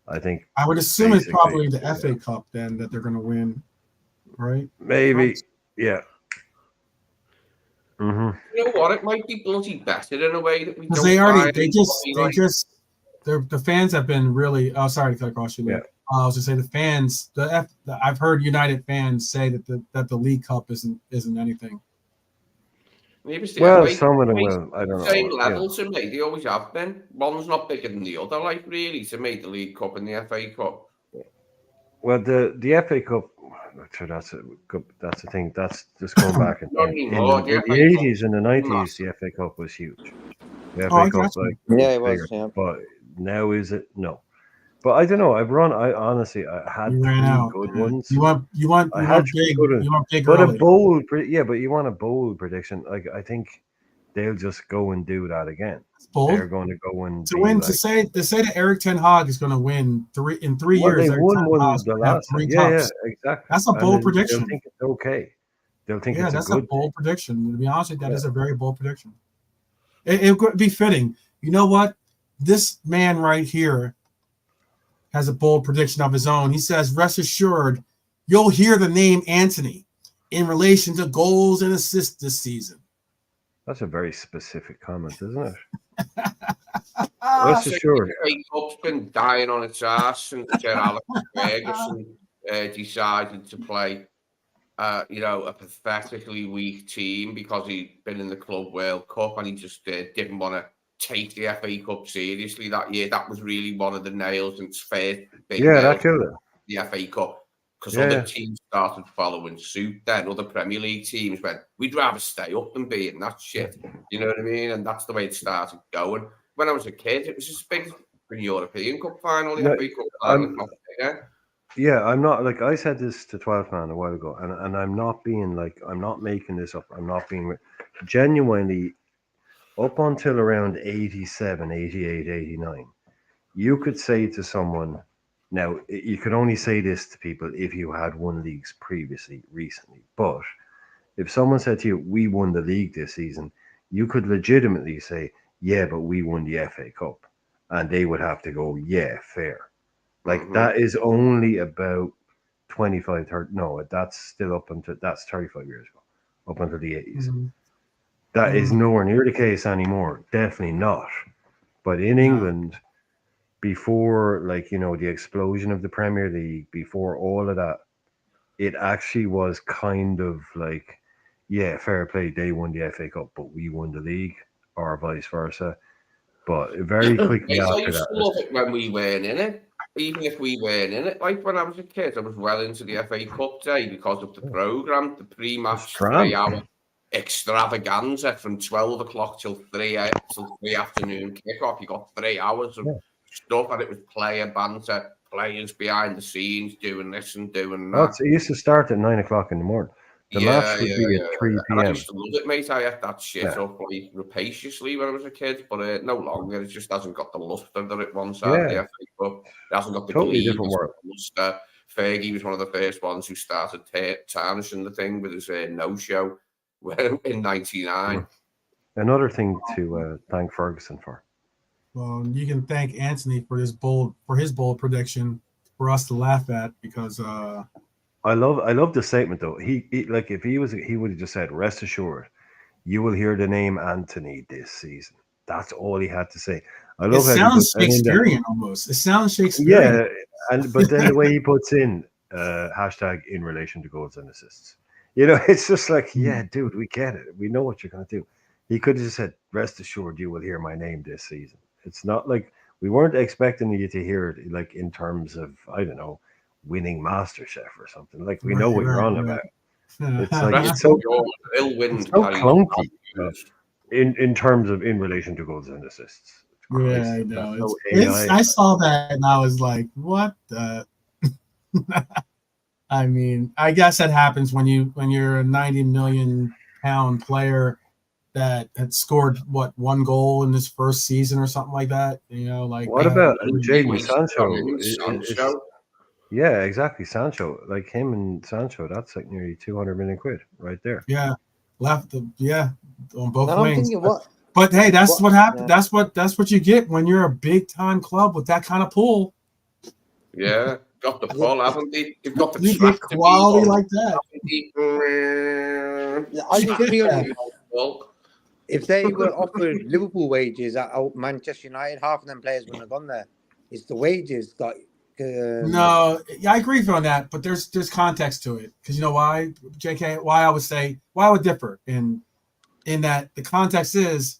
I think I would assume it's basically, probably the yeah. FA Cup then that they're going to win, right? Maybe, yeah. You know what? It might be bloody better in a way that we Because don't buy the fans have been really. Oh, sorry to cut across you. Yeah. I was to say the fans. I've heard United fans say that the League Cup isn't anything. Maybe it's the Well, FA some of them Cup, will. I don't know. same level to me. They always have been. One's not bigger than the other, like really, to me, the League Cup and the FA Cup. Well, the FA Cup. Sure, that's the thing. That's just going back in Not time. anymore. In The the FA Cup 80s and the 90s, massive. the FA Cup was huge. The Oh, I FA Cup, got you. like, Yeah, it bigger. was. Yeah. But now is it? No. But I don't know. I honestly, I had You ran three out. good Yeah. ones. You want I had three big. good ones. You want big But early. a bold, yeah. But you want a bold prediction. Like, I think they'll just go and do that again. Bold. They're going to go and To be win, like, to say that Eric Ten Hag is going to win in 3 well, years. they Eric won Ten one Hag's the gonna have last time. 3 Yeah, cups. exactly. That's a And bold then prediction. They'll think it's okay. They'll think it's That's a good bold prediction. To be honest, that Yeah. is a very bold prediction. It would be fitting. You know what? This man right here has a bold prediction of his own. He says, "Rest assured, you'll hear the name Anthony in relation to goals and assists this season." That's a very specific comment, isn't it? Ah, Rest assured. The FA Cup's been dying on its ass since Sir Alex Ferguson decided to play, a pathetically weak team because he'd been in the Club World Cup and he just didn't want to take the FA Cup seriously that year. That was really one of the nails in its first big Yeah, nails that killed it. the FA Cup because Yeah, other yeah. teams started following suit. Then other Premier League teams went, "We'd rather stay up than be in that shit." You know what I mean? And that's the way it started going. When I was a kid, it was as big as the European Cup final, the No, FA Cup final. Not bigger. Yeah, I'm not like I said this to 12 man a while ago, and I'm not being like I'm not making this up. I'm not being genuinely up until around 87, 88, 89. You could say to someone, now you could only say this to people if you had won leagues recently, but if someone said to you, "We won the league this season," you could legitimately say, "Yeah, but we won the FA Cup," and they would have to go, "Yeah, fair." Like that is only about 25, 30. No, that's still up until that's 35 years ago, up until the 80s. That is nowhere near the case anymore. Definitely not. But in England, before the explosion of the Premier League, before all of that, it actually was kind of like, yeah, fair play. They won the FA Cup, but we won the league, or vice versa. But very quickly I after used to that, love it when we weren't in it. Even if we weren't in it, like when I was a kid, I was well into the FA Cup day because of the programme, the pre-match 3-hour extravaganza from 12 o'clock till 3 afternoon kickoff. You got 3 hours of stuff, and it was player banter, players behind the scenes doing this and doing that. it used to start at 9 o'clock in the morning. The match would be at 3 And I p.m. used to love it, mate. I ate that shit up like rapaciously when I was a kid, but no longer. It just hasn't got the luster that it once had. The FA Cup. It hasn't got the Totally glee, different world. luster. Fergie was one of the first ones who started tarnishing the thing with his no-show in '99. Another thing to thank Ferguson for. Well, you can thank Anthony for his bold prediction for us to laugh at because I love the statement though. He like if he would have just said, "Rest assured, you will hear the name Anthony this season." That's all he had to say. I love it how he sounds puts that in there. Shakespearean almost. It sounds Shakespearean. Yeah, but then the way he puts in hashtag in relation to goals and assists. It's just like, yeah, dude, we get it. We know what you're gonna do. He could have just said, "Rest assured, you will hear my name this season." It's not like we weren't expecting you to hear it like in terms of, I don't know, winning MasterChef or something. Like we know what you're on about. It's like it's so clunky in terms of in relation to goals and assists. Yeah, I know. I saw that and I was like, what the? I mean, I guess that happens when you're a 90 million pound player that had scored one goal in his first season or something like that. What about Jadon Sancho? Yeah, exactly. Sancho, like him and Sancho, that's like nearly 200 million quid right there. Yeah, left. On both And I'm wings. thinking, But hey, that's what happened. Yeah. That's what you get when you're a big time club with that kind of pool. Yeah, got the pull, haven't they? They've got the You track get to beat quality on, like that. haven't they? Yeah, I just feel Yeah. Well, if they were offered Liverpool wages at Manchester United, half of them players wouldn't have gone there. It's the wages that. No, yeah, I agree with you on that, but there's context to it because you know why, JK, why I would differ in that the context is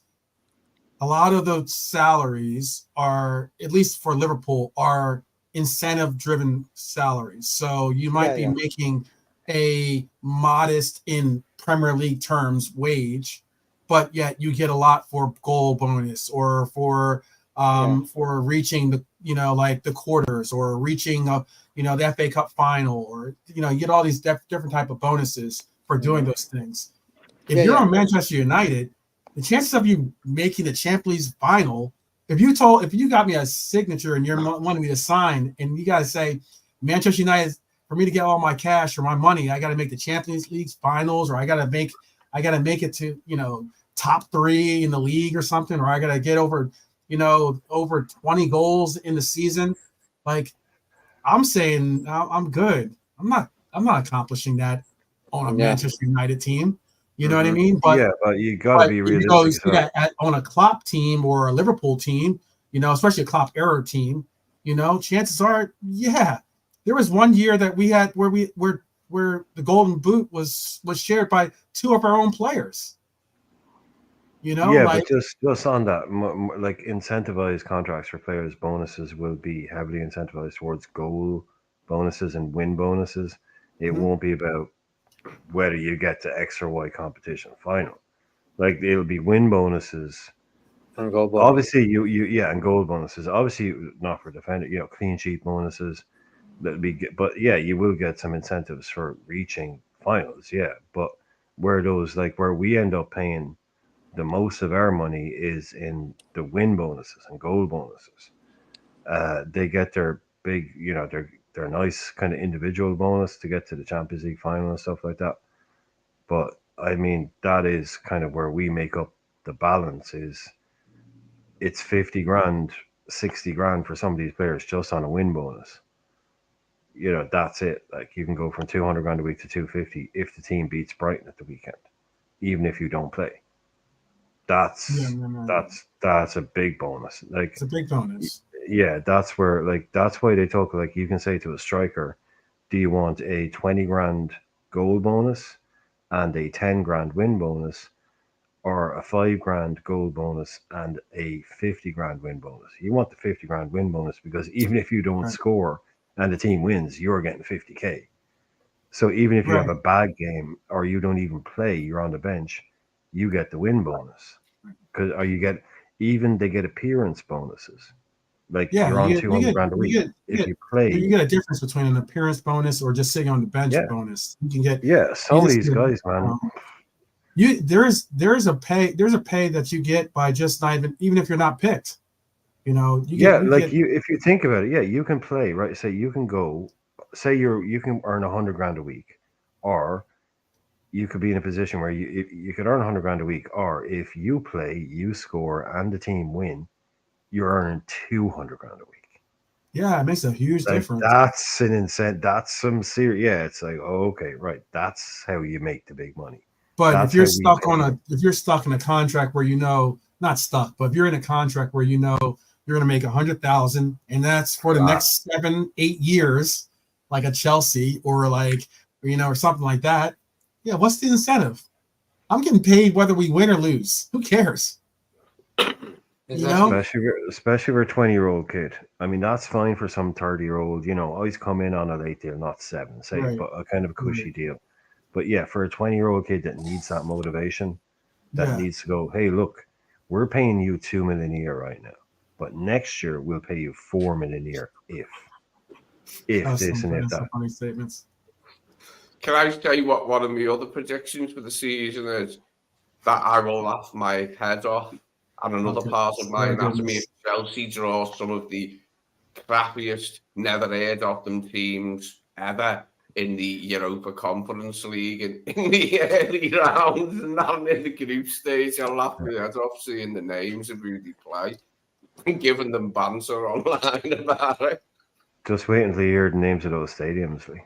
a lot of the salaries are, at least for Liverpool, are incentive driven salaries. So you might be making a modest in Premier League terms wage, but yet you get a lot for goal bonus or for reaching the like the quarters or reaching the FA Cup final, or you get all these different type of bonuses for doing those things. If you're on Manchester United, the chances of you making the Champions League final, if you got me a signature and you're wanting me to sign, and you got to say Manchester United, for me to get all my cash or my money, I got to make the Champions League finals, or I got to make it to top 3 in the league or something, or I got to get over 20 goals in the season. Like, I'm saying I'm good. I'm not accomplishing that on a Manchester United team. You know what I mean? But you got to be realistic. You see that on a Klopp team or a Liverpool team, especially a Klopp era team, chances are, there was one year that we had where the Golden Boot was shared by 2 of our own players. But just on that, like incentivized contracts for players, bonuses will be heavily incentivized towards goal bonuses and win bonuses. It won't be about whether you get to X or Y competition final. Like, it'll be win bonuses. And goal bonus. Obviously, and goal bonuses. Obviously, not for defender. Clean sheet bonuses. But you will get some incentives for reaching finals. Yeah, but where we end up paying the most of our money is in the win bonuses and goal bonuses. They get their big, their nice kind of individual bonus to get to the Champions League final and stuff like that. But I mean, that is kind of where we make up the balance. Is it's 50 grand, 60 grand for some of these players just on a win bonus. That's it. Like, you can go from 200 grand a week to 250 if the team beats Brighton at the weekend, even if you don't play. That's a big bonus. Like, it's a big bonus. Yeah, that's where, that's why they talk, you can say to a striker, do you want a 20 grand goal bonus and a 10 grand win bonus, or a 5 grand goal bonus and a 50 grand win bonus? You want the 50 grand win bonus because even if you don't score and the team wins, you're getting 50K. So even if you have a bad game or you don't even play, you're on the bench, you get the win bonus. They get appearance bonuses. You're on 200 grand a week. If you play, you get a difference between an appearance bonus or just sitting on the bench bonus. You can get some of these guys, man. There's a pay that you get by just not even if you're not picked. If you think about it, you can play, right? Say you can go, you can earn 100 grand a week, or you could be in a position where you could earn 100 grand a week, or if you play, you score, and the team win, you're earning 200 grand a week. Yeah, it makes a huge difference. That's an incentive. That's some serious. Yeah, it's like, okay, right. That's how you make the big money. But if you're stuck in a contract where not stuck, but if you're in a contract where you're going to make 100,000, and that's for the next 7-8 years, like a Chelsea or or something like that. Yeah, what's the incentive? I'm getting paid whether we win or lose. Who cares? Especially for a 20-year-old kid. I mean, that's fine for some 30-year-old. Always come in on a late deal, not 7, but a kind of a cushy deal. But for a 20-year-old kid that needs that motivation, that needs to go, hey, look, we're paying you $2 million a year right now, but next year we'll pay you $4 million a year if this and if that. Funny statements. Can I say what one of my other predictions for the season is? That I will laugh my head off. And another part of my anatomy of Chelsea draws some of the crappiest, never heard of them teams ever. in the Europa Conference League in the early rounds and not in the group stage. I'll laugh my head off seeing the names of who they play and giving them banter online about it. Just wait until you hear the names of those stadiums. Lee.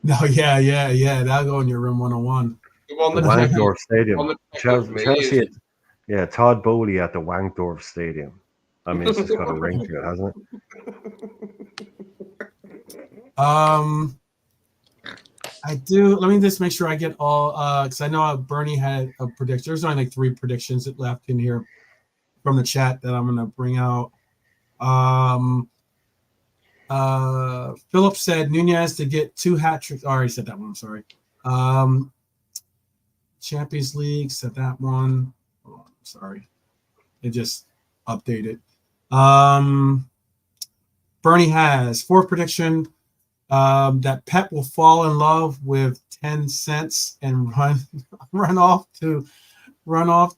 No, yeah. That'll go in your room 101. The one The that Wankdorf Stadium. one that tickles me Chelsea, is- yeah, Todd Bowley at the Wankdorf Stadium. I mean, it's just got a ring to it, hasn't it? I do. Let me just make sure I get all, because I know Bernie had a prediction. There's only like 3 predictions that left in here from the chat that I'm going to bring out. Philip said Nunez to get 2 hat tricks. I already said that one. I'm sorry. Champions League said that one. Oh, sorry, it just updated. Bernie has 4th prediction that Pep will fall in love with 10 cents and run off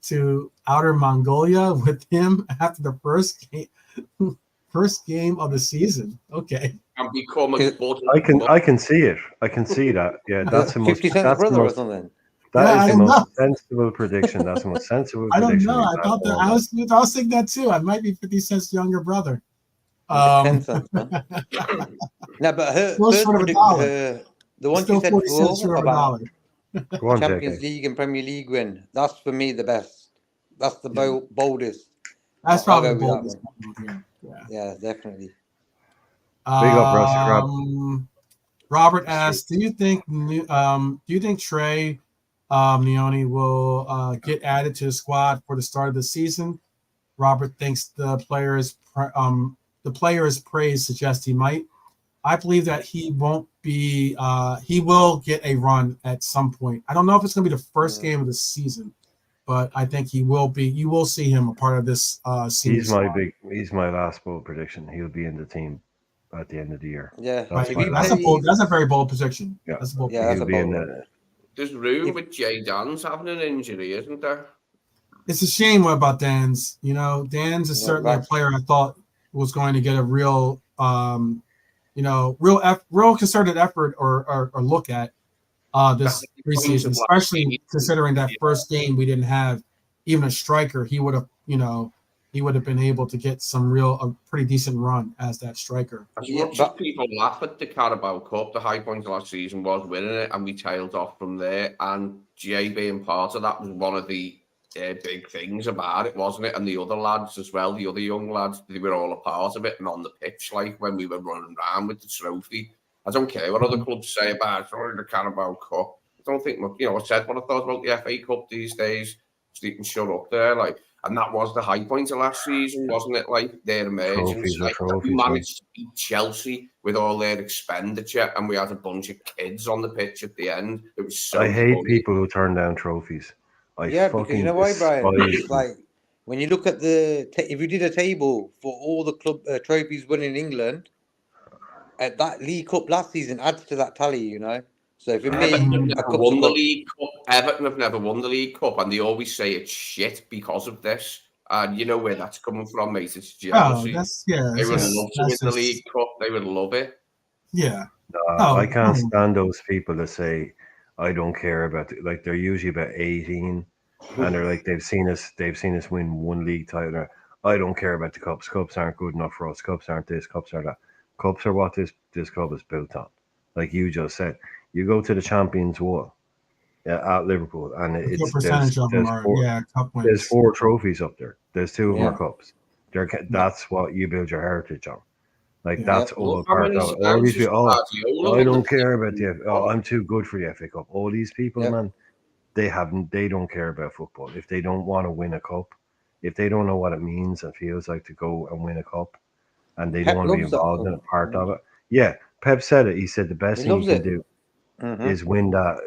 to outer Mongolia with him after the first game of the season. Okay. and become a I can see it. I can see that. Yeah, that's the most. 50 Cent's That's the brother or most. something. That is the I most know. sensible prediction. That's the most sensible I don't prediction. know. I we've thought had that all I night. was thinking that too. I might be 50 Cent's younger brother. 10 cents, man. No, but her Still first short of a prediction, dollar. the one Still she said 40 cents before short of a about dollar. Go on, Champions JK. League and Premier League win, that's for me the best. That's the boldest. That's I'll probably go the with that boldest one. one. Yeah. Yeah, definitely. Big up, Rusty Crab. Robert asks, do you think Trey Leone will get added to the squad for the start of the season? Robert thinks the player's praise suggests he might. I believe that he won't be. He will get a run at some point. I don't know if it's going to be the first game of the season, but I think he will be. You will see him a part of this season. He's my last bold prediction. He'll be in the team at the end of the year. Yeah, That's That's a very bold prediction. Yeah. That's a bold. Yeah, that's He'll a be in bold the. There's room with Jay Dan's having an injury, isn't there? It's a shame about Dan's. You know, Dan's is certainly a player I thought was going to get a real, real concerted effort or look at this preseason, especially considering that first game we didn't have even a striker. He would have been able to get a pretty decent run as that striker. As much as people laugh at the Carabao Cup, the high point of last season was winning it, and we tailed off from there. And Jay being part of that was one of the big things about it, wasn't it? And the other lads as well, the other young lads, they were all a part of it and on the pitch, like when we were running around with the trophy. I don't care what other clubs say about it, the Carabao Cup. I don't think, I said what I thought about the FA Cup these days. So you can shut up there, like. And that was the high point of last season, wasn't it? Like their emergence. We managed to beat Chelsea with all their expenditure, and we had a bunch of kids on the pitch at the end. It was so. I hate people who turn down trophies. Because you know why, Brian? It's like when you look at if you did a table for all the club trophies won in England, at that League Cup last season adds to that tally, you know. So for me, Everton have never won the League Cup. Everton have never won the League Cup, and they always say it's shit because of this. And you know where that's coming from, mate. It's jealousy. They would love to win the League Cup. They would love it. Yeah. I can't stand those people that say, "I don't care about it." Like they're usually about 18, and they're like they've seen us win one league title. I don't care about the cups. Cups aren't good enough for us. Cups aren't this. Cups are that. Cups are what this club is built on. Like you just said. You go to the Champions War at Liverpool, and there's 4 trophies up there. There's 2 of them are cups. That's what you build your heritage on. Like that's all part of it. All these people, I don't care about the. I'm too good for the FA Cup. All these people, man, they don't care about football. If they don't want to win a cup, if they don't know what it means and feels like to go and win a cup, and they don't want to be involved in a part of it. Yeah, Pep said it. He said the best thing you can do. Is win that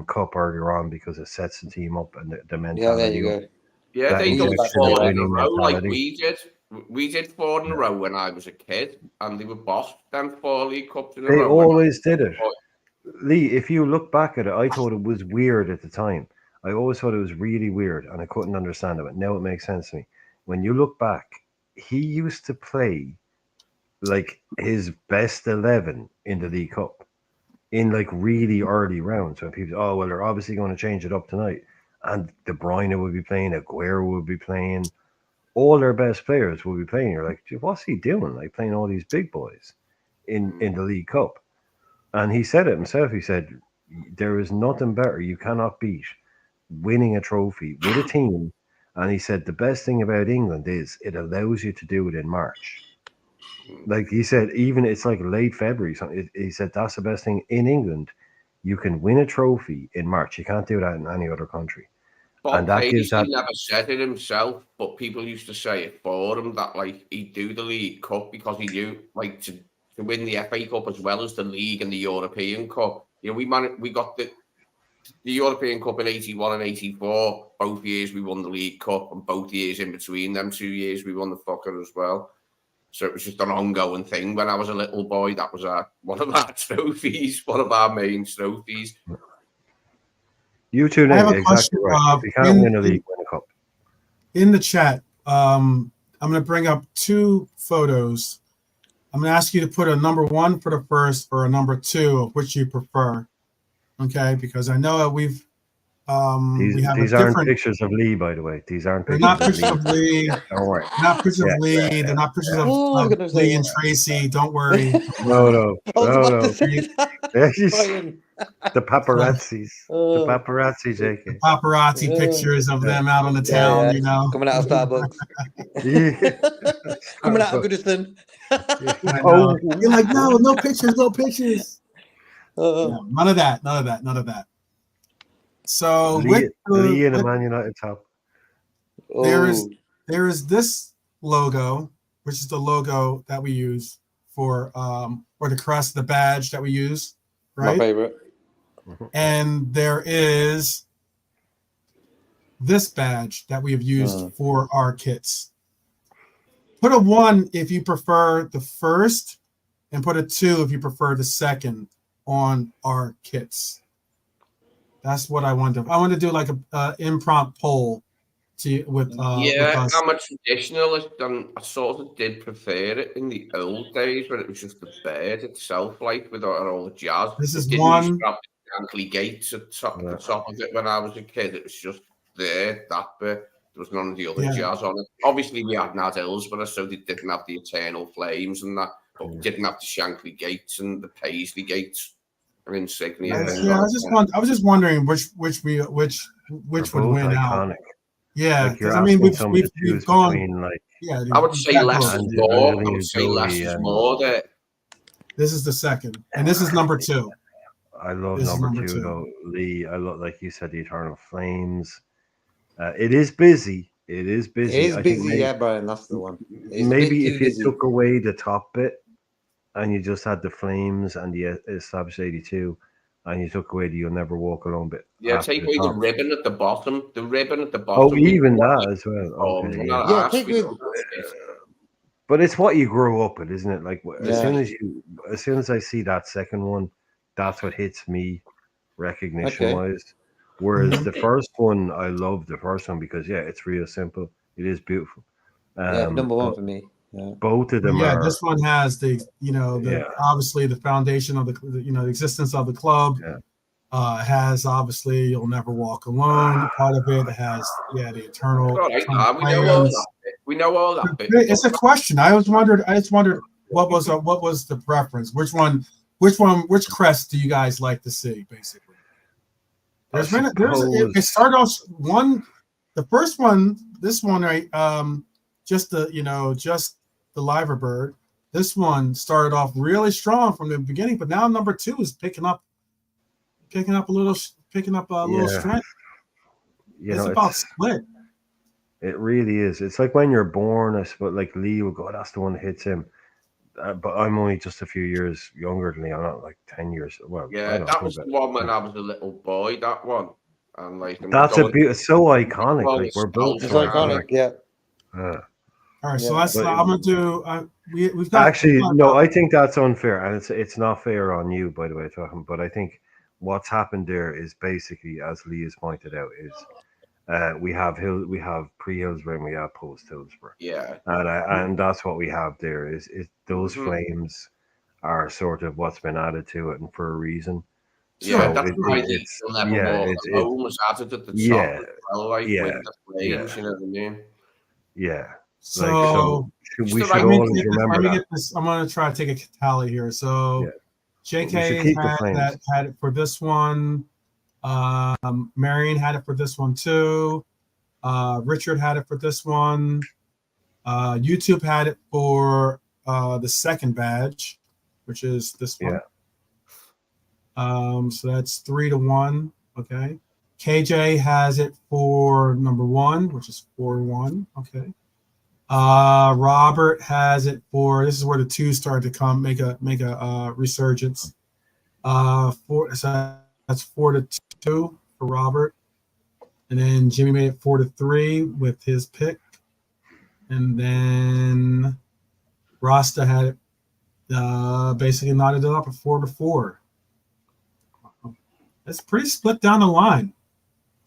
cup earlier on because it sets the team up and the mentality. Yeah, there you go. Yeah, they done 4 in a row like we did. We did 4 in a row when I was a kid, and they were bossed them 4 League Cups in a row. They always did it. Lee, if you look back at it, I thought it was weird at the time. I always thought it was really weird, and I couldn't understand it. But now it makes sense to me. When you look back, he used to play like his best 11 in the League Cup. in like really early rounds when people, oh well, they're obviously going to change it up tonight, and De Bruyne will be playing, Aguero will be playing, all their best players will be playing. You're like, what's he doing? Like playing all these big boys in the League Cup. And he said it himself. He said, there is nothing better. You cannot beat winning a trophy with a team. And he said, the best thing about England is it allows you to do it in March. Like he said, even it's like late February. So he said, that's the best thing in England. You can win a trophy in March. You can't do that in any other country. Bob And that gives Paisley that. never said it himself, but people used to say it for him that like he'd do the League Cup because he knew like to win the FA Cup as well as the League and the European Cup. You know, we got the European Cup in 81 and 84. Both years we won the League Cup, and both years in between them 2 years we won the fucker as well. So it was just an ongoing thing. When I was a little boy, that was one of our trophies, one of our main trophies. You two I know have a exactly question. right. If you can't win a league, win a cup. In the chat, I'm going to bring up two photos. I'm going to ask you to put a number 1 for the first or a number 2 of which you prefer. Okay, because I know that we have These a aren't different. pictures of Lee, by the way. These aren't They're pictures not pictures of Lee. Don't worry. Not pictures of Lee. Yeah. They're not pictures of goodness Lee sake. and Tracy. Don't worry. No. I was about to say that. Brian. The paparazzis. Oh. The paparazzi, JK. Paparazzi Yeah. pictures of them out on the town, Yeah. you know. Coming out of Starbucks. Yeah. Coming out of Goodison. I know. You're like, no pictures, no pictures. No, none of that. So Lee in a Man United top. there is this logo, which is the logo that we use for or the crest, the badge that we use, right? My favorite. And there is this badge that we have used for our kits. Put a 1 if you prefer the first, and put a 2 if you prefer the second on our kits. That's what I want to do. I want to do like a impromptu poll with us. I'm a traditionalist, and I sort of did prefer it in the old days when it was just the bird itself, like with all the jazz. This is didn't one. used to have the Shankly Gates at the top of it when I was a kid. It was just there, that bit. There was none of the other jazz on it. Obviously, we had Nad Hillsborough, so they didn't have the Eternal Flames and that, but we didn't have the Shankly Gates and the Paisley Gates and insignia. I was just wondering which would win iconic. out. Yeah, like because I mean we've gone between, like, I would say less is more. I would say less is more. There. This is the second, and this is number 2. I love number 2 though, Lee. I love, like you said, the Eternal Flames. It is busy. It is busy. Yeah, Brian, that's the one. Maybe if you took away the top bit and you just had the Flames and the Established 82, and you took away the You'll Never Walk Alone bit. Yeah, take away the ribbon at the bottom. The ribbon at the Oh, bottom. even that as well. Okay, take away. But it's what you grow up with, isn't it? Like as soon as I see that second one, that's what hits me recognition wise. Whereas the first one, I love the first one because it's real simple. It is beautiful. Number 1 for me. Yeah. Both of them are. This one has the obviously the foundation of the existence of the club. Has obviously You'll Never Walk Alone part of it. It has the Eternal. We know all that bit. It's a question. I just wondered what was the preference? Which crest do you guys like to see? Basically, it started off the first one. This one, right? Just the Liverbird. This one started off really strong from the beginning, but now number 2 is picking up a little strength. It's about split. It really is. It's like when you're born, but like Lee will go, that's the one that hits him. But I'm only just a few years younger than Lee. I'm not like 10 years. Well, that was the one when I was a little boy. That one, and like that's it's so iconic. Like we're both so iconic. Yeah. All right, so I'm gonna do. We've got I think that's unfair, and it's not fair on you, by the way, talking. But I think what's happened there is basically, as Lee has pointed out, is we have pre-Hillsborough and we have post-Hillsborough. Yeah, and that's what we have there is those flames are sort of what's been added to it, and for a reason. Yeah, So that's why it's the level walk alone was added at the top yeah, as well, like yeah, with the flames, yeah. you know what I mean? Yeah. So We the should right- always let remember me that. get this. I'm gonna try to take a tally here. So Yeah. We should JK keep the had flames. had it for this one. Marion had it for this one too. Richard had it for this one. YouTube had it for the second badge, which is this one. So that's 3-1. Okay. KJ has it for number 1, which is 4-1. Okay. Robert has it for, this is where the 2 started to come make a resurgence. So that's 4-2 for Robert, and then Jimmy made it 4-3 with his pick, and then Rasta had it basically knotted it up at 4-4. That's pretty split down the line.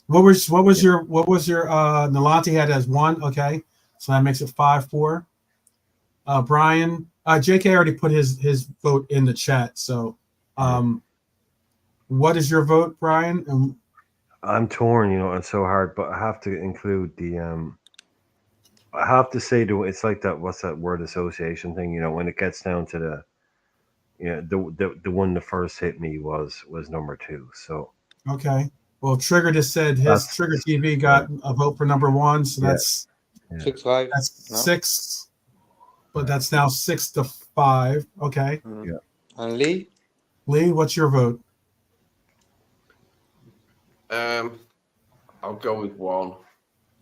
What was your Nalante had as 1? Okay, so that makes it 5-4. Brian, JK already put his vote in the chat. So, what is your vote, Brian? I'm torn, it's so hard, but I have to include the I have to say it's like that. What's that word association thing? When it gets down to the one that first hit me was number 2. So Okay. Well, Trigger just said his Trigger TV got a vote for number 1, so that's 6-5. that's No? 6, but that's now 6-5. Okay. Yeah. And Lee? Lee, what's your vote? I'll go with 1.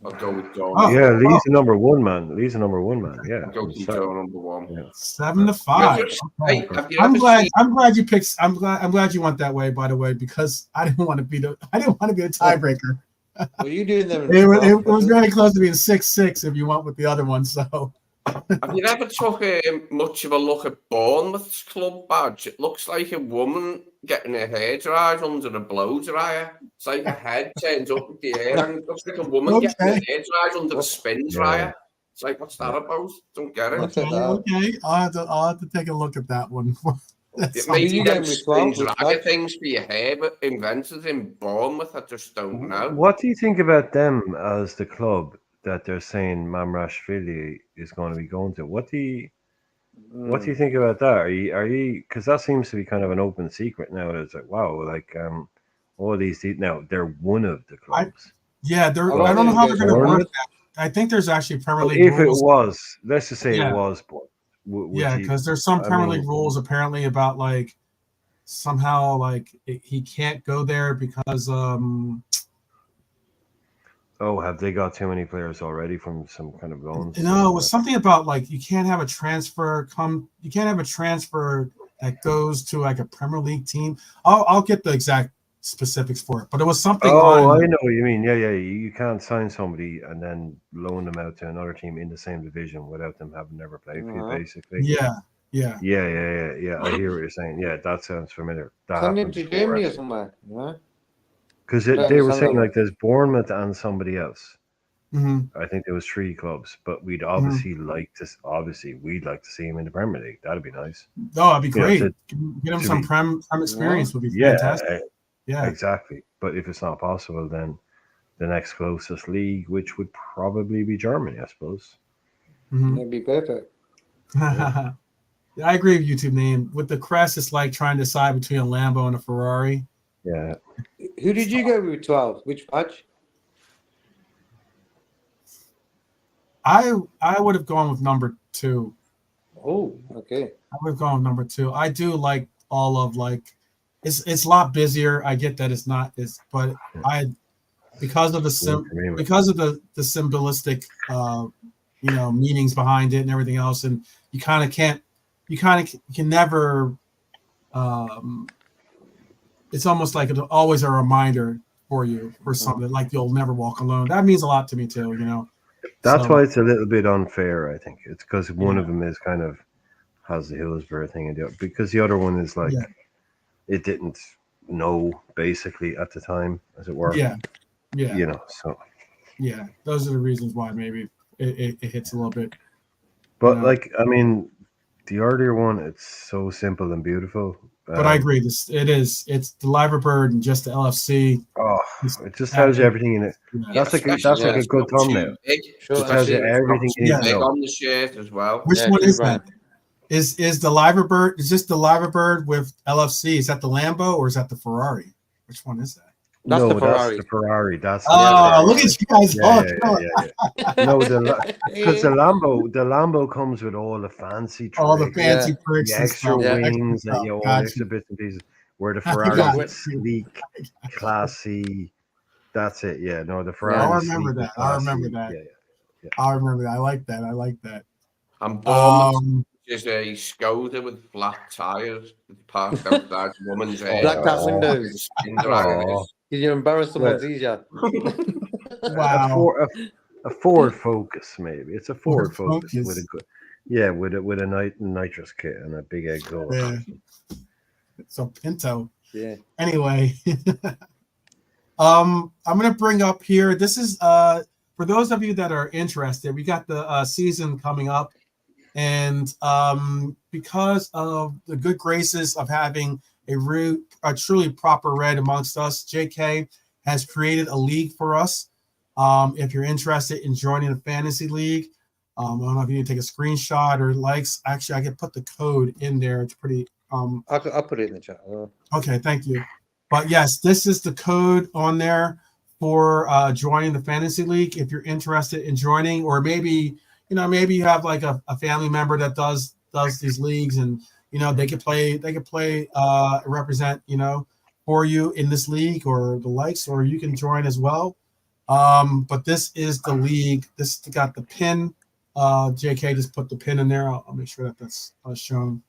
I'll go with Joe. Oh, yeah, Lee's the number 1 man. Lee's the number 1 man. Yeah. I'll go with Joe number 1. Yeah. 7-5. Hey, have you I'm ever glad. seen- I'm glad you picked. I'm glad you went that way. By the way, because I didn't want to be the tiebreaker. Were you doing them? It was very close to being 6-6 if you went with the other one. So Have you ever took much of a look at Bournemouth's club badge? It looks like a woman getting her hair dried under a blow dryer. It's like a head turns up in the air, and it looks like a woman getting her hair dried under a spin dryer. It's like, what's that about? Don't get it. okay. I'll have to take a look at that one. Maybe you you going get with spin 12 with dryer that? things for your hair, but invented in Bournemouth. I just don't know. What do you think about them as the club that they're saying Mamrashvili is going to be going to? What do you think about that? Are you because that seems to be kind of an open secret now. It's like, wow, like all these now they're one of the clubs. I don't know how they're going to work that. I think there's actually Premier League if rules. it was, let's just say it was, but because there's some Premier League rules apparently about like somehow like he can't go there because have they got too many players already from some kind of loans? No, it was something about like you can't have a transfer that goes to like a Premier League team. I'll get the exact specifics for it, but it was something. I know what you mean. Yeah. You can't sign somebody and then loan them out to another team in the same division without them having never played for you, basically. Yeah. I hear what you're saying. Yeah, that sounds familiar. That Send him happened to before, Germany or actually. somewhere. Because they were saying like there's Bournemouth and somebody else. Mm-hmm. I think there was 3 clubs, but we'd obviously we'd like to see him in the Premier League. That'd be nice. Oh, that'd be great. Get him some prem experience would be fantastic. Yeah, exactly. But if it's not possible, then the next closest league, which would probably be Germany, I suppose. Mm-hmm. That'd be perfect. I agree with YouTube name. With the crest, it's like trying to decide between a Lambo and a Ferrari. Yeah. Who did you go with 12? Which badge? I would have gone with number 2. Oh, okay. I would have gone with number 2. I do like all of like it's a lot busier. I get that it's not but because of the symbolistic meanings behind it and everything else, and you can never it's almost like it's always a reminder for you for something like you'll never walk alone. That means a lot to me too, That's why it's a little bit unfair, I think. It's because one of them is kind of has the Hillsborough thing, and because the other one is like it didn't know basically at the time, as it were. Yeah. So yeah, those are the reasons why maybe it hits a little bit. But like, I mean, The earlier one, it's so simple and beautiful. But I agree. It's the Liverbird and just the LFC. Oh, It's it just tells you epic. everything in it. Yeah. That's like a good thumbnail. Sure, It tells you everything you need to Big know. on the shirt as well. Which Yeah, one true, is Brian. that? Is the Liverbird? Is this the Liverbird with LFC? Is that the Lambo or is that the Ferrari? Which one is that? That's No, the Ferrari. that's the Ferrari. That's Oh, look at you guys! yeah. No, because the Lambo comes with all the fancy all the tricks, fancy Yeah. perks the and extra stuff. wings, Extra and all the stuff. extra bits and pieces. Where the I Ferrari got is you. sleek, classy. That's it. Yeah, no, the I Ferrari. remember that. I remember that. Yeah. I remember that. I like that. I like that. And Bournemouth Um, is a Skoda with flat tyres parked outside a woman's Blacked out windows. Aw. You embarrass someone's easier. wow. A Ford Focus, maybe. It's a Ford Ford Focus with a good, with a nitrous kit and a big exhaust. Yeah. So Pinto. Yeah. Anyway, I'm gonna bring up here. This is for those of you that are interested. We got the season coming up, and because of the good graces of having a truly proper red amongst us, JK has created a league for us. If you're interested in joining the fantasy league, I don't know if you need to take a screenshot or likes. Actually, I can put the code in there. It's pretty. I'll put it in the chat. Okay, thank you. But yes, this is the code on there for joining the fantasy league. If you're interested in joining, or maybe you have like a family member that does these leagues, and they could play represent for you in this league or the likes, or you can join as well. But this is the league. This got the pin. JK just put the pin in there. I'll make sure that's shown.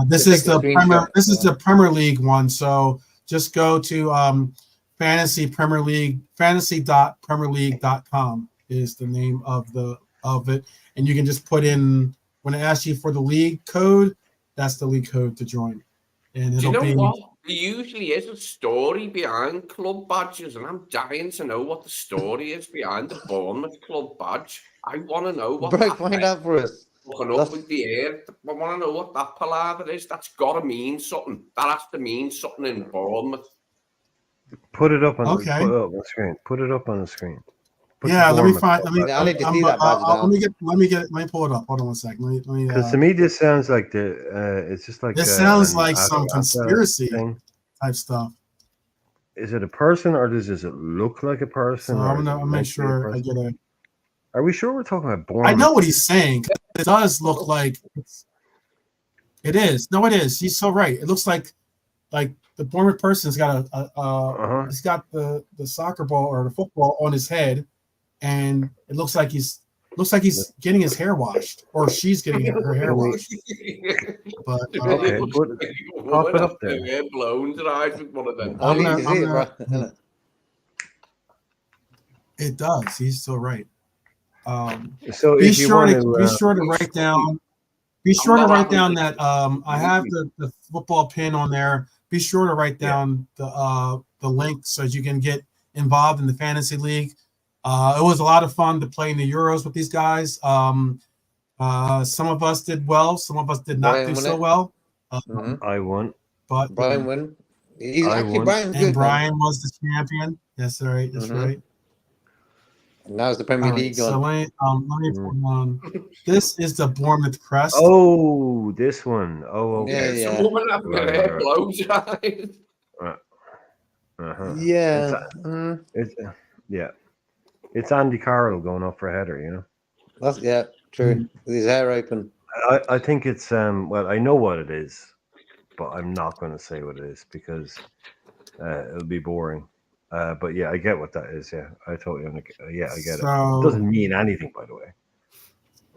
This is the Premier. This is the Premier League one. So just go to Fantasy Premier League. Fantasy.premierleague.com is the name of it, and you can just put in when it asks you for the league code. That's the league code to join, and it'll Do you know be. what? There usually is a story behind club badges, and I'm dying to know what the story is behind the Bournemouth club badge. I want to know what. Bro, find out for us. Looking up with the air, I want to know what that palaver is. That's got to mean something. That has to mean something in Bournemouth. Put it up on Okay. Put it up on the screen. Put it up on the screen. Yeah, let me find. Let me. I need to see that badge now. Let me pull it up. Hold on 1 second. Let me. Because to me, this sounds like it's just like. This sounds like some conspiracy thing. Type stuff. Is it a person, or does it look like a person? So I'm gonna make sure I get a. Are we sure we're talking about Bournemouth? I know what he's saying. It does look like it is. No, it is. He's so right. It looks like the Bournemouth person's got he's got the soccer ball or the football on his head, and it looks like he's getting his hair washed, or she's getting her hair washed. But okay, pop it up there. Hair blown dries with one of them. I need to see it, bro. It does. He's so right. So be if you sure want to be sure to write down. Be sure to write down that I have the football pin on there. Be sure to write down the link so that you can get involved in the fantasy league. It was a lot of fun to play in the Euros with these guys. Some of us did well. Some of us did not do so well. I won. But Brian won. He's actually Brian's good. And Brian was the champion. That's right. That's right. And now it's the Premier League. So let me put on. This is the Bournemouth crest. Oh, this one. Oh, okay. Yeah. It's a woman having her hair blown dries. It's Andy Carroll going up for a header, That's true. With his hair open. I think it's well, I know what it is, but I'm not going to say what it is because it'll be boring. But yeah, I get what that is. Yeah, I totally I get it. It doesn't mean anything, by the way.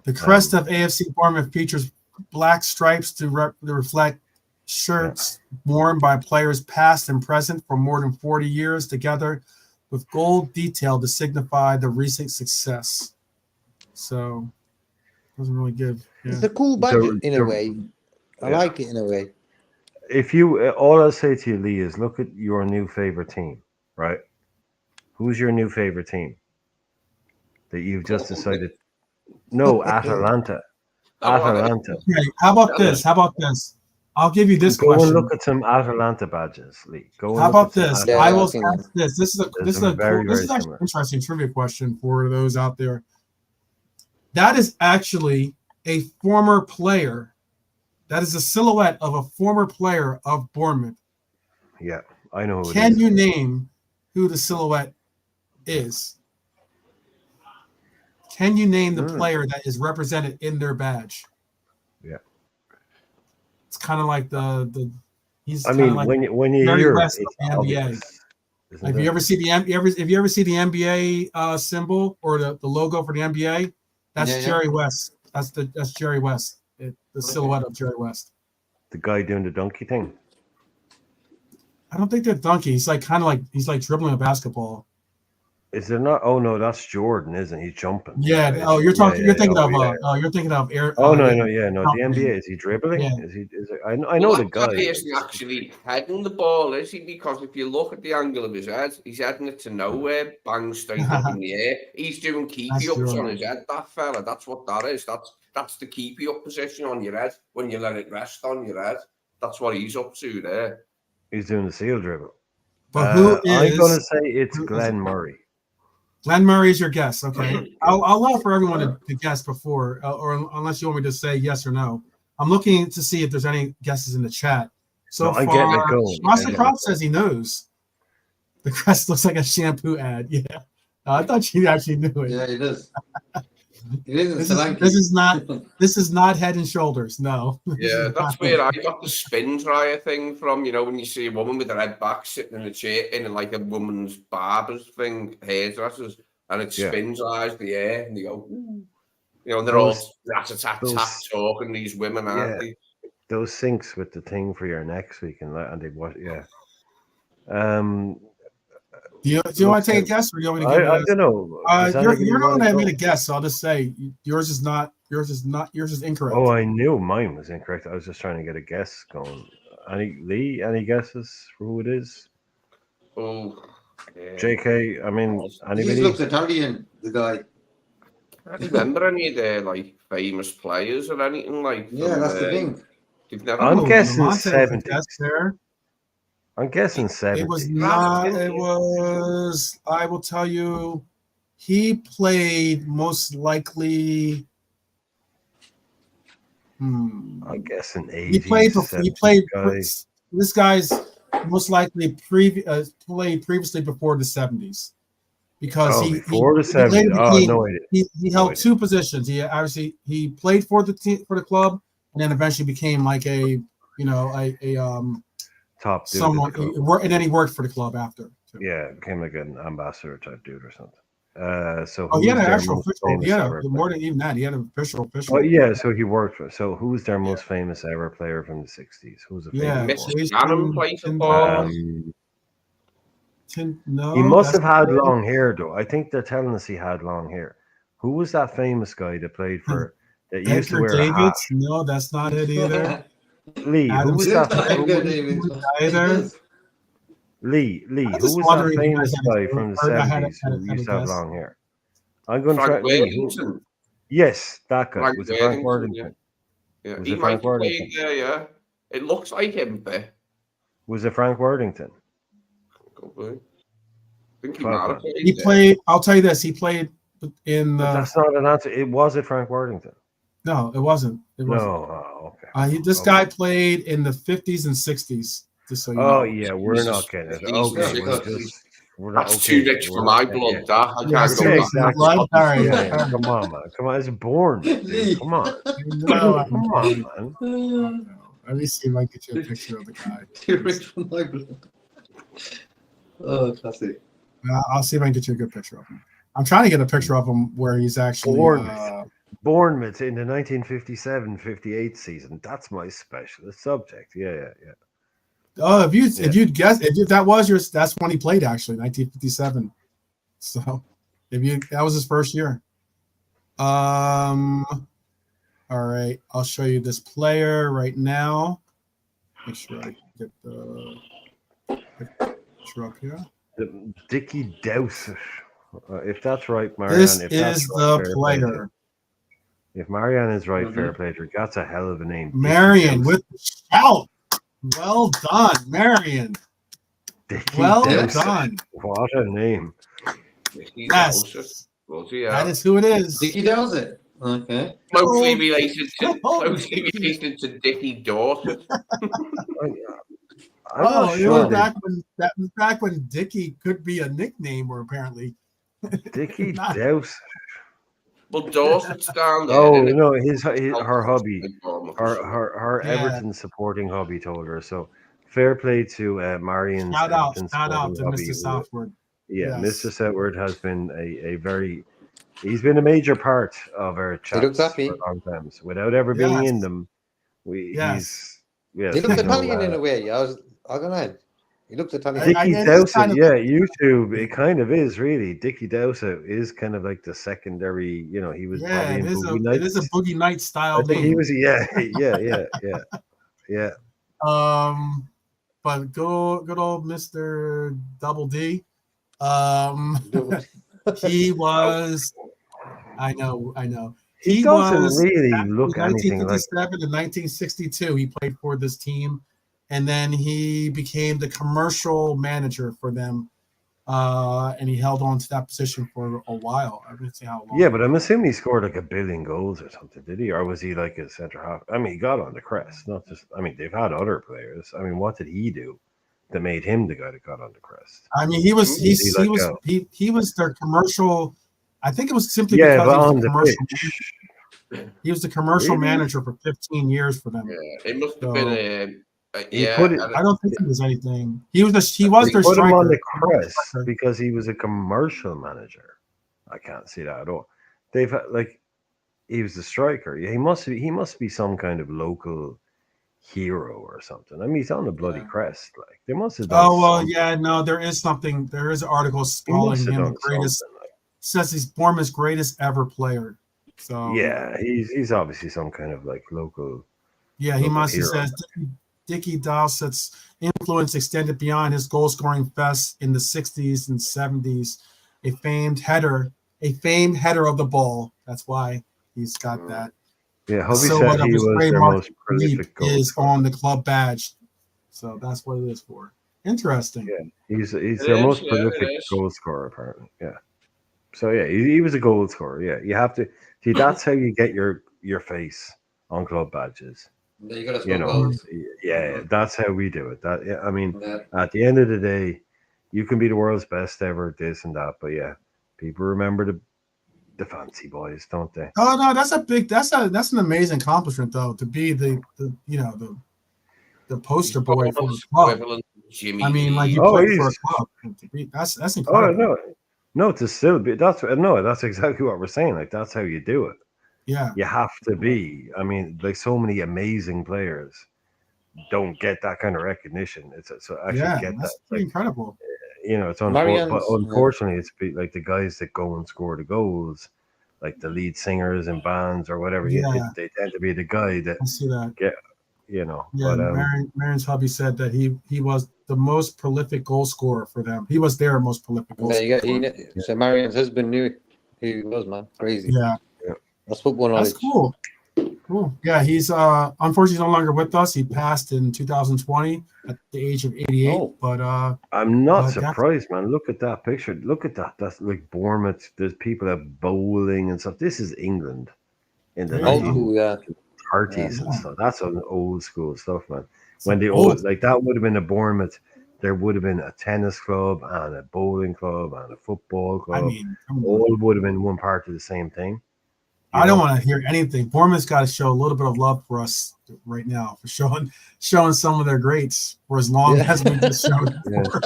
The crest of AFC Bournemouth features black stripes to reflect shirts worn by players past and present for more than 40 years together with gold detail to signify the recent success. So, doesn't really give. Yeah. It's a cool badge in a way. I like it in a way. If you, all I'll say to you, Lee, is look at your new favorite team, right? Who's your new favorite team that you've just decided? No, Atalanta. Atalanta. Okay, how about this? How about this? I'll give you this Go question. and look at some Atalanta badges, Lee. Go and How look about at some this? Yeah, I I've will seen that. ask this. This is a There's this is some a very, cool. This very is actually similar. an interesting trivia question for those out there. That is actually a former player. That is a silhouette of a former player of Bournemouth. Yeah, I know who it Can is. you name who the silhouette is? Can you name the player that is represented in their badge? Yeah. It's kind of like the he's I kind of mean, like when you Jerry hear it, West of it's the NBA. obvious. Isn't If it? you ever see the if you ever see the NBA symbol or the logo for the NBA, that's Yeah. Jerry West. That's Jerry West. The silhouette of Jerry West. The guy doing the donkey thing. I don't think they're donkey. He's like kind of like he's like dribbling a basketball. Is there not? Oh no, that's Jordan, isn't he? He's jumping. Yeah. It's- Oh, you're talking. You're thinking oh, of. yeah. You're thinking of air. Oh no, yeah, no, yeah, no. The company. NBA, is he dribbling? Yeah. Is he? Is it, I know the guy. He isn't actually heading the ball, is he? Because if you look at the angle of his head, he's heading it to nowhere, bang straight up in the air. He's doing keepy ups on his head, that fella. That's what that is. That's the keepy up position on your head when you let it rest on your head. That's what he's up to there. He's doing the seal dribble. But who I'm gonna is say it's Glenn Murray. Glenn Murray is your guess? Okay, I'll allow for everyone to guess before, or unless you want me to say yes or no. I'm looking to see if there's any guesses in the chat. So No, I'm far, getting it going. Master Prop says he knows. The crest looks like a shampoo ad. Yeah, I thought you actually knew it. Yeah, it is. It isn't This is not Head and Shoulders. No. Yeah, that's where I got the spin dryer thing from. You know, when you see a woman with her head back sitting in a chair in like a woman's barber's thing, hairdressers, and it spin dries the air, and they go, ooh. You know, and they're all rat-a-tat-tat talking, these women, aren't they? Those sinks with the thing for your neck so you can and they wash. Yeah. Do you want to take a guess, or do you want me to give I don't know. You're not going to made a guess, so I'll just say yours is incorrect. Oh, I knew mine was incorrect. I was just trying to get a guess going. Any guesses for who it is? Oh, JK, I mean, He anybody? just looks Italian, the guy. I don't remember any of their like famous players or anything like. Yeah, that's the thing. I'm guessing Lamonte 70s. I'm guessing 70s. It was not. It was. I will tell you, he played most likely. I'm guessing 80s. He played. This guy's most likely played previously before the 70s, because before the 70s. No idea. He held two positions. He played for the team, for the club, and then eventually became like a top dude someone, and then he worked for the club after. So. Yeah, became like an ambassador type dude or something. So he had an actual official. He had more than even that. He had an official. Oh yeah, so he worked for. So who's their most famous ever player from the 60s? Who's a famous No, he must have had long hair though. I think they're telling us he had long hair. Who was that famous guy that played for that used to wear a hat? No, that's not it either. Lee, who was that? Lee, who was that famous guy from the 70s who used to have long hair? I'm going to try Lee. Yes, that guy. Was it Frank Worthington? Yeah, he might have played there, yeah. It looks like him there. Was it Frank Worthington? I think he might have played. He played, I'll tell you this, he played in the... That's not an answer. Was it Frank Worthington? No, it wasn't. No, okay. This guy played in the 50s and 60s. Just so you know. Yeah, we're not getting it. Okay, that's too rich for my blood. That I can't go exactly. All right. Come on, man. Come on, it's born. Come on. Come on, man. Let me see if I can get you a picture of the guy. Too rich for my blood. Oh, classic. I'll see if I can get you a good picture of him. I'm trying to get a picture of him where he's actually Bournemouth in the 1957-58 season. That's my specialist subject. Yeah. Oh, if you'd guess, that was that's when he played actually, 1957. So that was his first year. All right, I'll show you this player right now. Make sure I get the picture up here. Dickie Dowsett. If that's right, Marianne. This is the player. If Marianne is right, fair play to her. That's a hell of a name. Marion with the shout. Well done, Marion. Dicky Well Dowsett. done. What a name. Yes. Was That is who it is. Dickie does it. Okay. Closely Oh, related to Dickie Dorset. I'm not it sure was that was back when Dickie could be a nickname, or apparently. Dicky Not- Dowsett. Well, Dorset's down there. Oh isn't it? no, her hobby, her Yeah. Everton supporting hobby told her. So fair play to Marion's Shout out Everton to supporting hobby. Mr. Southward. Yeah, Yes. Mr. Southward has been he's been a major part of our He looks chats happy. for long times. Without ever being Yes. in them, Yes. He looks Italian in a way. I don't know. He looks Italian. Dicky I Dowsett, kind of- YouTube. It kind of is really. Dicky Dowsett is kind of like the secondary. He was probably in Boogie it Nights. is a Boogie Night style I think name. he was. Yeah. But good old Mr. Double D. He was. I know. He doesn't really look in anything like. 1957 and 1962. He played for this team, and then he became the commercial manager for them. And he held on to that position for a while. I didn't see how long. Yeah, but I'm assuming he scored like 1 billion goals or something, did he? Or was he like a centre half? I mean, he got on the crest, not just. I mean, they've had other players. I mean, what did he do that made him the guy that got on the crest? I mean, he was their commercial. I think it was simply because he was the commercial. He was the commercial manager for 15 years for them. Yeah, it must have been I don't think it was anything. He was their put striker. him on the crest because he was a commercial manager. I can't see that at all. They've he was the striker. Yeah, he must be some kind of local hero or something. I mean, he's on the bloody crest. Like they must have done. Oh well, something. yeah, no, there is something. There is articles calling him the greatest. Says he's Bournemouth's greatest ever player. So yeah, he's obviously some kind of like local. Yeah, he must. He says Dickie Dowsett's influence extended beyond his goal-scoring fest in the 60s and 70s. A famed header of the ball. That's why he's got that. Yeah, Hobie said he was their most prolific goal is on the club badge. So that's what it is for. Interesting. Yeah, he's their most prolific goal scorer apparently. Yeah. So yeah, he was a goal scorer. Yeah, you have to see. That's how you get your face on club badges. You got to score goals. Yeah, that's how we do it. I mean, at the end of the day, you can be the world's best ever, this and that, but yeah, people remember the fancy boys, don't they? Oh no, that's an amazing accomplishment though, to be the poster boy for the club. I mean, like you play for a club. That's incredible. Oh no, to still be that's exactly what we're saying. Like that's how you do it. Yeah, you have to be. I mean, like so many amazing players don't get that kind of recognition. It's so actually get that's that. Like, incredible. It's unfortunate, but unfortunately, it's like the guys that go and score the goals, like the lead singers in bands or whatever. Yeah. They tend to be the guy that I see that. Yeah, but Marion's hubby said that he was the most prolific goal scorer for them. He was their most prolific goal scorer. So Marion's husband knew who he was, man. Crazy. Yeah. That's football knowledge. That's cool. Yeah, he's unfortunately no longer with us. He passed in 2020 at the age of 88. Oh. But I'm not surprised, man. Look at that picture. Look at that. That's like Bournemouth. There's people at bowling and stuff. This is England in the 30s and stuff. That's an old school stuff, man. When they that would have been a Bournemouth, there would have been a tennis club and a bowling club and a football club. I mean, all would have been one part of the same thing. I don't want to hear anything. Bournemouth's got to show a little bit of love for us right now for showing some of their greats for as long as we just showed for.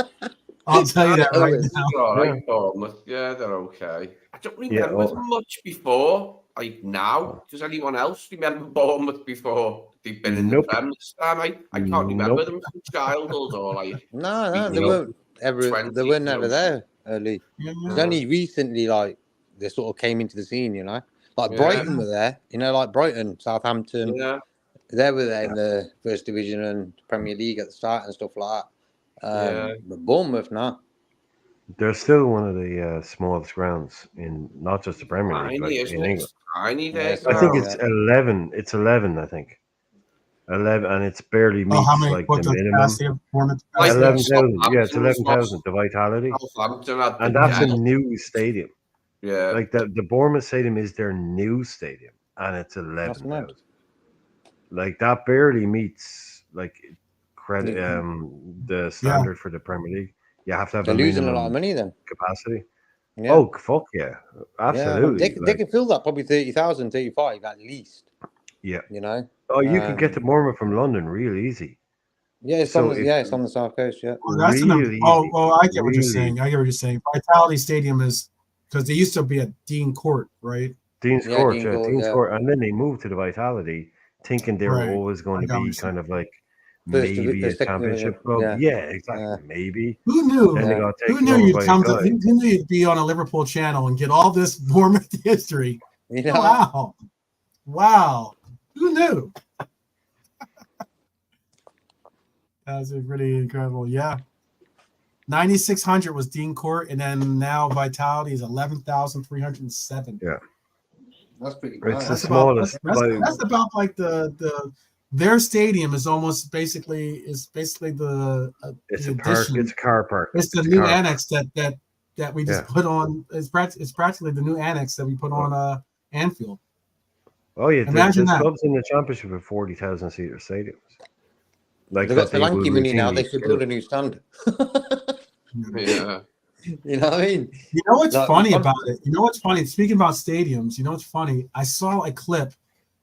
I'll tell you that right now. All right, Bournemouth. Yeah, they're okay. I don't remember much before. Like now, does anyone else remember Bournemouth before they've been in the Prem this time? I can't remember them from childhood or like. No, they weren't ever. They were never there early. It was only recently, like they sort of came into the scene. Like Brighton were there. Like Brighton, Southampton. Yeah. They were there in the First Division and Premier League at the start and stuff like that. But Bournemouth, no. They're still one of the smallest grounds in not just the Premier League, Tiny, like isn't in it? England. It's tiny Yeah, there. it's I think tiny, it's yeah. 11. It's 11, I think. 11, and it's barely Oh, how meets many? like the What's the minimum. capacity of Bournemouth Like capacity? 11,000. Yeah, it's Southampton's got 11,000. The Vitality, Southampton had the and that's a Mhm. Dell. new stadium. Yeah. Like the Bournemouth Stadium is their new stadium, and it's That's mad. 11,000. Like that barely meets like credit Yeah. the Yeah. standard for the Premier League. You have to have They're a losing a lot of minimum money then. capacity. Yeah. Oh fuck yeah, Yeah, I mean, absolutely. they can fill that probably 30,000, 35 at least. Yeah. You know. Oh, you could get to Bournemouth from London real easy. Yeah, it's So on the it's on the south coast. Yeah. Well, that's real easy. I get what you're Real saying. easy. I get what you're saying. Vitality Stadium is because they used to be at Dean Court, right? Dean's Yeah, Court, Dean yeah, Court. Dean's Yeah. Court, and then they moved to the Vitality, thinking they were Right. always going I to got what be you're saying. kind of like maybe a Second championship division. club. Yeah. Yeah, exactly, Yeah. maybe. Who knew? Then they Yeah. got Who taken knew over you'd by a come to? guy. Who knew you'd be on a Liverpool channel and get all this Bournemouth history? You know. Wow, wow. Who knew? That was pretty incredible. Yeah. 9,600 was Dean Court, and then now Vitality is 11,307. Yeah, That's pretty it's the That's nice. about smallest. that's about like the their stadium is almost basically the It's the a park. addition. It's a car park. It's the It's a new car park. annex that we just Yeah. put on. It's practically the new annex that we put on Anfield. Oh yeah, Imagine there's that. clubs in the championship with 40,000 seater stadiums. Like They've that got they will Solanke money now. routinely They should fill. build a new stand. Yeah. You know what I mean? You know what's Like, funny about it? You know what's funny? Speaking about stadiums, you know what's funny? I saw a clip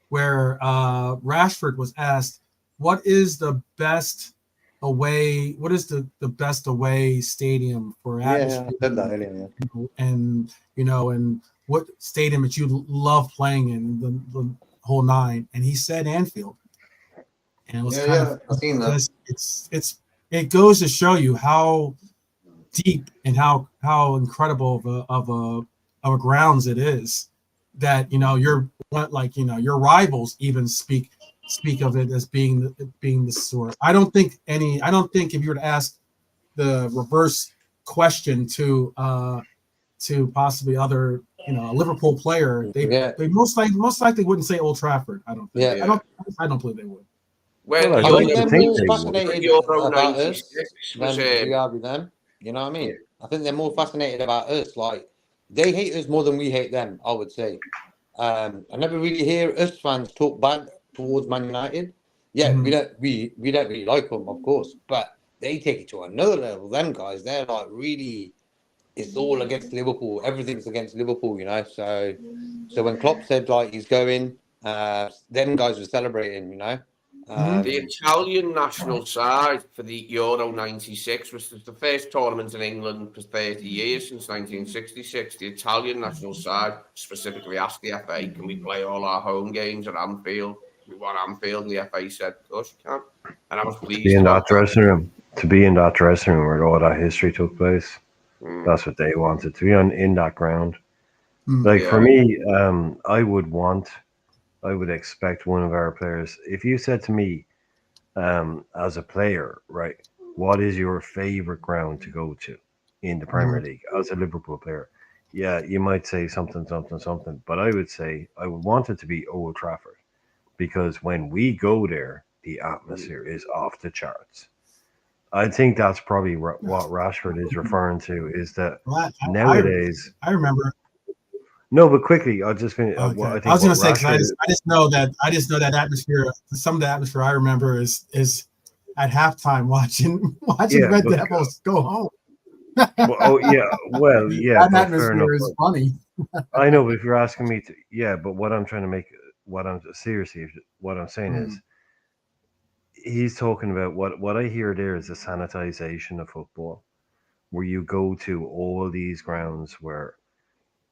where Rashford was asked, "What is the best away? What is the best away stadium for Yeah, atmosphere?" I said that earlier. Yeah. And and what stadium that you love playing in the whole nine? And he said Anfield, and it was kind of I've seen that. just it goes to show you how deep and how incredible of a grounds it is that you're like your rivals even speak of it as being the sort. I don't think if you were to ask the reverse question to possibly other a Liverpool player, they most likely wouldn't say Old Trafford. I don't think. Yeah. I don't believe they would. When Well, I'd I like think to they're think more they would. fascinated Euro about 96 us was than we are with them. You know what I mean? I think they're more fascinated about us. Like they hate us more than we hate them. I would say. I never really hear us fans talk bad towards Man United. Yeah, Mhm. we don't really like them, of course, but they take it to another level. Them guys, they're like really. It's all against Liverpool. Everything's against Liverpool, you know. So when Klopp said like he's going, them guys were celebrating, you know. the Italian national side for the Euro 96 was the first tournament in England for 30 years since 1966. The Italian national side specifically asked the FA, can we play all our home games at Anfield? We want Anfield, and the FA said, of course you can. And I was To be pleased in about that dressing room, where all that history took place. that. That's what they wanted, to be in that ground. Mm. Like Yeah. for me, I would expect one of our players. If you said to me, as a player, right, what is your favorite ground to go to in the Premier League as a Liverpool player? Yeah, you might say something, something, something, but I would say I would want it to be Old Trafford because when we go there, the atmosphere is off the charts. I think that's probably what Rashford is referring to is that Well, nowadays. I remember. No, but quickly, I'll just finish. Okay. I I think was what gonna say because Rashford I just know that atmosphere. Some of the atmosphere I remember is at halftime watching Yeah, Red but Devils go home. that That fair enough. atmosphere is funny. I know, but if you're asking me to, yeah, but what I'm trying to make, what I'm saying Mm. is, he's talking about what I hear there is a sanitization of football, where you go to all these grounds where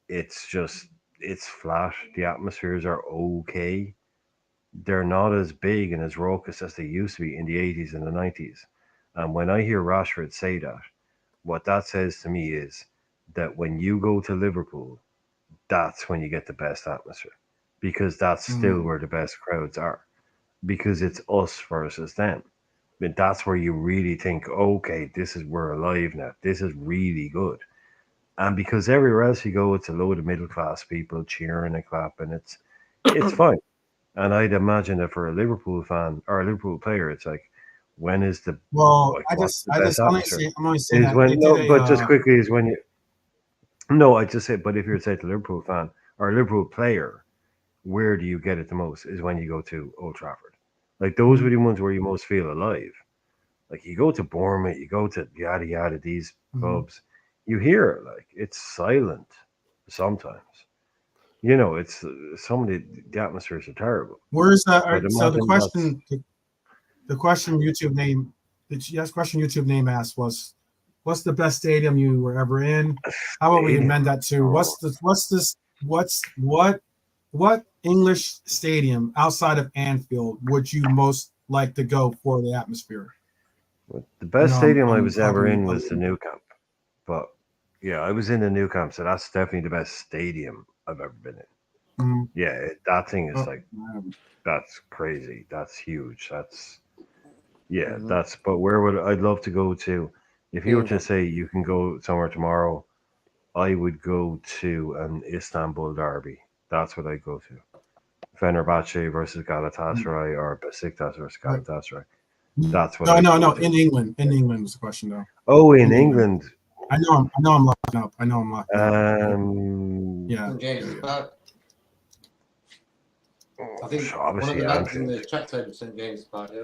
it's flat, the atmospheres are okay, they're not as big and as raucous as they used to be in the 80s and the 90s. And when I hear Rashford say that, what that says to me is that when you go to Liverpool, that's when you get the best atmosphere because that's still where the best crowds are because it's us versus them. But that's where you really think, okay, we're alive now. This is really good. And because everywhere else you go, it's a load of middle class people cheering and clapping. It's fine. And I'd imagine that for a Liverpool fan or a Liverpool player, it's like, when is the Well, like what's the best I'm only atmosphere? saying Is that they when did no, a but just quickly is when you no, I just said, but if you're say a Liverpool fan or a Liverpool player, where do you get it the most? Is when you go to Old Trafford. Like those were the ones where you most feel alive. Like you go to Bournemouth, you go to yada yada these clubs, you hear it like it's silent sometimes. You know, it's some of the atmospheres are terrible. Where's But so imagine that's the question YouTube name question YouTube name asked was, what's the best stadium you were ever in? How about we stadium. amend that to Oh, what English stadium outside of Anfield would you most like to go for the atmosphere? the best stadium I I'm was ever probably in was the New Camp. But yeah, I was in the New Camp, so that's definitely the best stadium I've ever been in. mm, Yeah, that thing is oh, like that's crazy. That's huge. That's yeah, Mhm. that's but where would I'd love to go to if you were to Kingdom. say you can go somewhere tomorrow, I would go to an Istanbul derby. That's what I'd go to. Fenerbahce versus Galatasaray or Besiktas versus right. Galatasaray. That's what No, I'd no, go no. to. In England. In England was the question though. Oh, in In England. England. I know I'm locking up. I know I'm locking up. Yeah. St. James's Park. I think one of obviously the lads in Anfield. the chat said St. James's Park. Yeah.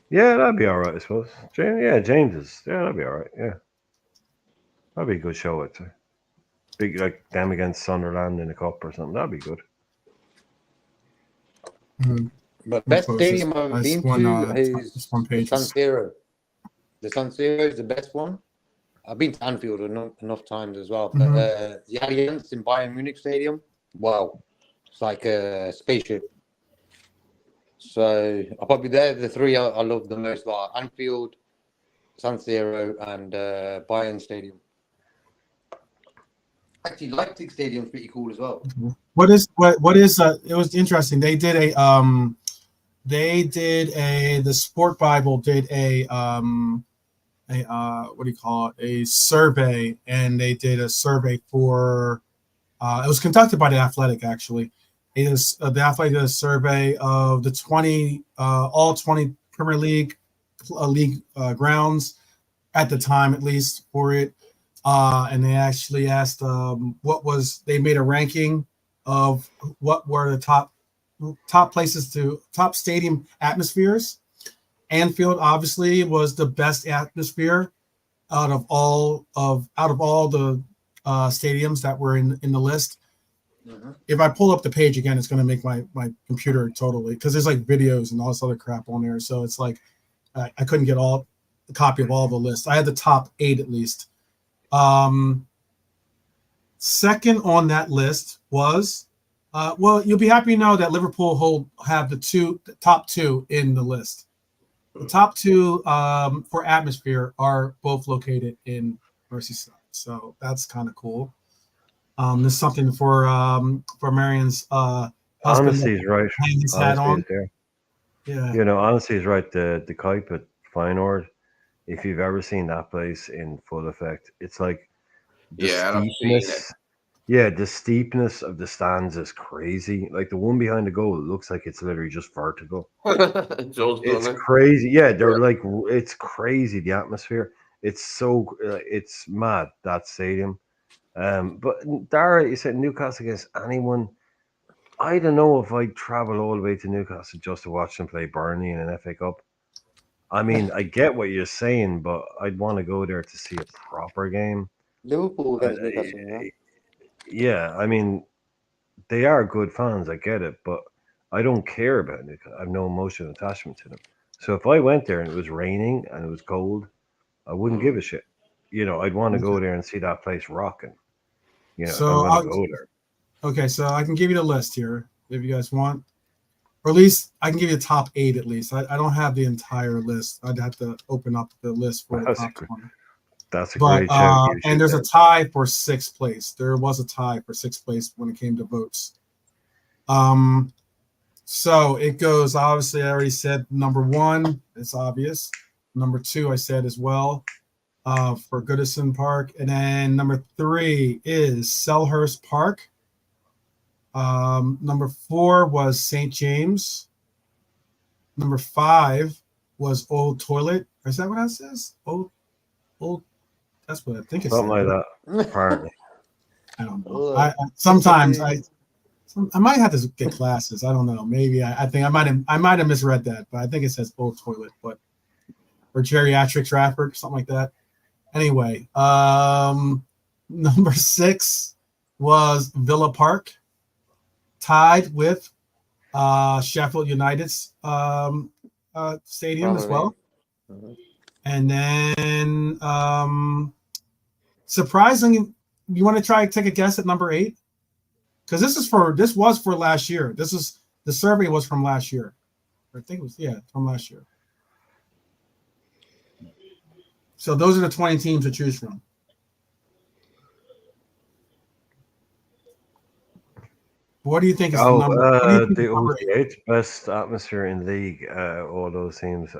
Yeah, that'd be all right, I suppose. James is. Yeah, that'd be all right. Yeah, that'd be a good show, I'd say. Big like them against Sunderland in the cup or something. That'd be good. Mm-hmm. But best stadium I've been to this is one the page. San Siro. The San Siro is the best one. I've been to Anfield enough times as well. But the Allianz in Bayern Munich Stadium, wow, it's like a spaceship. So I'll probably they're the three I love the most: like Anfield, San Siro, and Bayern Stadium. Actually, Leipzig Stadium's pretty cool as well. What is it was interesting. They did the Sport Bible did a what do you call it, a survey, and they did a survey for it was conducted by the Athletic actually. It is the Athletic did a survey of the 20 all 20 Premier League grounds at the time, at least for it. And they actually asked they made a ranking of what were the top places top stadium atmospheres. Anfield obviously was the best atmosphere out of all the stadiums that were in the list. Mm-hmm. If I pull up the page again, it's going to make my computer totally, because there's like videos and all this other crap on there. So it's like I couldn't get a copy of all the lists. I had the top 8 at least. Second on that list was, well, you'll be happy to know that Liverpool have the top two in the list. The top 2 for atmosphere are both located in Merseyside, so that's kind of cool. There's something for Marion's husband. Honesty is right. Hang his hat Honesty on. is there. Yeah. You know, honesty is right. The Kuip at Feyenoord, if you've ever seen that place in full effect, it's like the I've seen it. steepness. Yeah, the steepness of the stands is crazy. Like the one behind the goal, it looks like it's literally just vertical. It does, It's doesn't it? crazy. Yeah, they're like it's crazy the atmosphere. It's so it's mad that stadium. But Dara, you said Newcastle against anyone. I don't know if I'd travel all the way to Newcastle just to watch them play Burnley in an FA Cup. I mean, I get what you're saying, but I'd want to go there to see a proper game. Liverpool I, against Newcastle. Yeah. yeah, I mean, they are good fans. I get it, but I don't care about Newcastle. I have no emotional attachment to them. So if I went there and it was raining and it was cold, I wouldn't give a shit. You know, I'd want to go there and see that place rocking. You know, if I'm So going to go there. okay, so I can give you the list here if you guys want, or at least I can give you the top 8 at least. I don't have the entire list. I'd have to open up the list for the top 20. That's a But great shout. and there's a tie for 6th place. There was a tie for 6th place when it came to votes. So it goes, obviously, I already said number 1, it's obvious. Number 2, I said as well, for Goodison Park. And then number 3 is Selhurst Park. Number 4 was St. James. Number 5 was Old Toilet. Is that what that says? Old, that's what I think it's Something like that, apparently. I don't know. I sometimes I might have to get glasses. I don't know. Maybe I think I might have misread that, but I think it says Old Toilet, but or Geriatric Trafford, something like that. Anyway, number 6 was Villa Park, tied with Sheffield United's stadium as well. And then surprisingly, you want to try to take a guess at number 8? Because this was for last year. The survey was from last year. I think it was from last year. So those are the 20 teams to choose from. What do you think is the number? The 8th best atmosphere in the league. All those teams.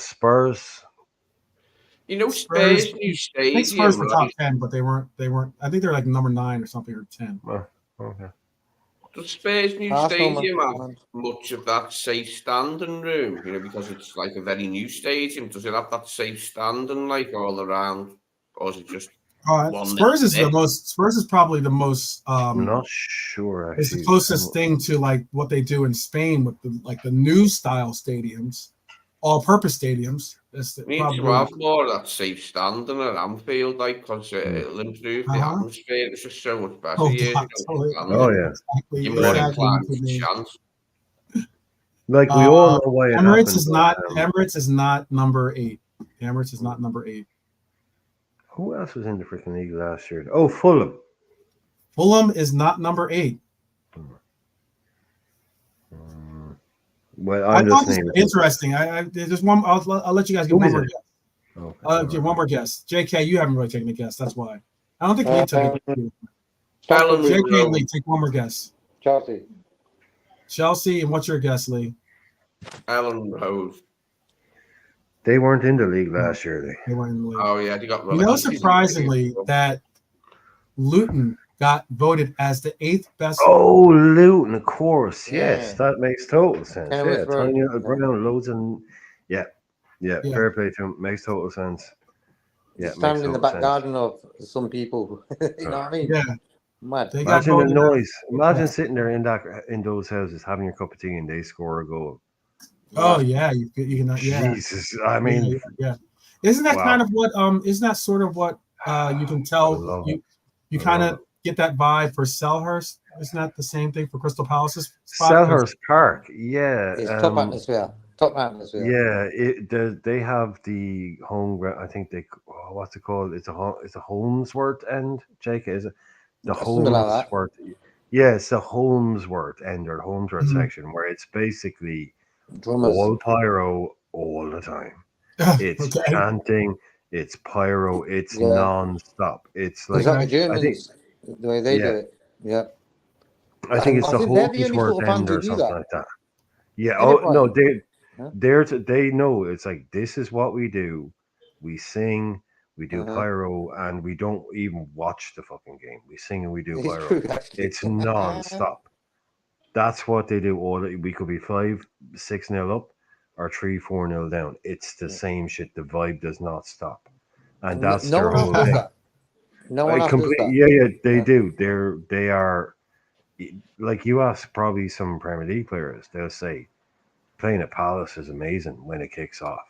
Spurs. You know, Spurs new I stadium. think Spurs were top 10, but they weren't. I think they're like number 9 or something, or 10. Oh, okay. The Spurs new stadium have much of that safe standing room, you know, because it's like a very new stadium. Does it have that safe standing like all around, or is it just Spurs is probably the most. I'm not sure. Actually. It's the closest thing to like what they do in Spain with the new style stadiums, all-purpose stadiums. We need to have more of that safe standing at Anfield, like, because it'll improve the atmosphere. It's just so much better. Yeah. You're more inclined to chance. Like we all know why Emirates is not number 8. Emirates is not number 8. Who else was in the freaking league last year? Oh, Fulham. Fulham is not number 8. Well, I thought this was interesting. There's one. I'll let you guys get one more guess. Okay. I'll give one more guess. JK, you haven't really taken a guess. That's why. I don't think you took a guess. JK and Lee, take one more guess. Chelsea, and what's your guess, Lee? Ellen Rose. They weren't in the league last year. They weren't in the league. Oh yeah, they got. Surprisingly, that Luton got voted as the 8th best. Oh, Luton, of course. Yes, that makes total sense. Yeah, tiny little brown, loads and fair play to him. Makes total sense. Yeah, standing in the back garden of some people. You know what I mean? Yeah. Mad. Imagine the noise. Imagine sitting there in those houses having your cup of tea and they score a goal. Oh yeah, you can. Yeah. Jesus, I mean, yeah. Isn't that kind of what? Isn't that sort of what you can tell? You kind of get that vibe for Selhurst. Isn't that the same thing for Crystal Palace's spot? Selhurst Park, yeah. It's top atmosphere. Yeah, they have the home ground. I think what's it called? It's a Holmesworth end. Jake, is it the Holmesworth? Yeah, it's the Holmesworth end or Holmesworth section where it's basically drummers. All pyro all the time. It's chanting. It's pyro. It's non-stop. It's like the Germans, the way they do it. Yeah. I think it's the Holmesworth end or something like that. Yeah. Oh no, they know it's like this is what we do. We sing, we do pyro, and we don't even watch the fucking game. We sing and we do pyro. It's non-stop. That's what they do. We could be 5-6-0 up or 3-4-0 down. It's the same shit. The vibe does not stop, and that's their whole thing. No one else does that. Yeah, they do. They are like you ask probably some Premier League players. They'll say playing at Palace is amazing when it kicks off.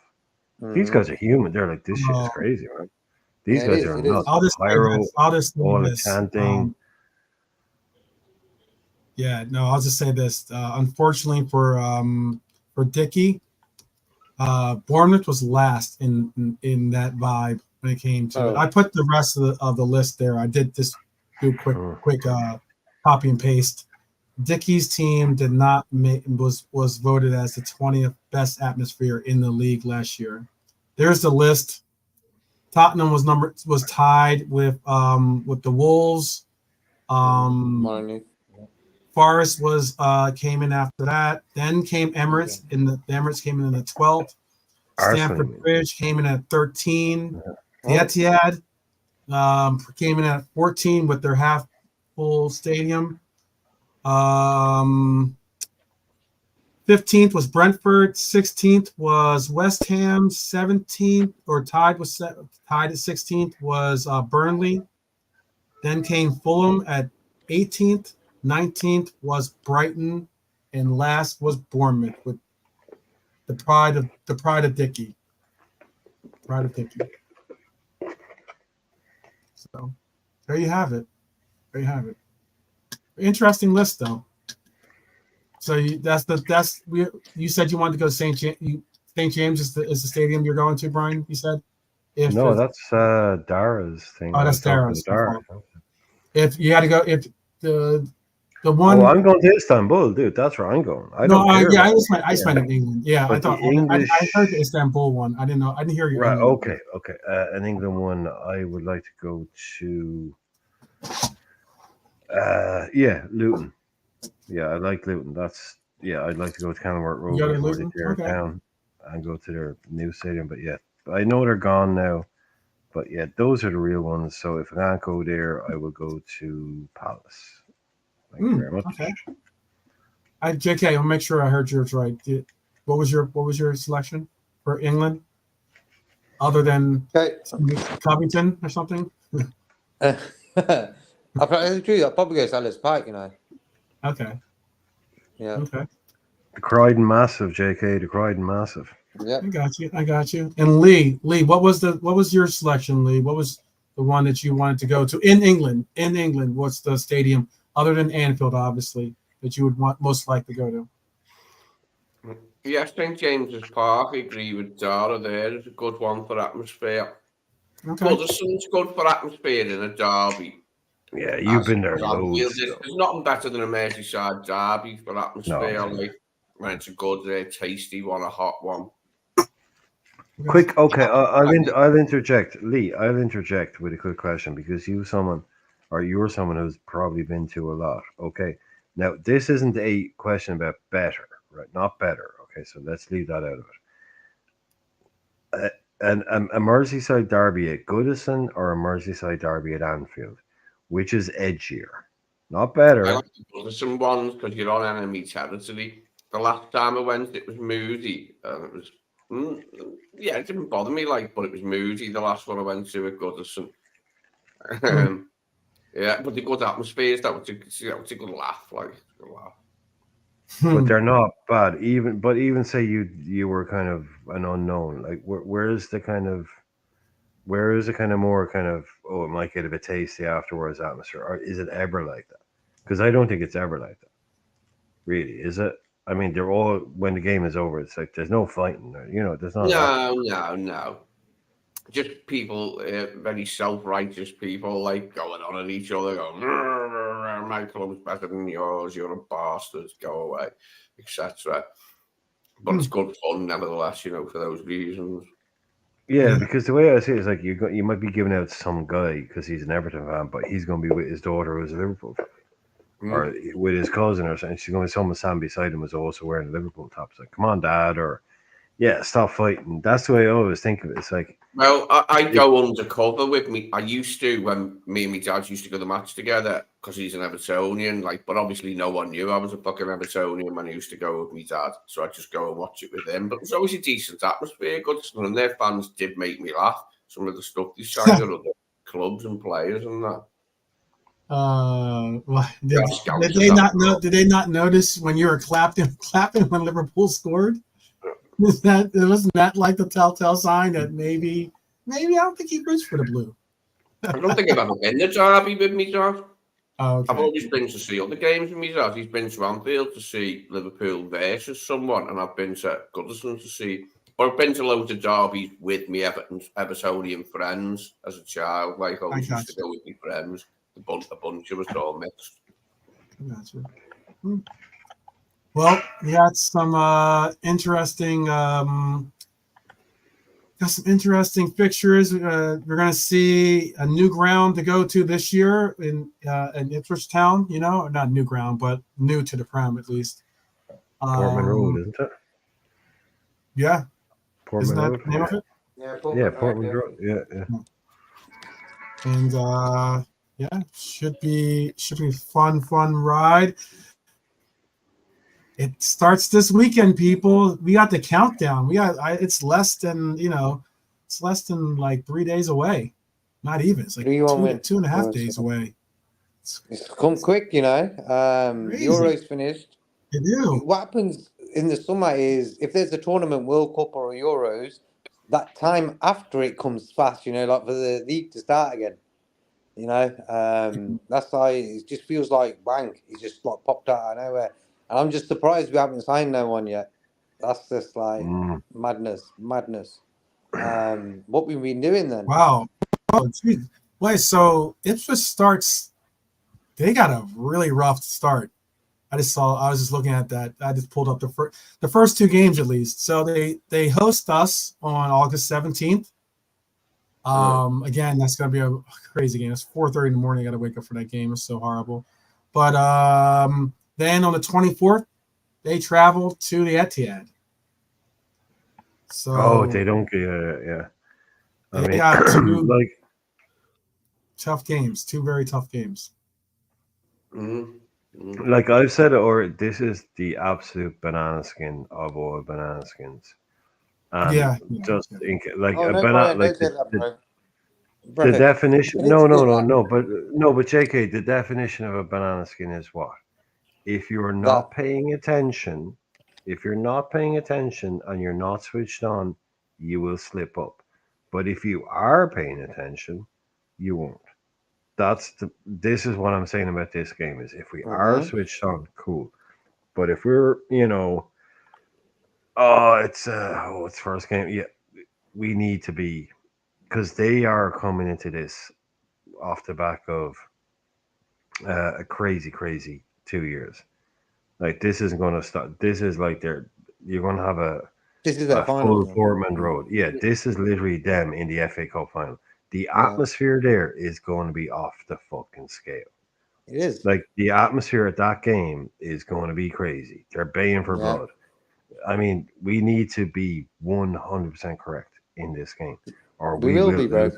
These guys are human. They're like, this shit is crazy, man. These guys are nuts. All the chanting. I'll just say this. Unfortunately for Dickie, Bournemouth was last in that vibe when it came to it. I put the rest of the list there. I did just do quick copy and paste. Dickie's team did not was voted as the 20th best atmosphere in the league last year. There's the list. Tottenham was tied with the Wolves. Forest was came in after that. Then came Emirates. The Emirates came in the 12th. Stamford Arsenal. Bridge came in at 13. The Oh. Etihad came in at 14 with their half full stadium. 15th was Brentford. 16th was West Ham. 17th or tied at 16th was Burnley. Then came Fulham at 18th. 19th was Brighton, and last was Bournemouth with the pride of Dickie. Pride of Dickie. So there you have it. There you have it. Interesting list, though. So you said you wanted to go to St. James. St. James is the stadium you're going to, Brian. You said. No, that's Dara's thing. Oh, that's I was talking to Dara's. Dara. If you had to go, if the one. Oh, I'm going to Istanbul, dude. That's where I'm going. I don't care. Yeah, I spent in England. Yeah, But I thought the English. I heard the Istanbul one. I didn't know. I didn't hear you. Right. Okay. An England one. I would like to go to. Luton. Yeah, I like Luton. I'd like to go to Kenilworth Road before they tear it down and go to their new stadium. But yeah, I know they're gone now. But yeah, those are the real ones. So if I can't go there, I will go to Palace. Thank you very much. Okay. JK, I'll make sure I heard yours right. What was your selection for England? Other than Covington or something? I'll probably go Sellers Park, you know. Okay. Yeah. Okay. The Croydon Massive, JK. The Croydon Massive. Yeah. I got you. And Lee, what was your selection, Lee? What was the one that you wanted to go to in England? In England, what's the stadium other than Anfield, obviously, that you would most likely go to? Yeah, St. James's Park. I agree with Dara there. It's a good one for atmosphere. Okay. Goodison's good for atmosphere in a derby. Yeah, you've been there loads. There's nothing better than a Merseyside derby for atmosphere. Like when it's a good, tasty one, a hot one. Quick, okay, I'll interject, Lee. I'll interject with a quick question because you're someone who's probably been to a lot. Okay, now this isn't a question about better, right? Not better. Okay, so let's leave that out of it. A Merseyside derby at Goodison or a Merseyside derby at Anfield, which is edgier? Not better. I like the Goodison ones because you're on enemy territory. The last time I went, it was moody, and it was. It didn't bother me, but it was moody. The last one I went to at Goodison. But the good atmospheres, that was a good laugh, good laugh. But they're not bad. Even say you were kind of an unknown. Like where is the kind of more kind of it might get a bit tasty afterwards atmosphere, or is it ever like that? Because I don't think it's ever like that. Really, is it? I mean, they're all when the game is over. It's like there's no fighting. There's not. No. Just people, very self-righteous people, going on at each other, going, "My club's better than yours. You're a bastard. Go away," etc. But it's good fun, nevertheless. For those reasons. Yeah, because the way I see it is like you might be giving out some guy because he's an Everton fan, but he's going to be with his daughter who's a Liverpool fan. Or with his cousin or something. She's going to someone stand beside him was also wearing a Liverpool top. It's like, come on, Dad, or stop fighting. That's the way I always think of it. It's like, well, I go undercover with me. I used to when me and my dad used to go to the match together because he's an Evertonian. But obviously no one knew I was a fucking Evertonian when I used to go with my dad. So I'd just go and watch it with him. But it was always a decent atmosphere. Good, and their fans did make me laugh. Some of the stuff they sang at other clubs and players and that. Did they not know? Did they not notice when you were clapping when Liverpool scored? Wasn't that like the telltale sign that maybe I don't think he roots for the blue? I don't think I've ever been to derby with me dad. Oh, okay. I've always been to see other games with me dad. He's been to Anfield to see Liverpool versus someone, and I've been to Goodison to see. Or I've been to loads of derbies with me Evertonian friends as a child. I always used to go with my friends. A bunch of us all mixed. Gotcha. Well, we got some interesting got some interesting fixtures. We're going to see a new ground to go to this year in Ipswich Town. You know, not new ground, but new to the Prem at least. Portman Road, isn't it? Yeah, Portman isn't that Road. the name of it? Yeah, Portman Road. Yeah. And yeah, should be fun ride. It starts this weekend, people. We got the countdown. It's less than it's less than like 3 days away. Not even. It's like 2.5 days away. It's come quick, you know. Crazy. Euro's finished. They do. What happens in the summer is if there's a tournament, World Cup or Euros, that time after it comes fast, you know, like for the league to start again. You know, that's why it just feels like bang. It's just like popped out of nowhere. And I'm just surprised we haven't signed no one yet. That's just like madness. What we've been doing then? Wow. Oh, geez. Wait, so Ipswich starts. They got a really rough start. I was just looking at that. I just pulled up the first 2 games at least. So they host us on August 17th. Again, that's gonna be a crazy game. It's 4:30 in the morning. I gotta wake up for that game. It's so horrible. But then on the 24th, they travel to the Etihad. So they don't get yeah. I they mean, got 2 like tough games, 2 very tough games. Like I've said it, or this is the absolute banana skin of all banana skins. And like Oh, a no, banana, Brian, like don't say that, bro. the definition. No, That. but JK, the definition of a banana skin is what? If you're not paying attention, and you're not switched on, you will slip up. But if you are paying attention, you won't. This is what I'm saying about this game is if we are switched on, cool. But if we're, it's first game. Yeah, we need to be, because they are coming into this off the back of a crazy 2 years. Like this isn't going to start. This is like you're going to have a final full Portman Road. Yeah, this is literally them in the FA Cup final. The atmosphere there is going to be off the fucking scale. It is. Like the atmosphere at that game is going to be crazy. They're baying for blood. I mean, we need to be 100% correct in this game, or we will be, bro.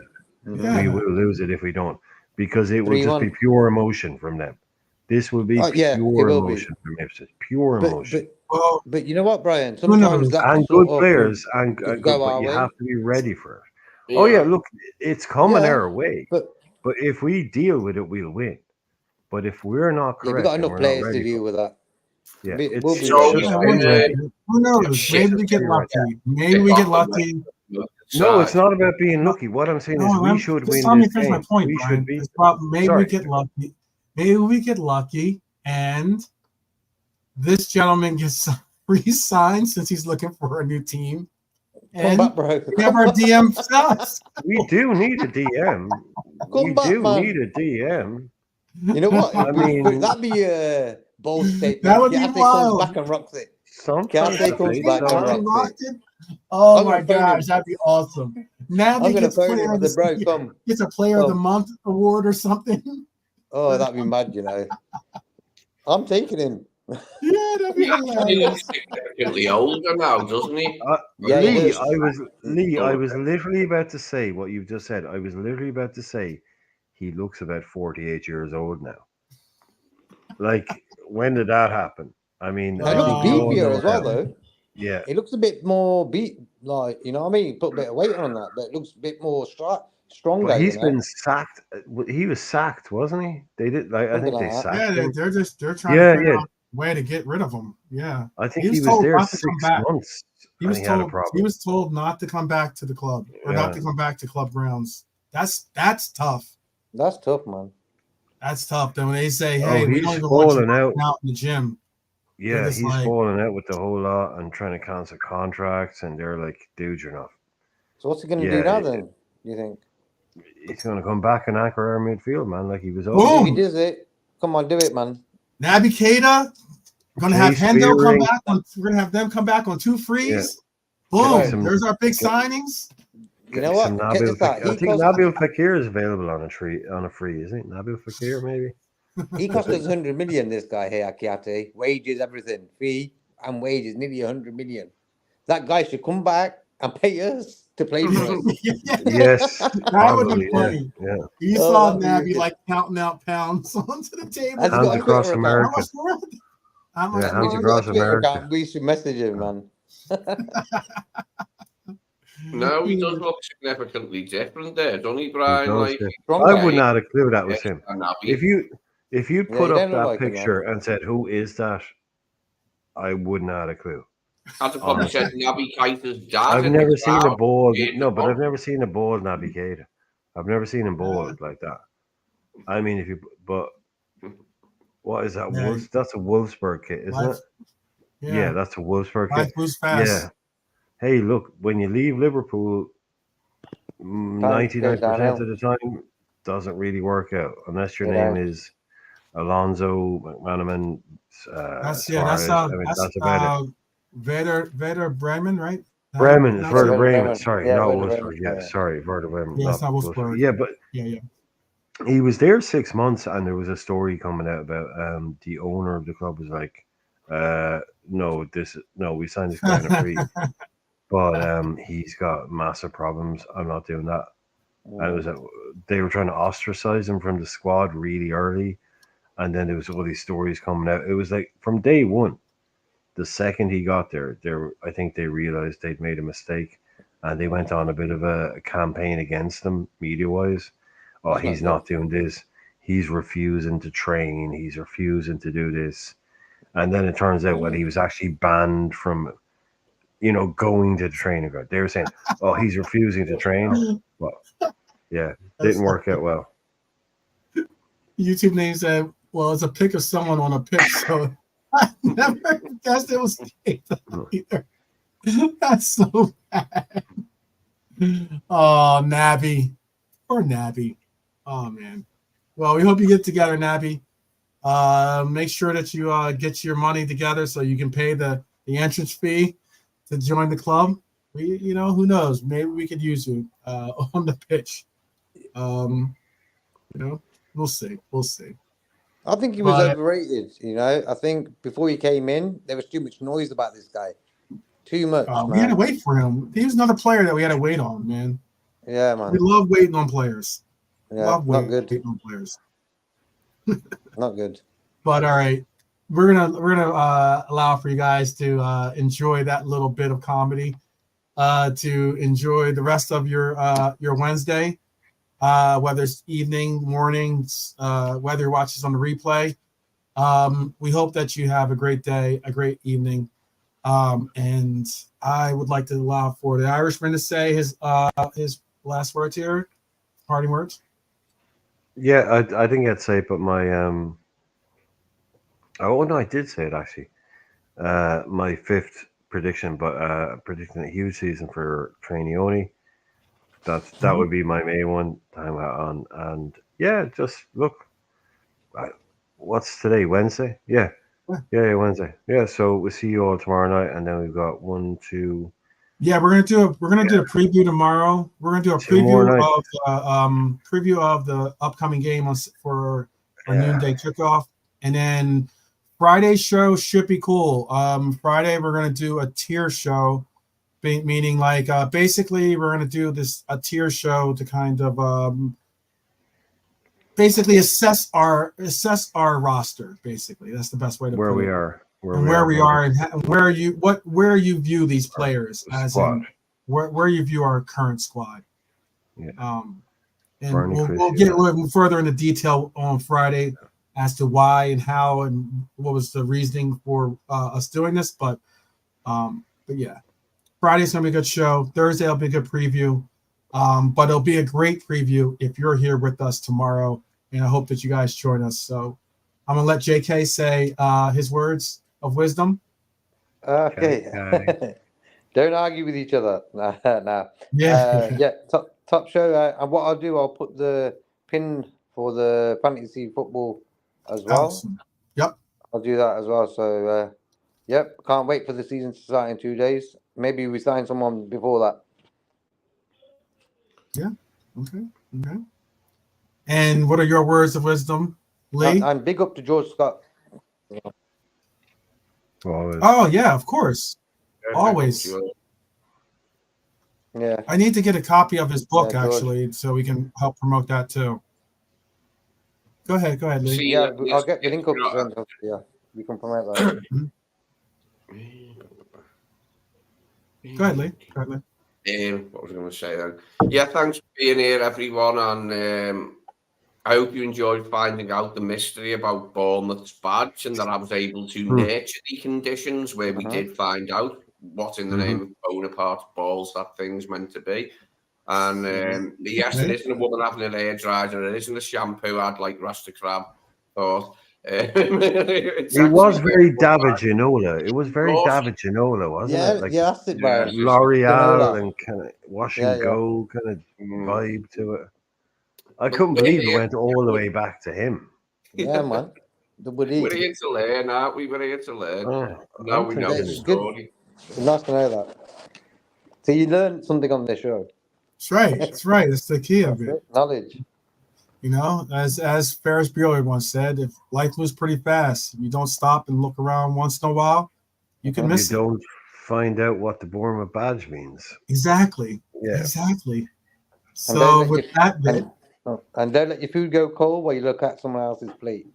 We will lose it if we don't, because it will just be pure emotion from them. This will be pure emotion from Ipswich. Pure emotion. But you know what, Brian? Sometimes that and good players and good, but you have to be ready for it. Yeah. Oh yeah, look, it's coming our way. But if we deal with it, we'll win. But if we're not correct, we've got enough players to deal with that. Yeah, who knows? Maybe we get lucky. Maybe we get lucky. No, it's not about being lucky. What I'm saying is we should win this game. My point, we Brian. should be. Maybe we get lucky. Maybe we get lucky, and this gentleman gets re-signed since he's looking for a new team. And we have our DM shots. We do need a DM. Need a DM. You know what? I mean, that'd be a bold statement. That would be wild. Comes back and rocks it. Sometimes comes back and rocks it. Oh my gosh, that'd be awesome. Now I'm gonna phone him the bro. Come, gets a Player of the Month award or something. Oh, that'd be mad, you know. I'm taking him. Yeah, that'd be hilarious. He looks significantly older now, doesn't he? Lee, I was literally about to say what you've just said. I was literally about to say he looks about 48 years old now. Like, when did that happen? I mean, it looks beefier as well, though. Yeah, it looks a bit more like, you know what I mean. Put a bit of weight on that, but it looks a bit more stronger. But he's been sacked. He was sacked, wasn't he? They did. Like, I think they sacked him. They're trying to figure out a way to get rid of him. Yeah, I think he was there 6 months. He was told not to come back to the club or not to come back to club grounds. That's tough. That's tough, man. That's tough. Then when they say, "Hey, we don't even want you out in the gym." Yeah, he's falling out with the whole lot and trying to cancel contracts, and they're like, "Dude, you're not." So what's he going to do now? Then you think he's going to come back and anchor our midfield, man? Like he was. If he does it, come on, do it, man. Naby Keita. We're going to have Hendo come back. We're going to have them come back on 2 frees. Yeah. Boom! There's our big signings. You know what? Get this out. I think Nabil Fekir is available on a free, isn't it? Nabil Fekir, maybe. He cost us 100 million. This guy here, Akiate, wages, everything, fee and wages, nearly 100 million. That guy should come back and pay us to play for us. Yes, That would be funny. Yeah. You saw Naby like counting out pounds onto the table. Hands across America. Hands across America. We should message him, man. No, he does look significantly different there, don't he, Brian? Like, I would not have clue that was him. If you put up that picture and said, "Who is that?" I would not have a clue. I'd have probably said Naby Keita's dad. I've never seen a ball. No, but I've never seen a ball Naby Keita. I've never seen him ball like that. I mean, what is that? Yeah. That's a Wolfsburg kit, isn't it? Yeah, that's a Wolfsburg kit. Yeah. Hey, look, when you leave Liverpool, 99% of the time doesn't really work out unless your name is Alonso McManaman. That's about it. Werder Bremen, right? Bremen, it's Werder Bremen. Sorry, not Wolfsburg. Yeah, sorry, Werder Bremen. Yeah, it's not Wolfsburg. Yeah, but yeah. He was there 6 months, and there was a story coming out about the owner of the club was like, no, we signed this guy on a free, but he's got massive problems. I'm not doing that. And it was they were trying to ostracize him from the squad really early, and then there was all these stories coming out. It was like from day one, the second he got there, I think they realized they'd made a mistake, and they went on a bit of a campaign against him media-wise. Oh, he's not doing this. He's refusing to train. He's refusing to do this. And then it turns out, well, he was actually banned from, going to the training ground. They were saying, oh, he's refusing to train. Well, yeah, didn't work out well. YouTube name said, well, it's a pic of someone on a pic, so I never guessed it was either. That's so bad. Oh, Naby. Poor Naby. Oh, man. Well, we hope you get together, Naby. Make sure that you get your money together so you can pay the entrance fee to join the club. Who knows? Maybe we could use you on the pitch. We'll see. We'll see. I think he was overrated. I think before he came in, there was too much noise about this guy. Too much. We had to wait for him. He was another player that we had to wait on, man. Yeah, man. We love waiting on players. Yeah, not good. Waiting on players. Not good. But all right, we're gonna allow for you guys to enjoy that little bit of comedy, to enjoy the rest of your Wednesday, whether it's evening, mornings, whether you watch this on the replay. We hope that you have a great day, a great evening, and I would like to allow for the Irishman to say his last words here, parting words. Yeah, I didn't get to say it, but my oh no, I did say it actually. My fifth prediction, but predicting a huge season for Trainioni. That would be my main one. Time on, and yeah, just look. What's today? Wednesday? Yeah, Wednesday. Yeah, so we'll see you all tomorrow night, and then we've got 1, 2. Yeah, we're gonna do a preview tomorrow. We're gonna do a preview of the upcoming game for our noonday kickoff, and then Friday's show should be cool. Friday we're gonna do a tier show, meaning like basically we're gonna do a tier show to kind of basically assess our roster. Basically, that's the best way to put it. Where we are, and where you view these players as in where you view our current squad. Yeah. And we'll get a little further into detail on Friday as to why and how and what was the reasoning for us doing this. But yeah, Friday's gonna be a good show. Thursday will be a good preview. But it'll be a great preview if you're here with us tomorrow, and I hope that you guys join us. So I'm gonna let JK say his words of wisdom. Okay. Don't argue with each other. Nah. Yeah. Top show. And what I'll do, I'll put the pin for the fantasy football as well. Awesome. Yep. I'll do that as well. So, yep. Can't wait for the season to start in 2 days. Maybe we sign someone before that. Okay. And what are your words of wisdom, Lee? And big up to George Scott. Always. Oh yeah, of course. Always. Yeah. I need to get a copy of his book Yeah, George. actually, so we can help promote that too. Go ahead, Lee. See, Yeah, yes, I'll get the yes, link up. you know, Yeah, we can promote that. Go ahead, Lee. What was I going to say then? Yeah, thanks for being here, everyone, and I hope you enjoyed finding out the mystery about Bournemouth's badge and that I was able to nurture the conditions where we did find out what in the name of Bonaparte's balls that thing's meant to be. And yes, it isn't a woman having an hair dryer, and it isn't a shampoo I'd like Rasta Crab thought. It was very David Ginola. It was very David Ginola, wasn't Yeah, it? Like yeah, that's it, bro. L'Oreal Ginola. and kind of wash Yeah, and yeah. go kind of vibe to it. I couldn't believe it went all the way back to him. Yeah, man. We're here to learn, aren't we? We're here to learn. Now we know the story. It's nice to know that. So you learned something on this show. That's right. That's right. That's the key of it. Knowledge. You know, as Ferris Bueller once said, if life moves pretty fast, if you don't stop and look around once in a while, you can miss it. You don't find out what the Bournemouth badge means. Exactly. Yeah. Exactly. So with that bit, and don't let your food go cold while you look at someone else's plate.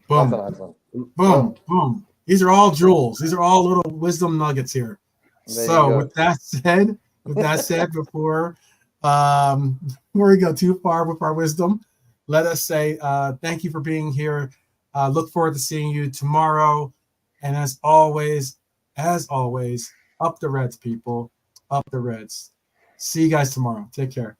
boom, That's a nice one. boom. These are all jewels. These are all little wisdom nuggets here. So with that said, before we go too far with our wisdom, let us say thank you for being here. Look forward to seeing you tomorrow. And as always, up the Reds, people. Up the Reds. See you guys tomorrow. Take care.